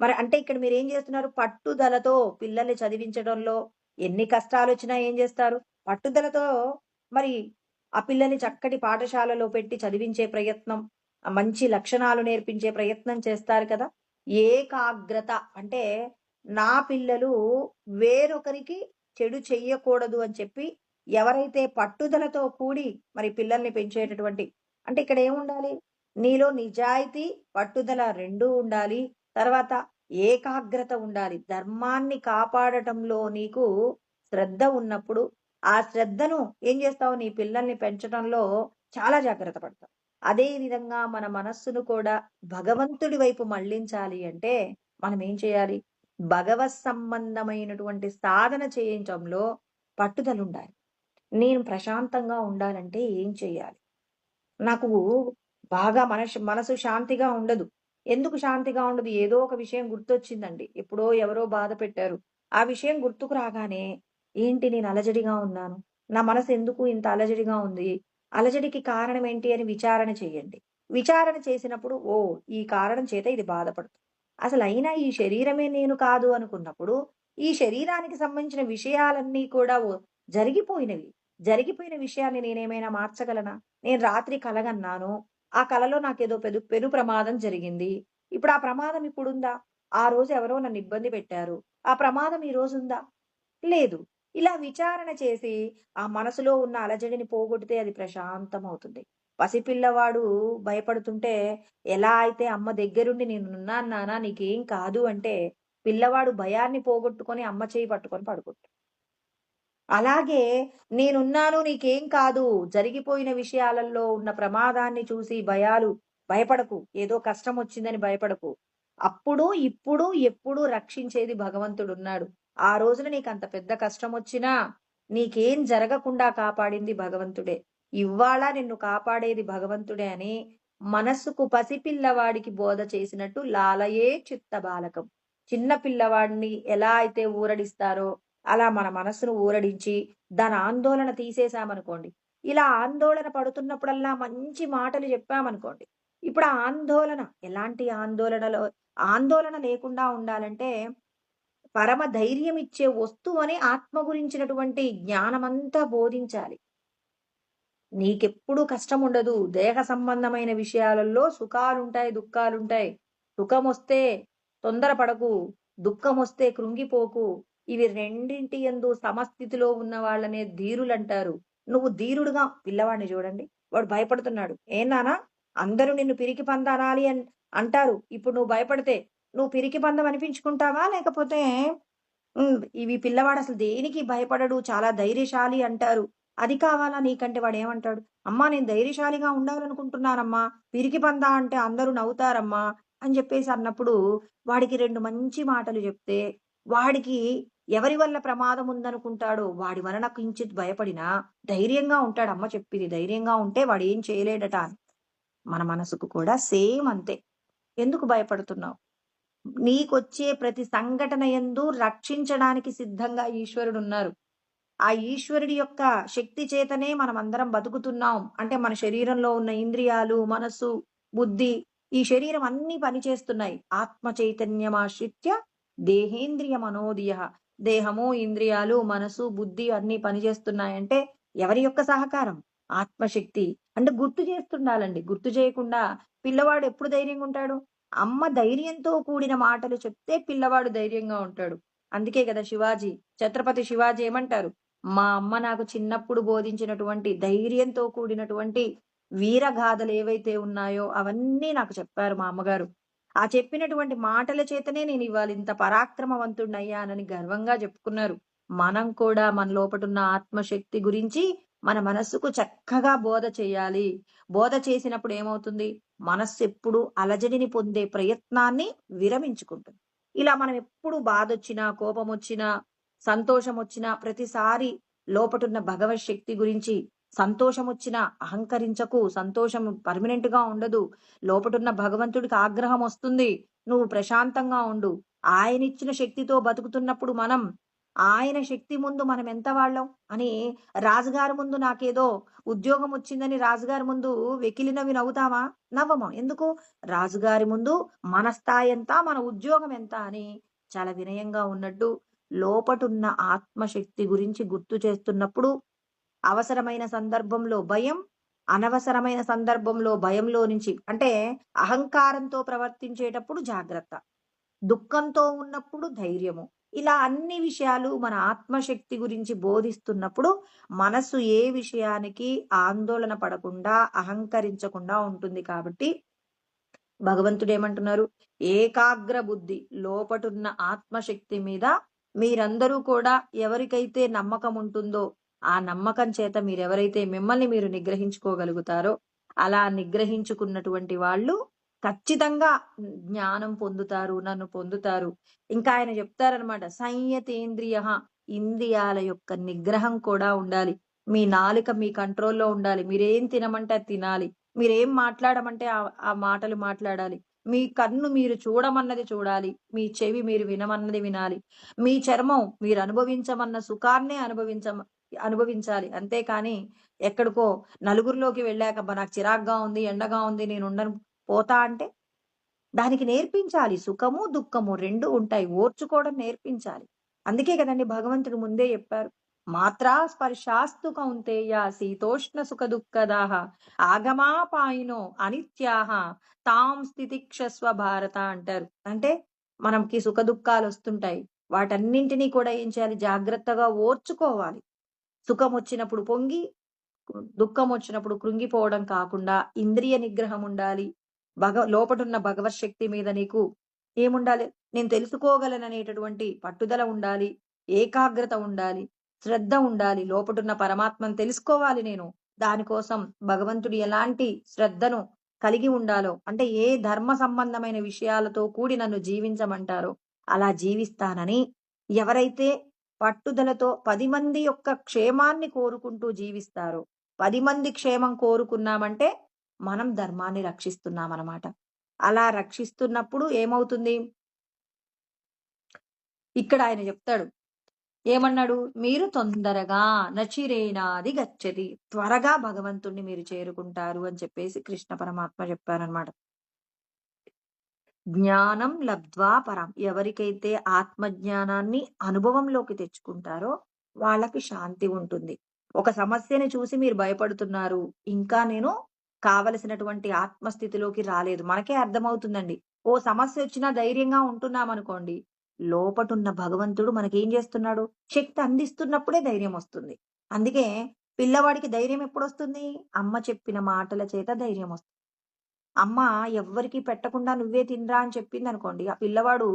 మరి అంటే ఇక్కడ మీరేం చేస్తున్నారు? పట్టుదలతో పిల్లల్ని చదివించడంలో ఎన్ని కష్టాలొచ్చినా ఏం చేస్తారు? పట్టుదలతో మరి ఆ పిల్లల్ని చక్కటి పాఠశాలలో పెట్టి చదివించే ప్రయత్నం, మంచి లక్షణాలు నేర్పించే ప్రయత్నం చేస్తారు కదా! ఏకాగ్రత అంటే నా పిల్లలు వేరొకరికి చెడు చెయ్యకూడదు అని చెప్పి ఎవరైతే పట్టుదలతో కూడి మరి పిల్లల్ని పెంచేటటువంటి, అంటే ఇక్కడ ఏముండాలి? నీలో నిజాయితీ, పట్టుదల రెండూ ఉండాలి. తర్వాత ఏకాగ్రత ఉండాలి. ధర్మాన్ని కాపాడటంలో నీకు శ్రద్ధ ఉన్నప్పుడు, ఆ శ్రద్ధను ఏం చేస్తావు? నీ పిల్లల్ని పెంచడంలో చాలా జాగ్రత్త పడతావు. అదే విధంగా మన మనస్సును కూడా భగవంతుడి వైపు మళ్ళించాలి అంటే మనం ఏం చేయాలి? భగవత్ సంబంధమైనటువంటి సాధన చేయించడంలో పట్టుదలుండాలి. నేను ప్రశాంతంగా ఉండాలంటే ఏం చేయాలి? నాకు బాగా మనసు శాంతిగా ఉండదు. ఎందుకు శాంతిగా ఉండదు? ఏదో ఒక విషయం గుర్తొచ్చిందండి. ఎప్పుడో ఎవరో బాధ పెట్టారు. ఆ విషయం గుర్తుకు రాగానే, ఏంటి నేను అలజడిగా ఉన్నాను. నా మనసు ఎందుకు ఇంత అలజడిగా ఉంది? అలజడికి కారణం ఏంటి అని విచారణ చేయండి. విచారణ చేసినప్పుడు ఓహ్! ఈ కారణం చేత ఇది బాధపడుతుంది. అసలైనా ఈ శరీరమే నేను కాదు అనుకున్నప్పుడు, ఈ శరీరానికి సంబంధించిన విషయాలన్నీ కూడా జరిగిపోయినవి. జరిగిపోయిన విషయాన్ని నేనేమైనా మార్చగలనా? నేను రాత్రి కలగన్నాను. ఆ కలలో నాకేదో పెను ప్రమాదం జరిగింది. ఇప్పుడు ఆ ప్రమాదం ఇప్పుడుందా? ఆ రోజు ఎవరో నన్ను ఇబ్బంది పెట్టారు. ఆ ప్రమాదం ఈ రోజుందా? లేదు. ఇలా విచారణ చేసి ఆ మనసులో ఉన్న అలజడిని పోగొడితే అది ప్రశాంతమవుతుంది. పసిపిల్లవాడు భయపడుతుంటే ఎలా అయితే అమ్మ దగ్గరుండి నేనున్నాను నాన్న నీకేం కాదు అంటే, పిల్లవాడు భయాన్ని పోగొట్టుకొని అమ్మ చెయ్యి పట్టుకొని పడుకుంటాడు. అలాగే నేనున్నాను నీకేం కాదు. జరిగిపోయిన విషయాలలో ఉన్న ప్రమాదాన్ని చూసి భయపడకు. ఏదో కష్టమొచ్చిందని భయపడకు. అప్పుడు, ఇప్పుడు, ఎప్పుడూ రక్షించేది భగవంతుడున్నాడు. ఆ రోజున నీకంత పెద్ద కష్టమొచ్చినా నీకేం జరగకుండా కాపాడింది భగవంతుడే. ఇవ్వాళ నిన్ను కాపాడేది భగవంతుడే అని మనస్సుకు పసిపిల్లవాడికి బోధ చేసినట్టు లాలయే చిత్త బాలకం. చిన్న పిల్లవాడిని ఎలా అయితే ఊరడిస్తారో అలా మన మనస్సును ఊరడించి, దాని ఆందోళన తీసేశామనుకోండి. ఇలా ఆందోళన పడుతున్నప్పుడల్లా మంచి మాటలు చెప్పామనుకోండి. ఇప్పుడు ఆ ఆందోళన ఎలాంటి ఆందోళన లేకుండా ఉండాలంటే, పరమ ధైర్యమిచ్చే వస్తువని ఆత్మ గురించినటువంటి జ్ఞానమంతా బోధించాలి. నీకెప్పుడూ కష్టముండదు. దేహ సంబంధమైన విషయాలలో సుఖాలుంటాయి, దుఃఖాలుంటాయి. సుఖమొస్తే తొందరపడకు. దుఃఖమొస్తే కృంగిపోకు. ఇవి రెండింటి యందు సమస్థితిలో ఉన్న వాళ్ళనే ధీరులంటారు. నువ్వు ధీరుడుగా పిల్లవాడిని చూడండి. వాడు భయపడుతున్నాడు. "ఏం నాన్న అందరూ నిన్ను పిరికి పంద అనాలి అంటారు. ఇప్పుడు నువ్వు భయపడితే నువ్వు పిరికి పందం అనిపించుకుంటావా? లేకపోతే ఇవి పిల్లవాడసలు దేనికి భయపడడు. చాలా ధైర్యశాలి అంటారు. అది కావాలా నీకంటే వాడేమంటాడు? అమ్మా నేను ధైర్యశాలిగా ఉండాలనుకుంటున్నానమ్మా. పిరికి పందా అంటే అందరూ నవ్వుతారమ్మా అని చెప్పేసి అన్నప్పుడు వాడికి 2 మంచి మాటలు చెప్తే వాడికి ఎవరి వల్ల ప్రమాదం ఉందనుకుంటాడో వాడి వలన కించిత్ భయపడినా ధైర్యంగా ఉంటాడు. అమ్మ చెప్పింది ధైర్యంగా ఉంటే వాడేం చేయలేడట అని. మన మనసుకు కూడా సేమ్ అంతే. ఎందుకు భయపడుతున్నావు? నీకొచ్చే ప్రతి సంఘటన యందు రక్షించడానికి సిద్ధంగా ఈశ్వరుడున్నారు. ఆ ఈశ్వరుడి యొక్క శక్తి చేతనే మనం అందరం బతుకుతున్నాం. అంటే మన శరీరంలో ఉన్న ఇంద్రియాలు, మనస్సు, బుద్ధి, ఈ శరీరం అన్నీ పనిచేస్తున్నాయి. ఆత్మ చైతన్యమాశ్రిత్య దేహేంద్రియ మనోదియ. దేహము, ఇంద్రియాలు, మనసు, బుద్ధి అన్నీ పనిచేస్తున్నాయంటే ఎవరి యొక్క సహకారం? ఆత్మశక్తి. అంటే గుర్తు చేస్తుండాలండి. గుర్తు చేయకుండా పిల్లవాడు ఎప్పుడు ధైర్యంగా ఉంటాడు? అమ్మ ధైర్యంతో కూడిన మాటలు చెప్తే పిల్లవాడు ధైర్యంగా ఉంటాడు. అందుకే కదా ఛత్రపతి శివాజీ ఏమంటారు? మా అమ్మ నాకు చిన్నప్పుడు బోధించినటువంటి ధైర్యంతో కూడినటువంటి వీరగాథలు ఏవైతే ఉన్నాయో అవన్నీ నాకు చెప్పారు మా అమ్మగారు. ఆ చెప్పినటువంటి మాటల చేతనే నేను ఇవాళ ఇంత పరాక్రమవంతుడినయ్యానని గర్వంగా చెప్పుకున్నారు. మనం కూడా మన లోపటున్న ఆత్మశక్తి గురించి మన మనస్సుకు చక్కగా బోధ చేయాలి. బోధ చేసినప్పుడు ఏమవుతుంది? మనస్సు ఎప్పుడు అలజడిని పొందే ప్రయత్నాన్ని విరమించుకుంటుంది. ఇలా మనం ఎప్పుడు బాధొచ్చినా, కోపమొచ్చినా, సంతోషమొచ్చినా ప్రతిసారి లోపటున్న భగవత్ శక్తి గురించి సంతోషమొచ్చినా అహంకరించకు. సంతోషం పర్మనెంట్ గా ఉండదు. లోపటున్న భగవంతుడికి ఆగ్రహం వస్తుంది. నువ్వు ప్రశాంతంగా ఉండు. ఆయనిచ్చిన శక్తితో బతుకుతున్నప్పుడు మనం ఆయన శక్తి ముందు మనం ఎంత వాళ్ళం అని రాజుగారి ముందు నాకేదో ఉద్యోగం వచ్చిందని రాజుగారి ముందు వెకిలినవి నవ్వుతామా? నవ్వము. ఎందుకు? రాజుగారి ముందు మన స్థాయి ఎంత, మన ఉద్యోగం ఎంత అని చాలా వినయంగా ఉన్నట్టు లోపటున్న ఆత్మశక్తి గురించి గుర్తు చేస్తున్నప్పుడు అవసరమైన సందర్భంలో భయం, అనవసరమైన సందర్భంలో భయంలో నుంచి అంటే అహంకారంతో ప్రవర్తించేటప్పుడు జాగ్రత్త, దుఃఖంతో ఉన్నప్పుడు ధైర్యము. ఇలా అన్ని విషయాలు మన ఆత్మశక్తి గురించి బోధిస్తున్నప్పుడు మనసు ఏ విషయానికి ఆందోళన పడకుండా, అహంకరించకుండా ఉంటుంది. కాబట్టి భగవంతుడు ఏమంటున్నారు? ఏకాగ్ర బుద్ధి లోపటున్న ఆత్మశక్తి మీద మీరందరూ కూడా ఎవరికైతే నమ్మకం ఉంటుందో ఆ నమ్మకం చేత మీరెవరైతే మిమ్మల్ని మీరు నిగ్రహించుకోగలుగుతారో అలా నిగ్రహించుకున్నటువంటి వాళ్ళు ఖచ్చితంగా జ్ఞానం పొందుతారు, నన్ను పొందుతారు. ఇంకా ఆయన చెప్తారనమాట, సంయతేంద్రియ, ఇంద్రియాల యొక్క నిగ్రహం కూడా ఉండాలి. మీ నాలుక మీ కంట్రోల్లో ఉండాలి. మీరేం తినమంటే అది తినాలి. మీరేం మాట్లాడమంటే ఆ మాటలు మాట్లాడాలి. మీ కన్ను మీరు చూడమన్నది చూడాలి. మీ చెవి మీరు వినమన్నది వినాలి. మీ చర్మం మీరు అనుభవించమన్న సుఖాన్నే అనుభవించాలి. అంతేకాని ఎక్కడికో నలుగురిలోకి వెళ్ళాక నాకు చిరాగ్గా ఉంది, ఎండగా ఉంది, నేను ఉండను, పోతా అంటే దానికి నేర్పించాలి. సుఖము, దుఃఖము 2 ఉంటాయి. ఓర్చుకోవడం నేర్పించాలి. అందుకే కదండి భగవంతుడు ముందే చెప్పారు. మాత్రా స్పర్శాస్తు కౌంతేయ శీతోష్ణ సుఖ దుఃఖదాహ ఆగమాపాయినో అనిత్యాహ తాం స్థితిక్షస్వ భారత అంటారు. అంటే మనకి సుఖ దుఃఖాలు వస్తుంటాయి. వాటన్నింటినీ కూడా ఏం చేయాలి? జాగ్రత్తగా ఓర్చుకోవాలి. సుఖం వచ్చినప్పుడు పొంగి, దుఃఖం వచ్చినప్పుడు కృంగిపోవడం కాకుండా ఇంద్రియ నిగ్రహం ఉండాలి. లోపటున్న భగవత్ శక్తి మీద నీకు ఏముండాలి? నేను తెలుసుకోగలననేటటువంటి పట్టుదల ఉండాలి. ఏకాగ్రత ఉండాలి. శ్రద్ధ ఉండాలి. లోపటున్న పరమాత్మను తెలుసుకోవాలి నేను. దానికోసం భగవంతుడు ఎలాంటి శ్రద్ధను కలిగి ఉండాలో, అంటే ఏ ధర్మ సంబంధమైన విషయాలతో కూడి నన్ను జీవించమంటారో అలా జీవిస్తానని ఎవరైతే పట్టుదలతో 10 మంది యొక్క క్షేమాన్ని కోరుకుంటూ జీవిస్తారో, 10 మంది క్షేమం కోరుకున్నామంటే మనం ధర్మాన్ని రక్షిస్తున్నామన్నమాట. అలా రక్షిస్తున్నప్పుడు ఏమవుతుంది? ఇక్కడ ఆయన చెప్తాడు. ఏమన్నాడు? మీరు తొందరగా నచిరేనాది గచ్చతి, త్వరగా భగవంతుణ్ణి మీరు చేరుకుంటారు అని చెప్పేసి కృష్ణ పరమాత్మ చెప్పారనమాట. జ్ఞానం లబ్ధ్వా పరం, ఎవరికైతే ఆత్మజ్ఞానాన్ని అనుభవంలోకి తెచ్చుకుంటారో వాళ్ళకి శాంతి ఉంటుంది. ఒక సమస్యని చూసి మీరు భయపడుతున్నారు, ఇంకా నేను కావలసినటువంటి ఆత్మస్థితిలోకి రాలేదు, మనకే అర్థమవుతుందండి. ఓ సమస్య వచ్చినా ధైర్యంగా ఉంటున్నాం అనుకోండి, లోపటున్న భగవంతుడు మనకేం చేస్తున్నాడు? శక్తి అందిస్తున్నప్పుడే ధైర్యం వస్తుంది. అందుకే పిల్లవాడికి ధైర్యం ఎప్పుడొస్తుంది? అమ్మ చెప్పిన మాటల చేత ధైర్యం వస్తుంది. అమ్మ ఎవ్వరికి పెట్టకుండా నువ్వే తినరా అని చెప్పింది అనుకోండి, ఆ పిల్లవాడు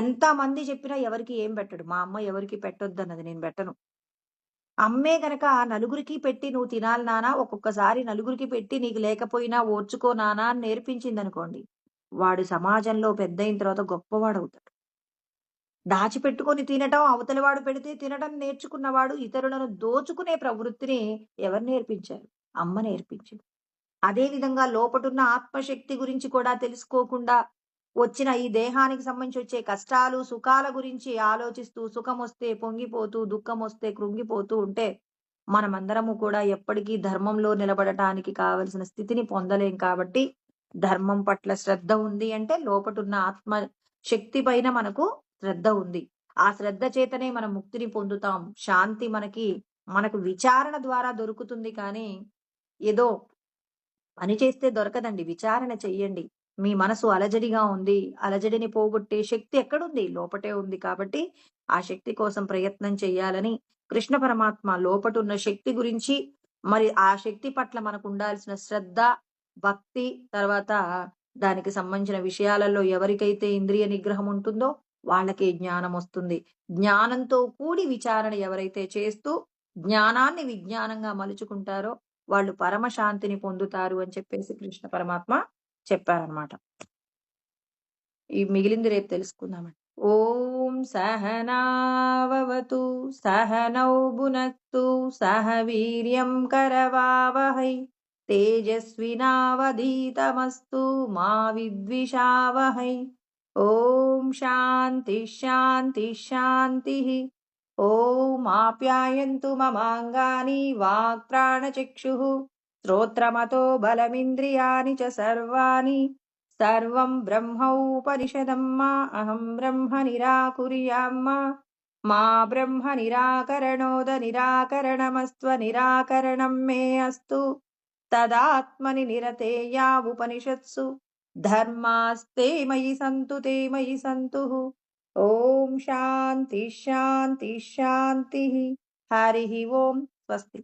ఎంత మంది చెప్పినా ఎవరికి ఏం పెట్టడు. మా అమ్మ ఎవరికి పెట్టొద్దన్నది, నేను పెట్టను. అమ్మే గనక నలుగురికి పెట్టి నువ్వు తినాలి నానా, ఒక్కొక్కసారి నలుగురికి పెట్టి నీకు లేకపోయినా ఓర్చుకో నానా అని నేర్పించింది అనుకోండి, వాడు సమాజంలో పెద్దయిన తర్వాత గొప్పవాడవుతాడు. దాచిపెట్టుకొని తినటం, అవతలి వాడు పెడితే తినటం నేర్చుకున్నవాడు ఇతరులను దోచుకునే ప్రవృత్తిని ఎవరు నేర్పించారు? అమ్మ నేర్పించింది. అదే విధంగా లోపటున్న ఆత్మశక్తి గురించి కూడా తెలుసుకోకుండా వచ్చిన ఈ దేహానికి సంబంధించి వచ్చే కష్టాలు, సుఖాల గురించి ఆలోచిస్తూ సుఖమొస్తే పొంగిపోతూ, దుఃఖమొస్తే కృంగిపోతూ ఉంటే, మనమందరము కూడా ఎప్పటికీ ధర్మంలో నిలబడటానికి కావలసిన స్థితిని పొందలేం కాబట్టి, ధర్మం పట్ల శ్రద్ధ ఉంది అంటే లోపటున్న ఆత్మ శక్తి పైన మనకు శ్రద్ధ ఉంది. ఆ శ్రద్ధ చేతనే మనం ముక్తిని పొందుతాం. శాంతి మనకు విచారణ ద్వారా దొరుకుతుంది కానీ, ఏదో పని చేస్తే దొరకదండి. విచారణ చెయ్యండి. మీ మనసు అలజడిగా ఉంది. అలజడిని పోగొట్టే శక్తి ఎక్కడుంది? లోపటే ఉంది కాబట్టి, ఆ శక్తి కోసం ప్రయత్నం చెయ్యాలని కృష్ణ పరమాత్మ లోపటున్న శక్తి గురించి, మరి ఆ శక్తి పట్ల మనకుండాల్సిన శ్రద్ధ, భక్తి, తర్వాత దానికి సంబంధించిన విషయాలలో ఎవరికైతే ఇంద్రియ నిగ్రహం ఉంటుందో వాళ్ళకే జ్ఞానమొస్తుంది. జ్ఞానంతో కూడి విచారణ ఎవరైతే చేస్తూ జ్ఞానాన్ని విజ్ఞానంగా మలుచుకుంటారో వాళ్ళు పరమ శాంతిని పొందుతారు అని చెప్పేసి కృష్ణ పరమాత్మ చెప్పారనమాట. ఈ మిగిలింది రేపు తెలుసుకుందామండి. ఓం సహనావవతు సహనౌ భునక్తు సహ వీర్యం కరవావహై తేజస్వినావధీతమస్తు మా విద్విషావహై. ఓం శాంతి శాంతి శాంతి. ఓం ఆప్యాయంతు మమాంగాని వాక్ప్రాణచక్షుః శ్రోత్రమతో బలమింద్రియాణి చ సర్వాణి. సర్వం బ్రహ్మోపనిషదం మా అహం బ్రహ్మ నిరాకుర్యాం మా బ్రహ్మ నిరాకరణోద నిరాకరణమస్త్వ నిరాకరణం మే అస్తు తదాత్మని నిరతేయా ఉపనిషత్సు ధర్మాస్తే మయి సంతు తే మయి సంతు. ఓం శాంతి శాంతి శాంతి. హరి ఓం. స్వస్తి.